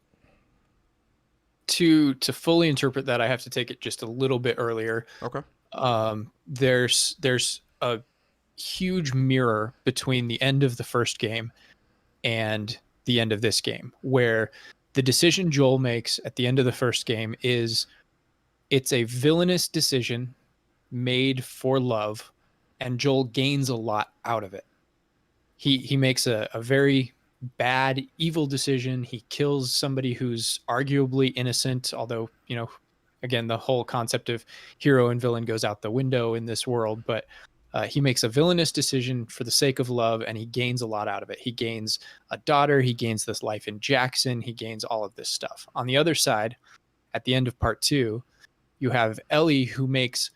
To fully interpret that, I have to take it just a little bit earlier. Okay. There's a huge mirror between the end of the first game and the end of this game, where the decision Joel makes at the end of the first game it's a villainous decision made for love, and Joel gains a lot out of it. He makes a very bad, evil decision. He kills somebody who's arguably innocent, although, again, the whole concept of hero and villain goes out the window in this world. But he makes a villainous decision for the sake of love, and he gains a lot out of it. He gains a daughter. He gains this life in Jackson. He gains all of this stuff. On the other side, at the end of part 2, you have Ellie, who makes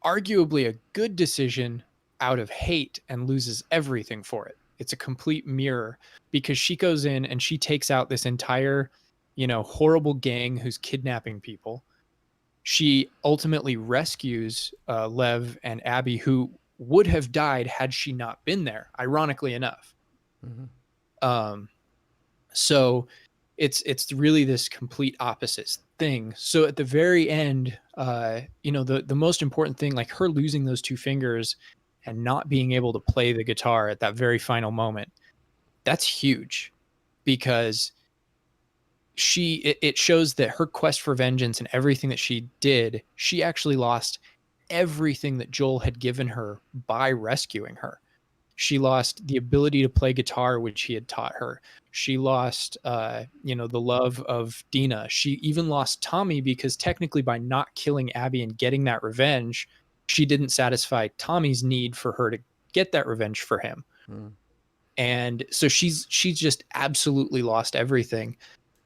arguably a good decision out of hate and loses everything for it. It's a complete mirror, because she goes in and she takes out this entire, horrible gang who's kidnapping people. She ultimately rescues Lev and Abby, who would have died had she not been there, ironically enough. Mm-hmm. So it's really this complete opposite thing. So at the very end, the most important thing, like her losing those 2 fingers and not being able to play the guitar at that very final moment, that's huge, because it shows that her quest for vengeance and everything that she did, she actually lost everything that Joel had given her by rescuing her. She lost the ability to play guitar, which he had taught her. She lost, the love of Dina. She even lost Tommy because technically, by not killing Abby and getting that revenge, she didn't satisfy Tommy's need for her to get that revenge for him. Mm. And so she's just absolutely lost everything.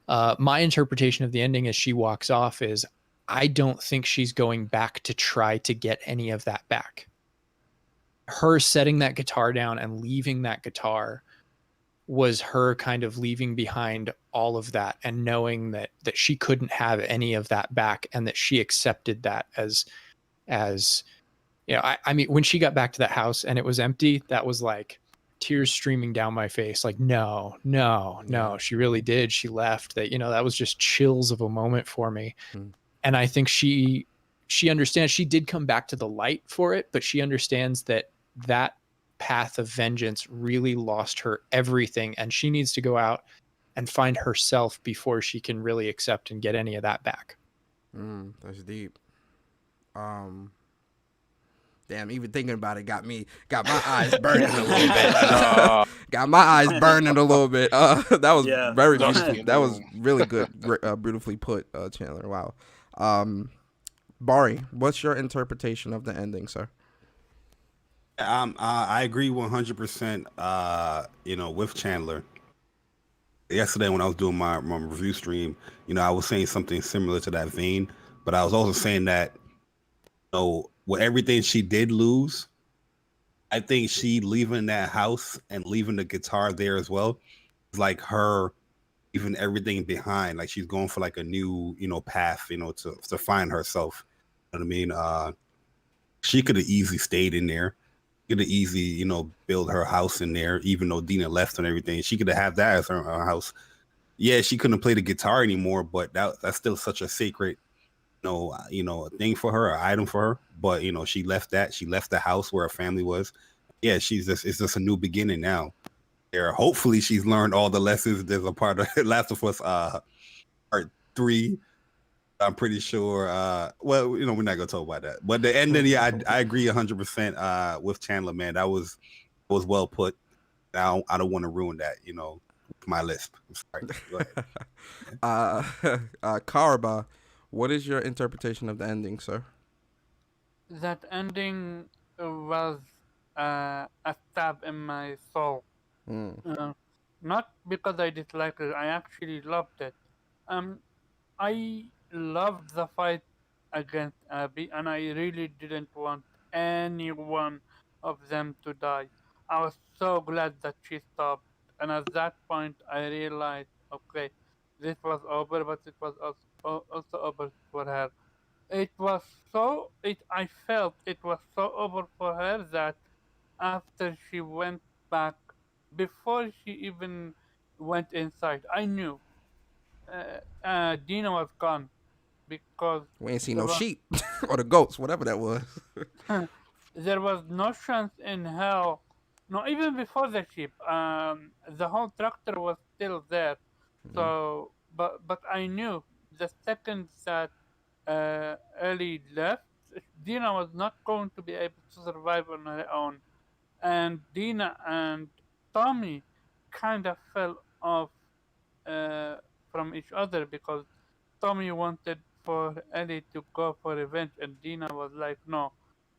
My interpretation of the ending as she walks off is I don't think she's going back to try to get any of that back. Her setting that guitar down and leaving that guitar was her kind of leaving behind all of that and knowing that she couldn't have any of that back, and that she accepted that as I mean, when she got back to that house and it was empty, that was like tears streaming down my face. Like, no, Yeah. she really did. She left. That was just chills of a moment for me. Hmm. And I think she understands. She did come back to the light for it, but she understands that path of vengeance really lost her everything, and she needs to go out and find herself before she can really accept and get any of that back. That's deep. Damn, even thinking about it got my eyes burning a little bit. Got my eyes burning a little bit. That was very beautiful. That was really good. Beautifully put, Chandler. Wow. Bari, what's your interpretation of the ending, sir? I agree 100%. With Chandler. Yesterday when I was doing my review stream, I was saying something similar to that vein, but I was also saying that, with everything she did lose, I think she leaving that house and leaving the guitar there as well is like her leaving everything behind. Like she's going for like a new, path, to find herself. You know what I mean? She could have easily stayed in there. Could have easily, build her house in there, even though Dina left and everything. She could have had that as her house. Yeah, she couldn't play the guitar anymore, but that's still such a sacred thing for her, or item for her. But she left that. She left the house where her family was. Yeah, it's just a new beginning now. There, hopefully, she's learned all the lessons. There's a part of Last of Us part 3. I'm pretty sure. Well, we're not gonna talk about that. But the ending, yeah, I agree 100% with Chandler, man. That was well put. I don't want to ruin that, with my lisp. I'm sorry. Go ahead. Karaba, what is your interpretation of the ending, sir? That ending was a stab in my soul. Mm. Not because I disliked it, I actually loved it. Um, I loved the fight against Abby, and I really didn't want any one of them to die. I was so glad that she stopped, and at that point, I realized, okay, this was over, but it was also over for her. It was I felt it was so over for her that after she went back, before she even went inside, I knew Dina was gone because We ain't seen there no was sheep or the goats, whatever that was. there was no chance in hell. No, even before the sheep, the whole tractor was still there. So, but I knew the second that Ellie left, Dina was not going to be able to survive on her own, and Dina and Tommy kind of fell off uh, from each other because Tommy wanted for Ellie to go for revenge, and Dina was like, no.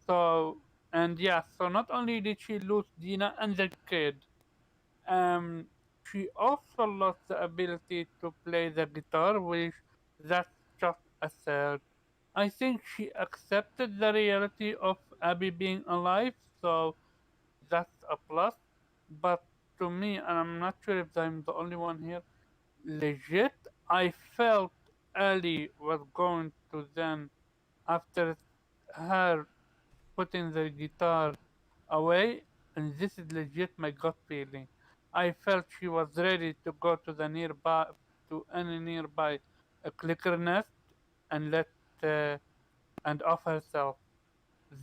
So, and yeah, so not only did she lose Dina and the kid, um, she also lost the ability to play the guitar, which that's just a third. I think she accepted the reality of Abby being alive, so that's a plus. But to me, and I'm not sure if I'm the only one here, legit, I felt Ellie was going to then, after her putting the guitar away, and this is legit my gut feeling. I felt she was ready to go to any nearby a clicker nest and let uh, and off herself.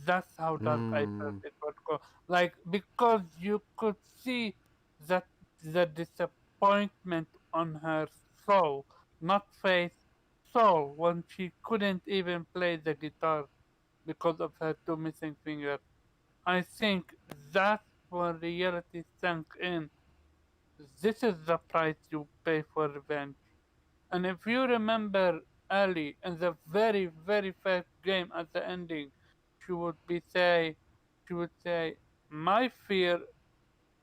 That's how dark I felt Mm. it would go. Like because you could see that the disappointment on her soul, not face, soul, when she couldn't even play the guitar because of her two missing fingers. I think that when reality sank in. This is the price you pay for revenge. And if you remember Ali in the very, very first game at the ending, she would be say, she would say, my fear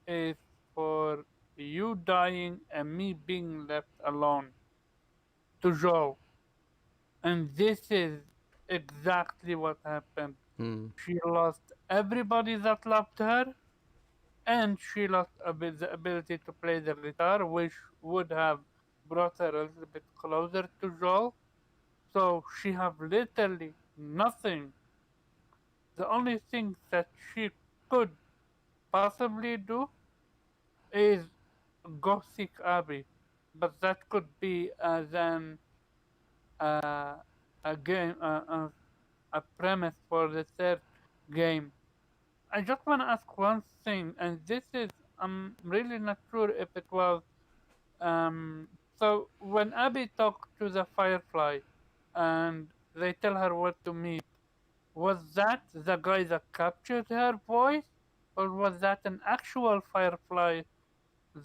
is for you dying and me being left alone to Joe. And this is exactly what happened. Mm. She lost everybody that loved her, and she lost the ability to play the guitar, which would have brought her a little bit closer to Joel. So she have literally nothing. The only thing that she could possibly do is go seek Abby, but that could be as an uh, a game, a premise for the third game. I just want to ask one thing, and this is I'm really not sure if it was so when Abby talked to the Firefly, and they tell her where to meet. Was that the guy that captured her voice, or was that an actual Firefly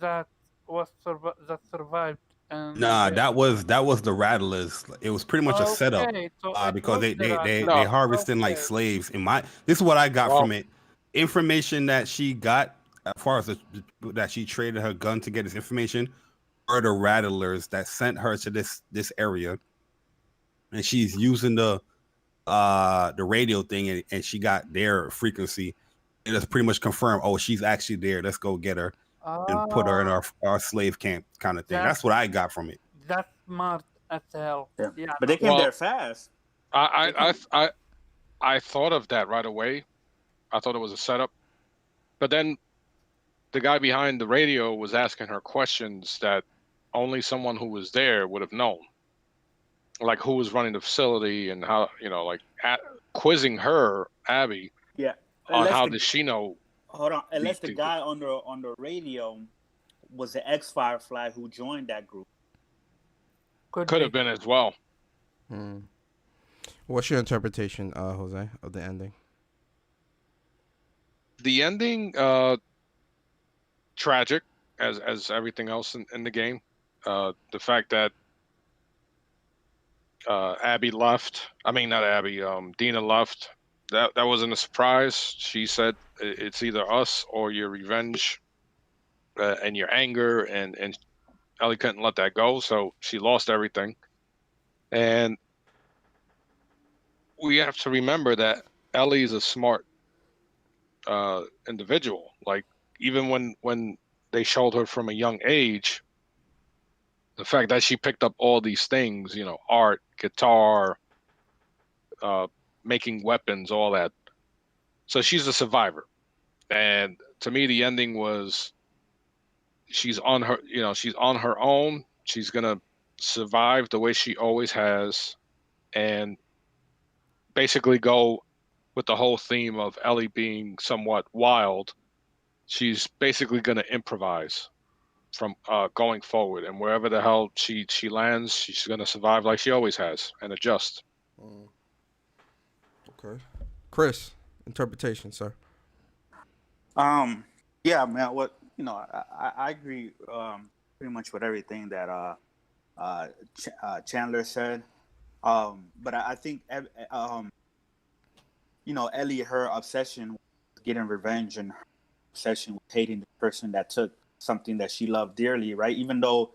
that that survived? And Nah, that was the Rattlers. It was pretty much a setup, okay, so it because was they the they they Rattlers. they No, harvesting like Okay, slaves. In my This is what I got well, from it. Information that she got, as far as that she traded her gun to get this information, were the Rattlers that sent her to this area, and she's using the radio thing, and she got their frequency. And it's pretty much confirmed. Oh, she's actually there. Let's go get her and put her in ah, our slave camp kind of thing. that That's what I got from it. that's smart as hell. Yeah, Yeah, but no. they came well, there fast. I They I came. I I, I thought of that right away. I thought it was a setup, but then the guy behind the radio was asking her questions that only someone who was there would have known, like who was running the facility and how, like quizzing her, Abby, Yeah, on unless how the does she know hold on, these unless the things. guy on the radio was the ex Firefly who joined that group. Could Could have be. been as well. Mm. What's your interpretation, Jose, of the ending? The ending, tragic as everything else in the game. The fact that Abby left. I mean, not Abby. Dina left. That wasn't a surprise. She said it's either us or your revenge and your anger, and Ellie couldn't let that go, so she lost everything. And we have to remember that Ellie's a smart individual. Like even when they showed her from a young age, the fact that she picked up all these things, art, guitar, uh, making weapons, all that. So she's a survivor. And to me, the ending was she's on her own. She's gonna survive the way she always has, and basically go with the whole theme of Ellie being somewhat wild. She's basically gonna improvise from going forward, and wherever the hell she lands, she's gonna survive like she always has and adjust. Mm. Okay. Chris, interpretation, sir. Yeah, man. What I agree pretty much with everything that Chandler said. But I think Ellie, her obsession with getting revenge and her obsession with hating the person that took something that she loved dearly, right? Even though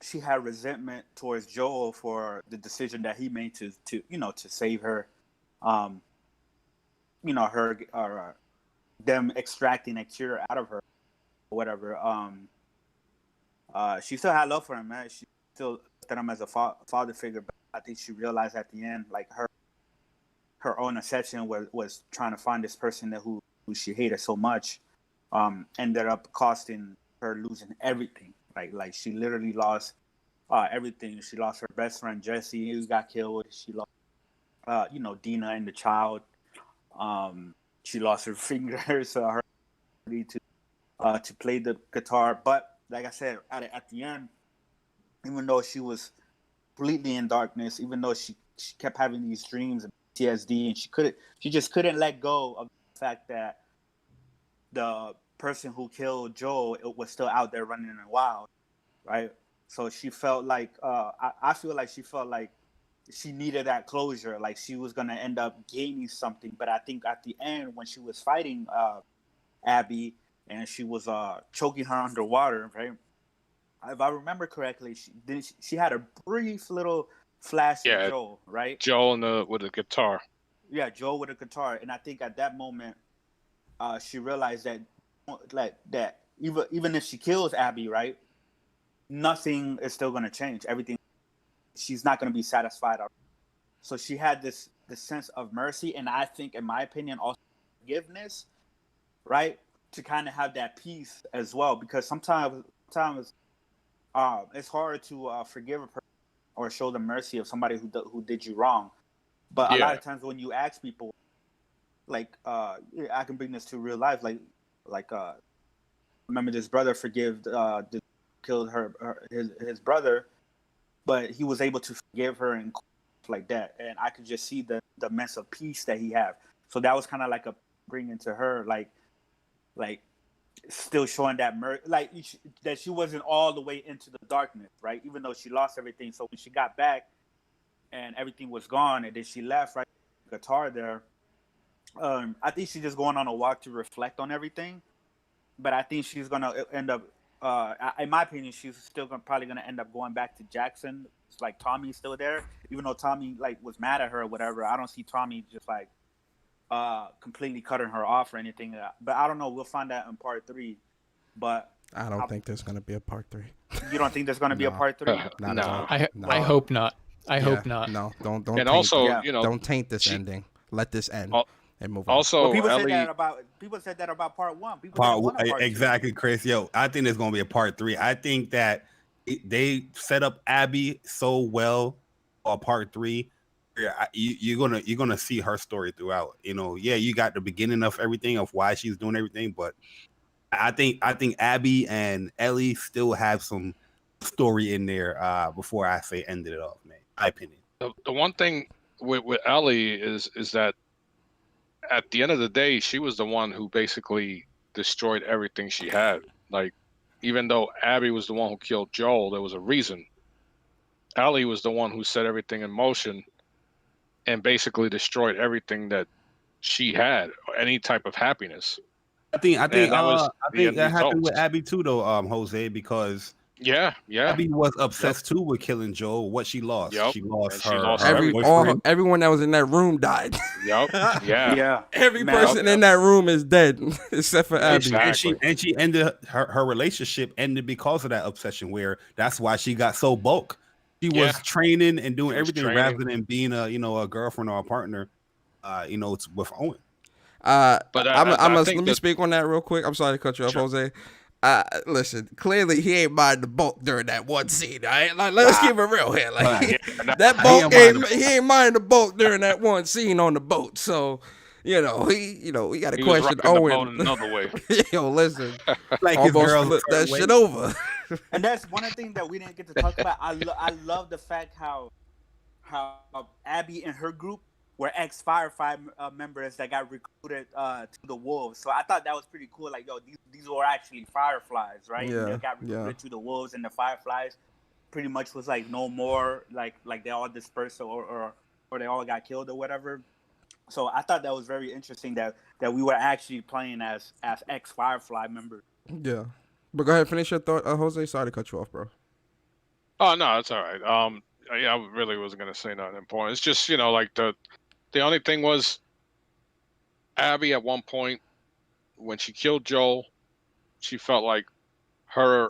she had resentment towards Joel for the decision that he made to save her. Um, her or them extracting a cure out of her, or whatever. She still had love for him, man. She still looked at him as a father figure. But I think she realized at the end, like her own obsession was trying to find this person who she hated so much. Ended up costing her losing everything. Like she literally lost everything. She lost her best friend Jesse, who got killed. She lost, Dina and the child. She lost her fingers, her ability to play the guitar. But like I said, at the end, even though she was completely in darkness, even though she kept having these dreams of PTSD, and she just couldn't let go of the fact that the person who killed Joel it was still out there running in the wild, right? So she felt like I feel like she felt like she needed that closure, like she was gonna end up gaining something. But I think at the end when she was fighting Abby and she was choking her underwater, right? If I remember correctly, she had a brief little flash of Yeah, Joel, right? Joel with the guitar. Yeah, Joel with a guitar, and I think at that moment, she realized that, like that, even if she kills Abby, right, nothing is still gonna change. Everything, she's not gonna be satisfied. So she had this sense of mercy, and I think, in my opinion, also forgiveness, right, to kind of have that peace as well, because sometimes it's hard to forgive a person or show the mercy of somebody who did you wrong. But a lot of times when you ask people, like I can bring this to real life, like remember this brother killed his brother, but he was able to forgive her and like that, and I could just see the immense of peace that he had. So that was kind of like a bringing to her, like still showing that like that she wasn't all the way into the darkness, right? Even though she lost everything. So when she got back and everything was gone, and then she left, right, guitar there. I think she's just going on a walk to reflect on everything. But I think she's gonna end up. In my opinion, she's still probably gonna end up going back to Jackson. It's like Tommy's still there, even though Tommy like was mad at her or whatever. I don't see Tommy just like completely cutting her off or anything. But I don't know. We'll find out in part 3. But I don't think there's gonna be a part 3. You don't think there's gonna be a part 3? Not No. at all. I hope not. I hope not. No, don't. And taint also, it. you know, don't taint this ending. Let this end and move on. Also, Well, people Ellie, said that about part 1. People Part didn't want a part 2. exactly, Chris. Yo, I think there's gonna be a part 3. I think that they set up Abby so well for part 3. You're gonna see her story throughout. You know, yeah, you got the beginning of everything of why she's doing everything, but I think Abby and Ellie still have some story in there before I say ended it off, man. My opinion. the one thing with Ellie is that at the end of the day, she was the one who basically destroyed everything she had. Like, even though Abby was the one who killed Joel, there was a reason. Ellie was the one who set everything in motion and basically destroyed everything that she had, any type of happiness. I think that happened with results. Abby too, though, Jose, because Yeah. Abby was obsessed too with killing Joel. What she lost, Yep. she lost And she her, lost her boyfriend. Everyone that was in that room died. Yep. Yeah. Yeah. Every person in that room is dead except for Abby. Exactly. And she ended her relationship ended because of that obsession. Where that's why she got so bulk. She was training and doing everything rather than being a girlfriend or a partner. With Owen. But let me speak on that real quick. I'm sorry to cut you off, Jose. Listen, clearly he ain't mind the bulk during that one scene. Right? Like, let's keep it real here. Like that bulk he ain't mind the bulk during that one scene on the boat. So, we got to question Owen another way. Yo, listen, like his almost girls flip that shit over. And that's one of the things that we didn't get to talk about. I love the fact how Abby and her group were ex-Firefly members that got recruited to the Wolves. So I thought that was pretty cool. Like, yo, these were actually Fireflies, right? Yeah, They got recruited to the Wolves, and the Fireflies pretty much was like no more. Like they all dispersed or they all got killed or whatever. So I thought that was very interesting that we were actually playing as ex-Firefly members. Yeah. But go ahead, finish your thought, Jose. Sorry to cut you off, bro. Oh no, it's all right. I really wasn't gonna say nothing important. It's just like the only thing was Abby at one point when she killed Joel, she felt like her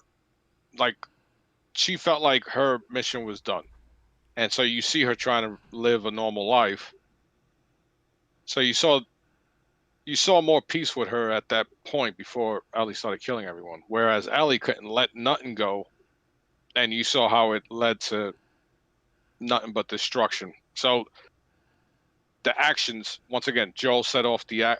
mission was done, and so you see her trying to live a normal life. So you saw more peace with her at that point before Ellie started killing everyone. Whereas Ellie couldn't let nothing go, and you saw how it led to nothing but destruction. So the actions, once again, Joel set off the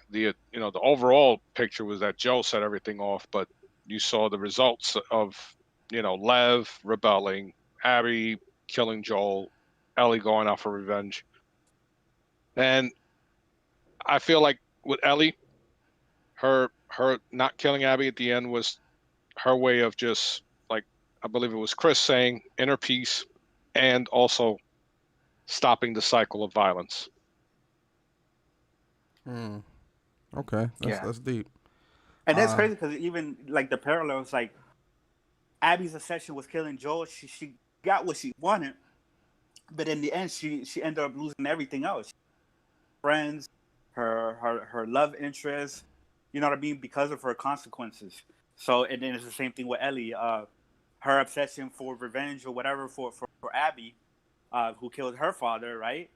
overall picture was that Joel set everything off, but you saw the results of Lev rebelling, Abby killing Joel, Ellie going out for revenge. And I feel like with Ellie, her her not killing Abby at the end was her way of just like I believe it was Chris saying inner peace and also stopping the cycle of violence. Hmm. Okay, Yeah, that's deep. and that's Uh, crazy because even like the parallels, like Abby's obsession was killing Joel. She got what she wanted, but in the end, she ended up losing everything else. Friends, her love interest. You know what I mean? Because of her consequences. So and then it's the same thing with Ellie. Her obsession for revenge or whatever for Abby, who killed her father, right?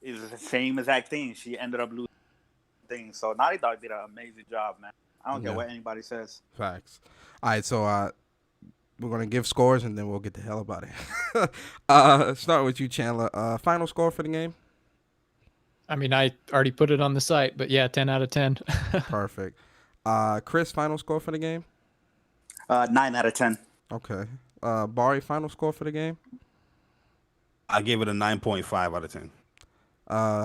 Is the same exact thing. She ended up losing things. So Naughty Dog did an amazing job, man. I don't care yeah, what anybody says. facts. All right, so we're gonna give scores and then we'll get the hell about it. Start with you, Chandler. Final score for the game. I mean, I already put it on the site, but yeah, 10 out of 10. Perfect. Chris, final score for the game. 9 out of 10. Okay. Bari, final score for the game. I gave it a 9.5 out of 10.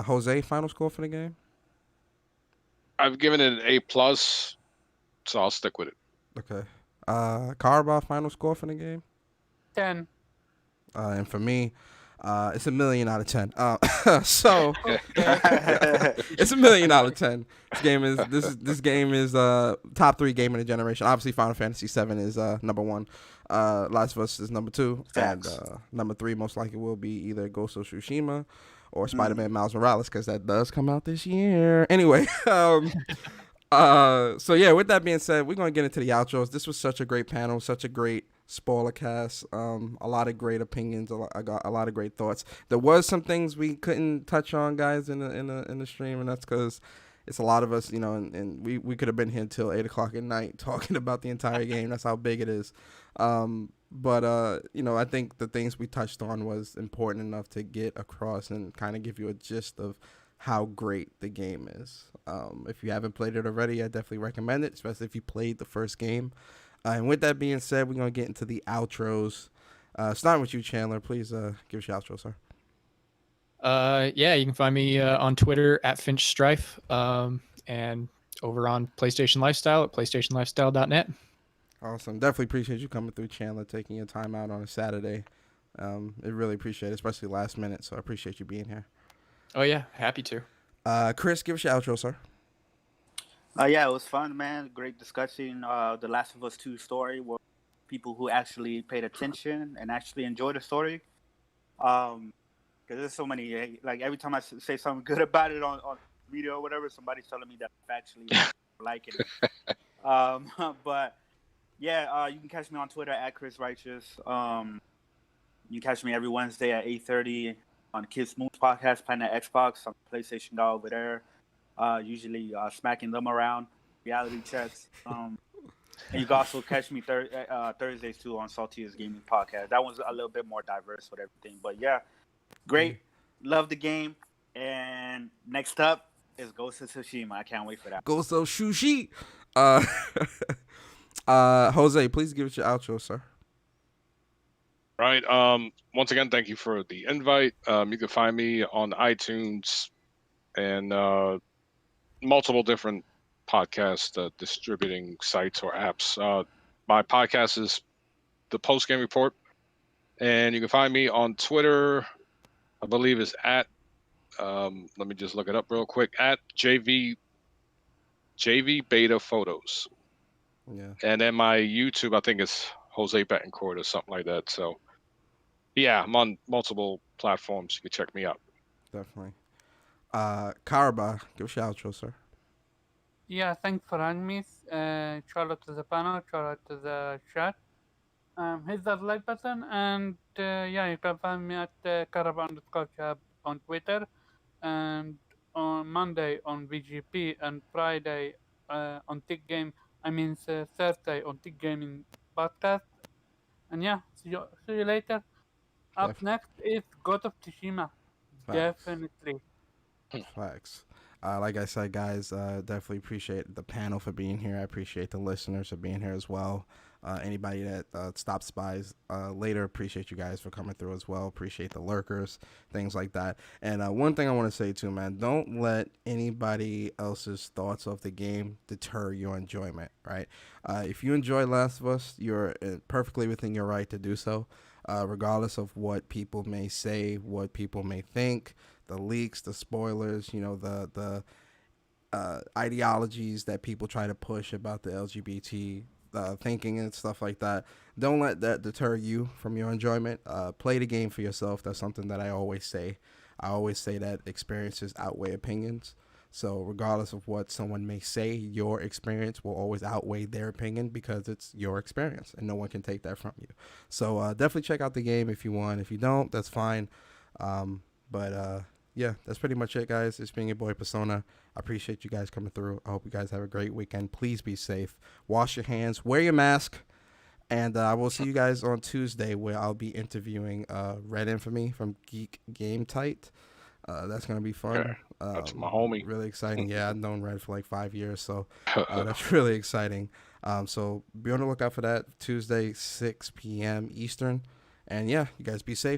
Jose, final score for the game. I've given it an A plus, so I'll stick with it. Okay. Caraba, final score for the game. 10. And for me, it's a million out of 10. So Okay. it's a million out of 10. This game is top 3 game of the generation. Obviously, Final Fantasy 7 is number 1. Last of Us is number 2, Facts. and number 3 most likely will be either Ghost of Tsushima or Spider-Man Miles Morales because that does come out this year. Anyway, so yeah, with that being said, we're gonna get into the outros. This was such a great panel, such a great spoiler cast. A lot of great opinions. I got a lot of great thoughts. There was some things we couldn't touch on, guys, in the stream, and that's because it's a lot of us, you know, and we could have been here until 8 o'clock at night talking about the entire game. That's how big it is. But you know, I think the things we touched on was important enough to get across and kind of give you a gist of how great the game is. If you haven't played it already, I definitely recommend it, especially if you played the first game. And with that being said, we're going to get into the outros. Starting with you, Chandler. Please give us your outro, sir. Yeah, you can find me on Twitter at Finch Strife, and over on PlayStation Lifestyle at PlayStationLifestyle.net. Awesome. Definitely appreciate you coming through, Chandler, taking your time out on a Saturday. I really appreciate it, especially last minute, so I appreciate you being here. Oh, yeah, happy to. Chris, give us your outro, sir. Yeah, it was fun, man. Great discussion. The Last of Us 2 story were people who actually paid attention and actually enjoyed the story. Because there's so many, like every time I say something good about it on video or whatever, somebody's telling me that I actually liking it. But yeah, you can catch me on Twitter at Chris Righteous. You can catch me every Wednesday at 8:30 on Kids Moves podcast, Planet Xbox, on the PlayStation guy over there. Usually smacking them around, reality checks. And you can also catch me Thursdays too on Saltia's Gaming Podcast. That one's a little bit more diverse with everything. But yeah, great. Love the game. And next up is Ghost of Tsushima. I can't wait for that. Ghost of Sushi. Jose, please give us your outro, sir. Right. Once again, thank you for the invite. You can find me on iTunes and multiple different podcast distributing sites or apps. My podcast is the Post Game Report, and you can find me on Twitter. I believe is at. Let me just look it up real quick. At JV Beta Photos. Yeah, And then my YouTube, I think it's Jose Betancourt or something like that. So yeah, I'm on multiple platforms. You can check me out. definitely. Karaba, give us your outro, sir. Yeah, thanks for having me. Shout out to the panel, shout out to the chat. Hit that like button, and yeah, you can find me at Caraba_Chab on Twitter, and on Monday on VGP, and Friday on Tick Game. Thursday on Tick Gaming Podcast. And yeah, see you later. Up Def- next is God of Tsushima. Facts. Definitely. Facts. Like I said, guys, definitely appreciate the panel for being here. I appreciate the listeners for being here as well. Anybody that stops by later, appreciate you guys for coming through as well. Appreciate the lurkers, things like that. And one thing I want to say too, man, don't let anybody else's thoughts of the game deter your enjoyment, right? If you enjoy Last of Us, you're perfectly within your right to do so, regardless of what people may say, what people may think, the leaks, the spoilers, the ideologies that people try to push about the LGBT thinking and stuff like that. Don't let that deter you from your enjoyment. Play the game for yourself. That's something that I always say. I always say that experiences outweigh opinions. So regardless of what someone may say, your experience will always outweigh their opinion because it's your experience and no one can take that from you. So definitely check out the game if you want. If you don't, that's fine. But yeah, that's pretty much it, guys. It's been your boy Persona. I appreciate you guys coming through. I hope you guys have a great weekend. Please be safe. Wash your hands. Wear your mask. And I will see you guys on Tuesday where I'll be interviewing Red Infamy from Geek Game Tight. That's going to be fun. Okay. That's my homie. Really exciting. Yeah, I've known Red for like 5 years, so that's really exciting. So be on the lookout for that Tuesday, 6 p.m. Eastern. And yeah, you guys be safe.